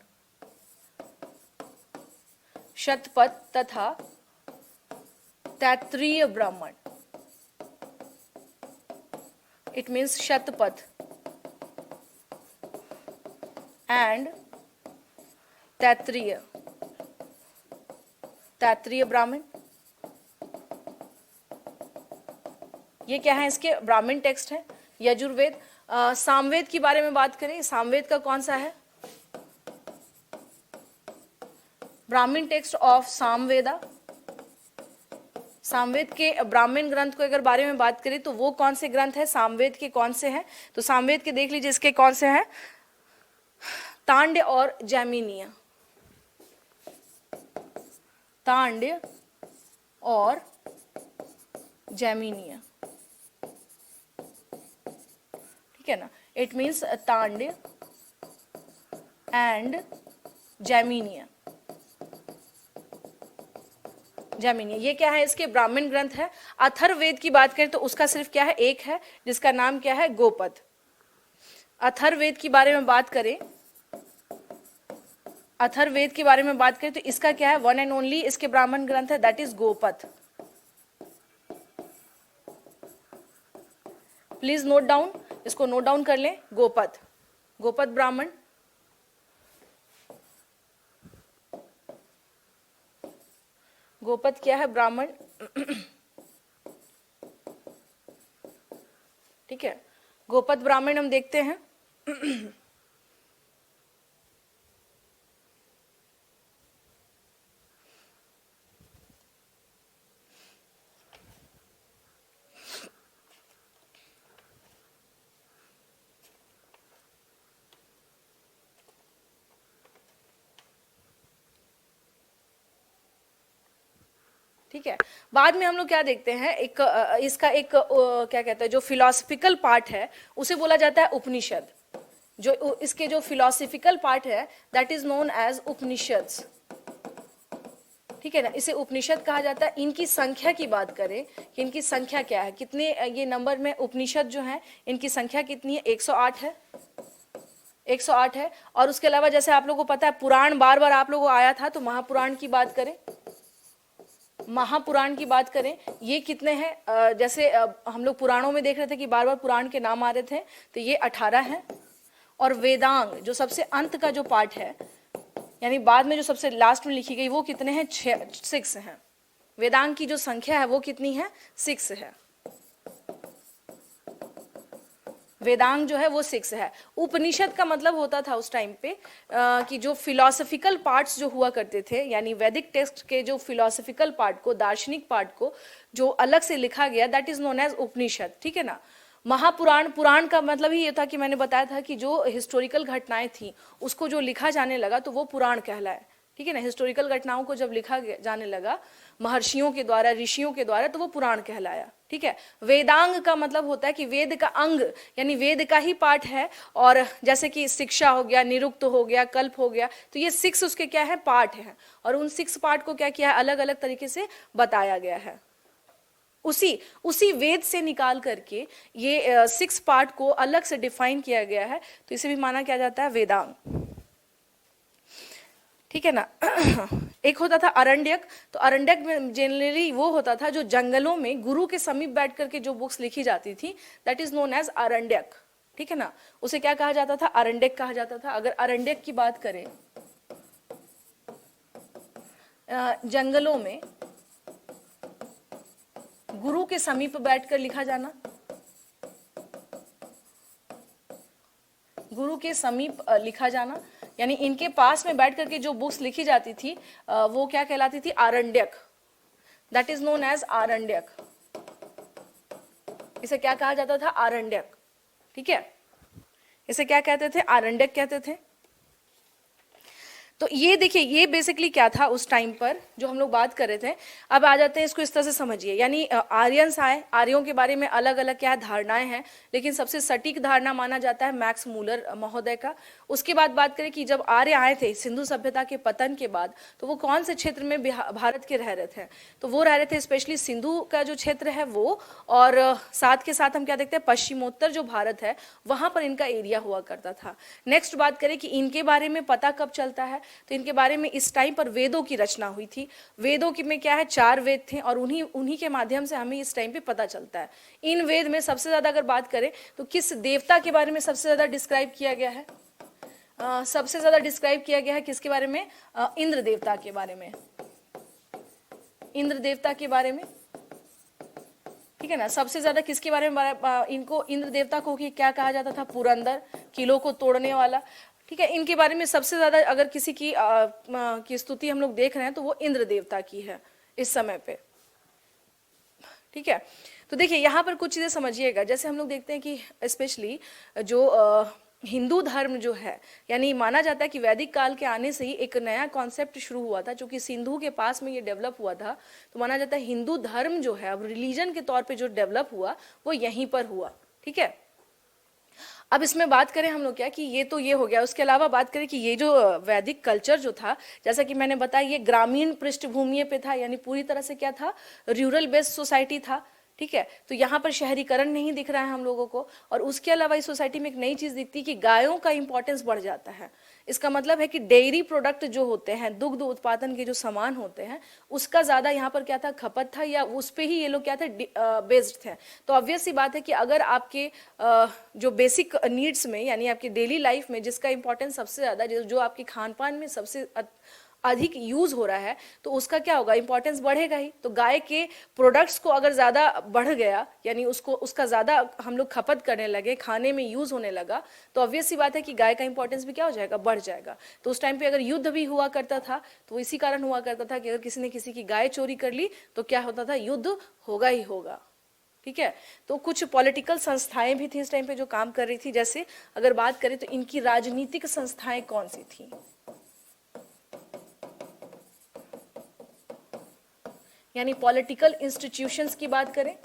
शतपथ तथा तैत्रीय ब्राह्मण, it means Shatapatha and Taittiriya, Taittiriya ब्राह्मण। ये क्या है, इसके ब्राह्मण टेक्स्ट है यजुर्वेद। सामवेद की बारे में बात करें, सामवेद का कौन सा है, ब्राह्मण टेक्स्ट ऑफ सामवेदा। सामवेद के ब्राह्मण ग्रंथ को अगर बारे में बात करें तो वो कौन से ग्रंथ है, सामवेद के कौन से हैं, तो सामवेद के देख लीजिए इसके कौन से हैं, तांड्य और जैमिनीय। तांड्य और जैमिनीय, ठीक है ना, it means Tandya and Jaiminiya. Jaiminiya, ये क्या है, इसके ब्राह्मण ग्रंथ है। अथर्ववेद की बात करें तो उसका सिर्फ क्या है, एक है, जिसका नाम क्या है, गोपद। अथर्ववेद के बारे में बात करें, अथर्ववेद के बारे में बात करें तो इसका क्या है, वन एंड ओनली इसके ब्राह्मण ग्रंथ है, that is Gopad. Please note down, इसको नोट डाउन कर लें, गोपद, गोपद ब्राह्मण। गोपद क्या है, ब्राह्मण। ठीक है, गोपद ब्राह्मण हम देखते हैं। ठीक है, बाद में हम लोग क्या देखते हैं, एक इसका एक क्या कहते हैं, जो फिलोसफिकल पार्ट है उसे बोला जाता है उपनिषद। जो इसके जो फिलोसफिकल पार्ट है that is known as Upanishads. ठीक है ना, इसे उपनिषद कहा जाता है। इनकी संख्या की बात करें कि इनकी संख्या क्या है, कितने ये नंबर में उपनिषद जो है, इनकी संख्या कितनी है, 108 है। 108 है। और उसके अलावा जैसे आप लोगों को पता है पुराण बार बार आप लोगों को आया था, तो महापुराण की बात करें, महापुराण की बात करें, ये कितने हैं? जैसे हम लोग पुराणों में देख रहे थे कि बार बार पुराण के नाम आ रहे थे, तो ये 18 हैं। और वेदांग जो सबसे अंत का जो पार्ट है, यानी बाद में जो सबसे लास्ट में लिखी गई, वो कितने हैं? 6 हैं। वेदांग की जो संख्या है वो कितनी है? 6 है। वेदांग जो है वो 6 है। उपनिषद का मतलब होता था उस टाइम पे कि जो फिलोसफिकल पार्ट्स जो हुआ करते थे, यानी वैदिक टेक्स्ट के जो फिलोसफिकल पार्ट को, दार्शनिक पार्ट को जो अलग से लिखा गया, दैट इज नोन एज उपनिषद, ठीक है ना। महापुराण, पुराण का मतलब ही ये था कि मैंने बताया था कि जो हिस्टोरिकल घटनाएं थी उसको जो लिखा जाने लगा तो वो पुराण कहलाए, ठीक है ना। हिस्टोरिकल घटनाओं को जब लिखा जाने लगा महर्षियों के द्वारा, ऋषियों के द्वारा, तो वो पुराण कहलाया, ठीक है। वेदांग का मतलब होता है कि वेद का अंग, यानी वेद का ही पार्ट है। और जैसे कि शिक्षा हो गया, निरुक्त हो गया, कल्प हो गया, तो ये 6 उसके क्या है? पार्ट है। और उन 6 पार्ट को क्या किया है? अलग अलग तरीके से बताया गया है। उसी वेद से निकाल करके ये 6 पार्ट को अलग से डिफाइन किया गया है, तो इसे भी माना क्या जाता है? वेदांग, ठीक है ना। एक होता था अरण्यक, तो अरण्यक में जनरली वो होता था जो जंगलों में गुरु के समीप बैठ करके जो बुक्स लिखी जाती थी, that is known as Aranyak, ठीक है ना। उसे क्या कहा जाता था? अरण्यक कहा जाता था। अगर अरण्यक की बात करें, जंगलों में गुरु के समीप बैठकर लिखा जाना, गुरु के समीप लिखा जाना, यानी इनके पास में बैठ करके जो बुक्स लिखी जाती थी वो क्या कहलाती थी? आरण्यक, दैट इज नोन एज आरण्यक। इसे क्या कहा जाता था? आरण्यक, ठीक है। इसे क्या कहते थे? आरण्यक कहते थे। तो ये देखिए, ये बेसिकली क्या था उस टाइम पर जो हम लोग बात कर रहे थे। अब आ जाते हैं, इसको इस तरह से समझिए, यानी आर्यंस आए, आर्यों के बारे में अलग अलग क्या धारणाएं हैं, लेकिन सबसे सटीक धारणा माना जाता है मैक्स मूलर महोदय का। उसके बाद बात करें कि जब आर्य आए थे सिंधु सभ्यता के पतन के बाद, तो वो कौन से क्षेत्र में भारत के रह रहे थे? तो वो रह रहे थे स्पेशली सिंधु का जो क्षेत्र है वो, और साथ के साथ हम क्या देखते हैं, पश्चिमोत्तर जो भारत है वहां पर इनका एरिया हुआ करता था। नेक्स्ट बात करें कि इनके बारे में पता कब चलता है, तो इनके बारे में इस टाइम पर वेदों की रचना हुई थी। वेदों की में क्या है? 4 वेद थे, और उन्हीं के माध्यम से हमें इस टाइम पे पता चलता है। इन वेद में सबसे ज्यादा अगर बात करें तो किस देवता के बारे में सबसे ज्यादा डिस्क्राइब किया गया है? सबसे ज्यादा डिस्क्राइब किया गया है किसके बारे में? इंद्र देवता के बारे में, इंद्र देवता के बारे में, ठीक है ना। सबसे ज्यादा किसके बारे में? इनको, इंद्र देवता को क्या कहा जाता था? पुरंदर, किलों को तोड़ने वाला, ठीक है। इनके बारे में सबसे ज्यादा अगर किसी की स्तुति हम लोग देख रहे हैं तो वो इंद्र देवता की है इस समय पे, ठीक है। तो देखिए यहाँ पर कुछ चीजें समझिएगा। जैसे हम लोग देखते हैं कि स्पेशली जो हिंदू धर्म जो है, यानी माना जाता है कि वैदिक काल के आने से ही एक नया कॉन्सेप्ट शुरू हुआ था, जो कि सिंधु के पास में ये डेवलप हुआ था। तो माना जाता है हिंदू धर्म जो है अब रिलीजन के तौर पे जो डेवलप हुआ वो यहीं पर हुआ, ठीक है। अब इसमें बात करें हम लोग क्या कि ये तो ये हो गया। उसके अलावा बात करें कि ये जो वैदिक कल्चर जो था, जैसा कि मैंने बताया, ये ग्रामीण पृष्ठभूमि पे था, यानी पूरी तरह से क्या था? रूरल बेस्ड सोसाइटी था, ठीक है। तो यहाँ पर शहरीकरण नहीं दिख रहा है हम लोगों को। और उसके अलावा इस सोसाइटी में एक नई चीज दिखती है कि गायों का इंपॉर्टेंस बढ़ जाता है। इसका मतलब है कि डेयरी प्रोडक्ट जो होते हैं, दुग्ध उत्पादन के जो सामान होते हैं, उसका ज्यादा यहाँ पर क्या था? खपत था, या उस पे ही ये लोग क्या थे? बेस्ड थे। तो ऑब्वियस सी बात है कि अगर आपके जो बेसिक नीड्स में, यानी आपकी डेली लाइफ में जिसका इंपॉर्टेंस सबसे ज्यादा, जो आपके खान पान में सबसे अधिक यूज हो रहा है, तो उसका क्या होगा? इंपॉर्टेंस बढ़ेगा ही। तो गाय के प्रोडक्ट्स को अगर ज्यादा बढ़ गया, यानी उसका ज्यादा हम लोग खपत करने लगे, खाने में यूज होने लगा, तो ऑब्वियस सी बात है कि गाय का इंपॉर्टेंस भी क्या हो जाएगा? बढ़ जाएगा। तो उस टाइम पे अगर युद्ध भी हुआ करता था तो इसी कारण हुआ करता था कि अगर किसी ने किसी की गाय चोरी कर ली तो क्या होता था? युद्ध होगा ही होगा, ठीक है। तो कुछ पॉलिटिकल संस्थाएं भी थी इस टाइम पे जो काम कर रही थी। जैसे अगर बात करें तो इनकी राजनीतिक संस्थाएं कौन सी थी? यानी पॉलिटिकल इंस्टीट्यूशंस की बात करें,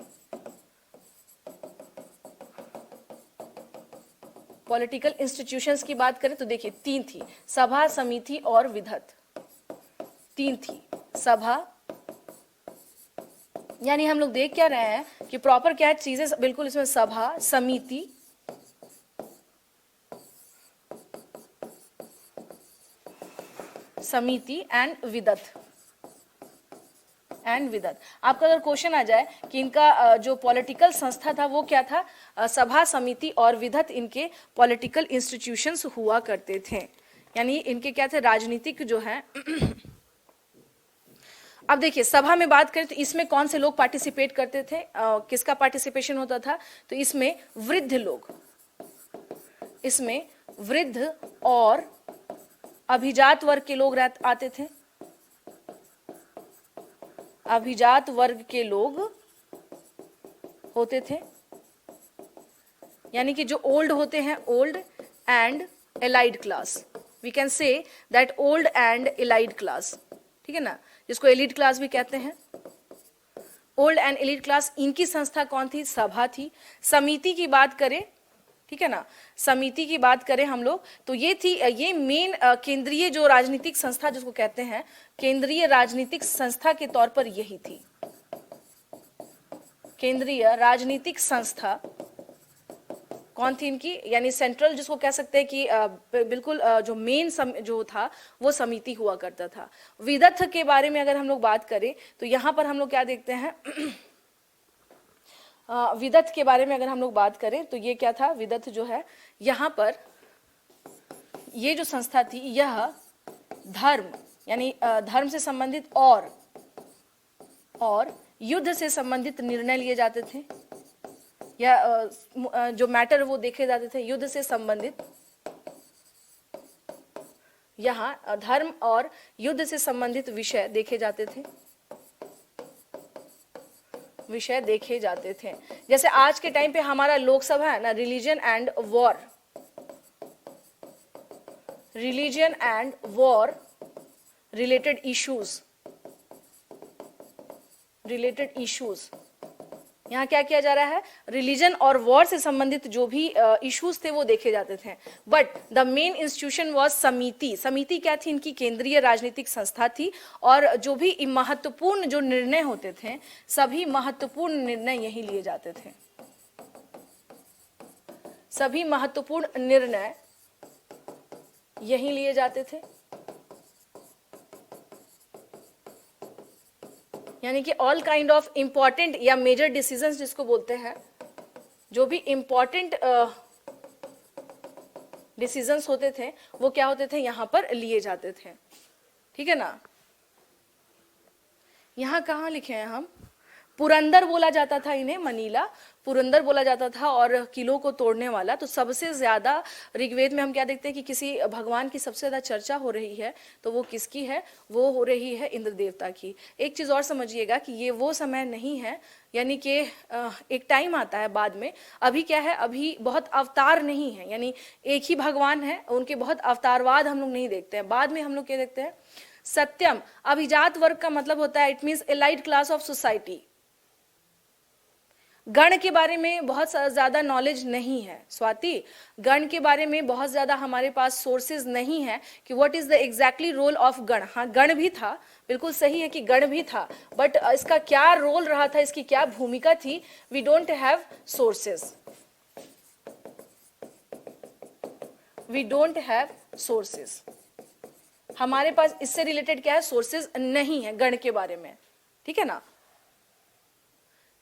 पॉलिटिकल इंस्टीट्यूशंस की बात करें तो देखिए 3 थी, सभा, समिति और विधत। 3 थी, सभा, यानी हम लोग देख क्या रहे हैं कि प्रॉपर क्या चीजें बिल्कुल इसमें? सभा, समिति समिति एंड विदत। आपका अगर क्वेश्चन आ जाए कि इनका जो पॉलिटिकल संस्था था वो क्या था, सभा, समिति और विदत इनके पॉलिटिकल इंस्टीट्यूशंस हुआ करते थे, यानी इनके क्या थे, राजनीतिक जो है। अब देखिए सभा में बात करें तो इसमें कौन से लोग पार्टिसिपेट करते थे, किसका पार्टिसिपेशन होता था, तो इसमें वृद्ध लोग, इसमें वृद्ध और अभिजात वर्ग के लोग आते थे, अभिजात वर्ग के लोग होते थे, यानी कि जो ओल्ड होते हैं, old and allied class, we can say that old and allied class, ठीक है ना, जिसको एलिड क्लास भी कहते हैं। ओल्ड एंड एलिड क्लास, इनकी संस्था कौन थी, सभा थी। समिति की बात करें, ठीक है ना, समिति की बात करें हम लोग तो ये थी, ये मेन केंद्रीय जो राजनीतिक संस्था जिसको कहते हैं, केंद्रीय राजनीतिक संस्था के तौर पर यही थी। केंद्रीय राजनीतिक संस्था कौन थी इनकी, यानी सेंट्रल जिसको कह सकते हैं कि बिल्कुल जो मेन जो था वो समिति हुआ करता था। विदत के बारे में अगर हम लोग बात करें तो यहाँ पर हम लोग क्या देखते हैं, विदत के बारे में अगर हम लोग बात करें तो ये क्या था, विदत जो है यहाँ पर ये जो संस्था थी यह धर्म, यानी धर्म से संबंधित और युद्ध से संबंधित निर्णय लिए जाते थे, या जो मैटर वो देखे जाते थे युद्ध से संबंधित। यहाँ धर्म और युद्ध से संबंधित विषय देखे जाते थे, विषय देखे जाते थे। जैसे आज के टाइम पे हमारा लोकसभा है ना, religion and war, religion and war related issues, related issues, यहाँ क्या किया जा रहा है, रिलीजन और वॉर से संबंधित जो भी इश्यूज थे वो देखे जाते थे। But the main institution was समिति। समिति क्या थी, इनकी केंद्रीय राजनीतिक संस्था थी, और जो भी महत्वपूर्ण जो निर्णय होते थे, सभी महत्वपूर्ण निर्णय यही लिए जाते थे, सभी महत्वपूर्ण निर्णय यही लिए जाते थे। यानी कि ऑल काइंड ऑफ इंपॉर्टेंट या मेजर डिसीजंस जिसको बोलते हैं, जो भी इंपॉर्टेंट डिसीजंस होते थे वो क्या होते थे, यहां पर लिए जाते थे, ठीक है ना। यहां कहाँ लिखे हैं हम, पुरंदर बोला जाता था इन्हें, मनीला पुरंदर बोला जाता था, और किलों को तोड़ने वाला। तो सबसे ज्यादा ऋग्वेद में हम क्या देखते हैं कि किसी भगवान की सबसे ज्यादा चर्चा हो रही है तो वो किसकी है, वो हो रही है इंद्र देवता की। एक चीज और समझिएगा कि ये वो समय नहीं है, यानी कि एक टाइम आता है बाद में, अभी क्या है, अभी बहुत अवतार नहीं है, यानी एक ही भगवान है, उनके बहुत अवतारवाद हम लोग नहीं देखते हैं। बाद में हम लोग क्या देखते हैं, सत्यम। अभिजात वर्ग का मतलब होता है, it means elite class of society. गण के बारे में बहुत ज्यादा नॉलेज नहीं है स्वाति, गण के बारे में बहुत ज्यादा हमारे पास सोर्सेज नहीं है कि what is the exactly role of गण। हाँ, गण भी था, बिल्कुल सही है कि गण भी था, बट इसका क्या रोल रहा था, इसकी क्या भूमिका थी, we don't have sources, we don't have sources. हमारे पास इससे रिलेटेड क्या है, सोर्सेज नहीं है गण के बारे में, ठीक है ना।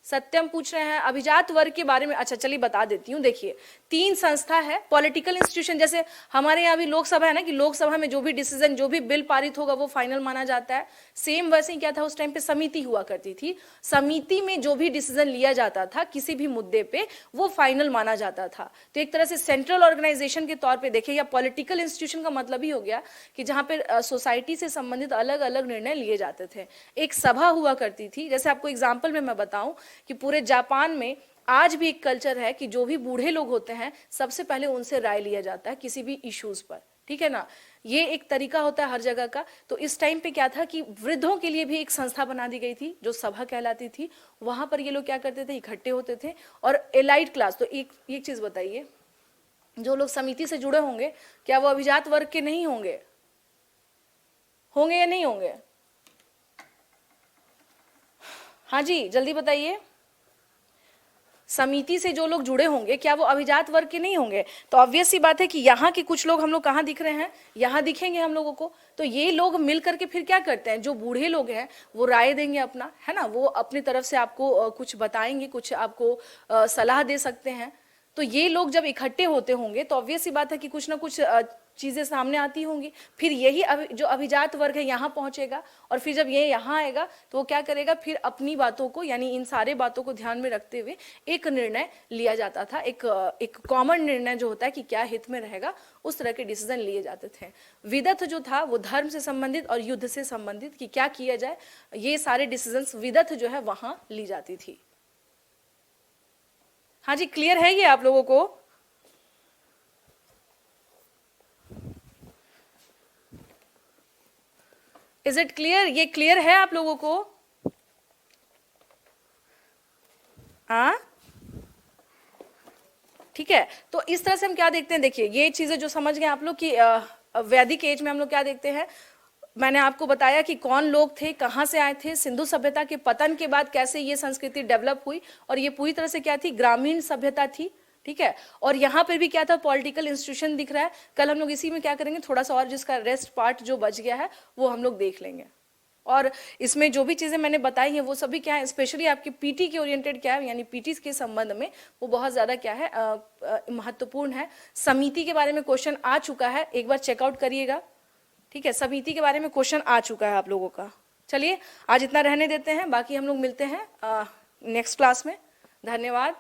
सत्यम पूछ रहे हैं अभिजात वर्ग के बारे में। अच्छा चलिए बता देती हूँ। देखिए, तीन संस्था है, पॉलिटिकल इंस्टीट्यूशन, जैसे हमारे यहाँ भी लोकसभा है ना, कि लोकसभा में जो भी डिसीजन, जो भी बिल पारित होगा वो फाइनल माना जाता है। सेम वैसे ही क्या था, उस टाइम पे समिति हुआ करती थी, समिति में जो भी डिसीजन लिया जाता था किसी भी मुद्दे पे वो फाइनल माना जाता था। तो एक तरह से सेंट्रल ऑर्गेनाइजेशन के तौर पर देखें, या पॉलिटिकल इंस्टीट्यूशन का मतलब ही हो गया कि जहाँ पे सोसाइटी से संबंधित अलग अलग निर्णय लिए जाते थे। एक सभा हुआ करती थी, जैसे आपको एग्जाम्पल में मैं बताऊं कि पूरे जापान में आज भी एक कल्चर है कि जो भी बूढ़े लोग होते हैं सबसे पहले उनसे राय लिया जाता है किसी भी इश्यूज पर, ठीक है ना। ये एक तरीका होता है हर जगह का। तो इस टाइम पे क्या था कि वृद्धों के लिए भी एक संस्था बना दी गई थी जो सभा कहलाती थी। वहां पर ये लोग क्या करते थे, इकट्ठे होते थे। और एलाइट क्लास, तो एक चीज बताइए, जो लोग समिति से जुड़े होंगे क्या वो अभिजात वर्ग के नहीं होंगे, होंगे या नहीं होंगे? हाँ जी जल्दी बताइए। समिति से जो लोग जुड़े होंगे क्या वो अभिजात वर्ग के नहीं होंगे? तो ऑब्वियस सी बात है कि यहाँ के कुछ लोग हम लोग कहाँ दिख रहे हैं, यहाँ दिखेंगे हम लोगों को। तो ये लोग मिल करके फिर क्या करते हैं, जो बूढ़े लोग हैं वो राय देंगे अपना, है ना, वो अपनी तरफ से आपको कुछ बताएंगे, कुछ आपको सलाह दे सकते हैं। तो ये लोग जब इकट्ठे होते होंगे तो ऑब्वियस सी बात है कि कुछ ना कुछ चीजें सामने आती होंगी। फिर यही जो अभिजात वर्ग है यहाँ पहुंचेगा, और फिर जब ये यहाँ आएगा तो वो क्या करेगा, फिर अपनी बातों को यानी इन सारे बातों को ध्यान में रखते हुए एक निर्णय लिया जाता था। एक कॉमन निर्णय जो होता है कि क्या हित में रहेगा, उस तरह के डिसीजन लिए जाते थे। विदथ जो था वो धर्म से संबंधित और युद्ध से संबंधित कि क्या किया जाए, ये सारे डिसीजन विदथ जो है वहां ली जाती थी। हाँ जी, क्लियर है ये आप लोगों को? Is it clear? ये क्लियर है आप लोगों को? हाँ, ठीक है। तो इस तरह से हम क्या देखते हैं, देखिए ये चीजें जो समझ गए आप लोग कि वैदिक एज में हम लोग क्या देखते हैं। मैंने आपको बताया कि कौन लोग थे, कहाँ से आए थे, सिंधु सभ्यता के पतन के बाद कैसे ये संस्कृति डेवलप हुई, और ये पूरी तरह से क्या थी, ग्रामीण सभ्यता थी, ठीक है। और यहाँ पर भी क्या था, पॉलिटिकल इंस्टीट्यूशन दिख रहा है। कल हम लोग इसी में क्या करेंगे, थोड़ा सा और जिसका रेस्ट पार्ट जो बच गया है वो हम लोग देख लेंगे। और इसमें जो भी चीज़ें मैंने बताई हैं वो सभी क्या है, स्पेशली आपकी पीटी के ओरिएंटेड क्या है, यानी पीटी के संबंध में वो बहुत ज़्यादा क्या है, महत्वपूर्ण है। समिति के बारे में क्वेश्चन आ चुका है, एक बार चेकआउट करिएगा, ठीक है। समिति के बारे में क्वेश्चन आ चुका है आप लोगों का। चलिए आज इतना रहने देते हैं, बाकी हम लोग मिलते हैं नेक्स्ट क्लास में। धन्यवाद।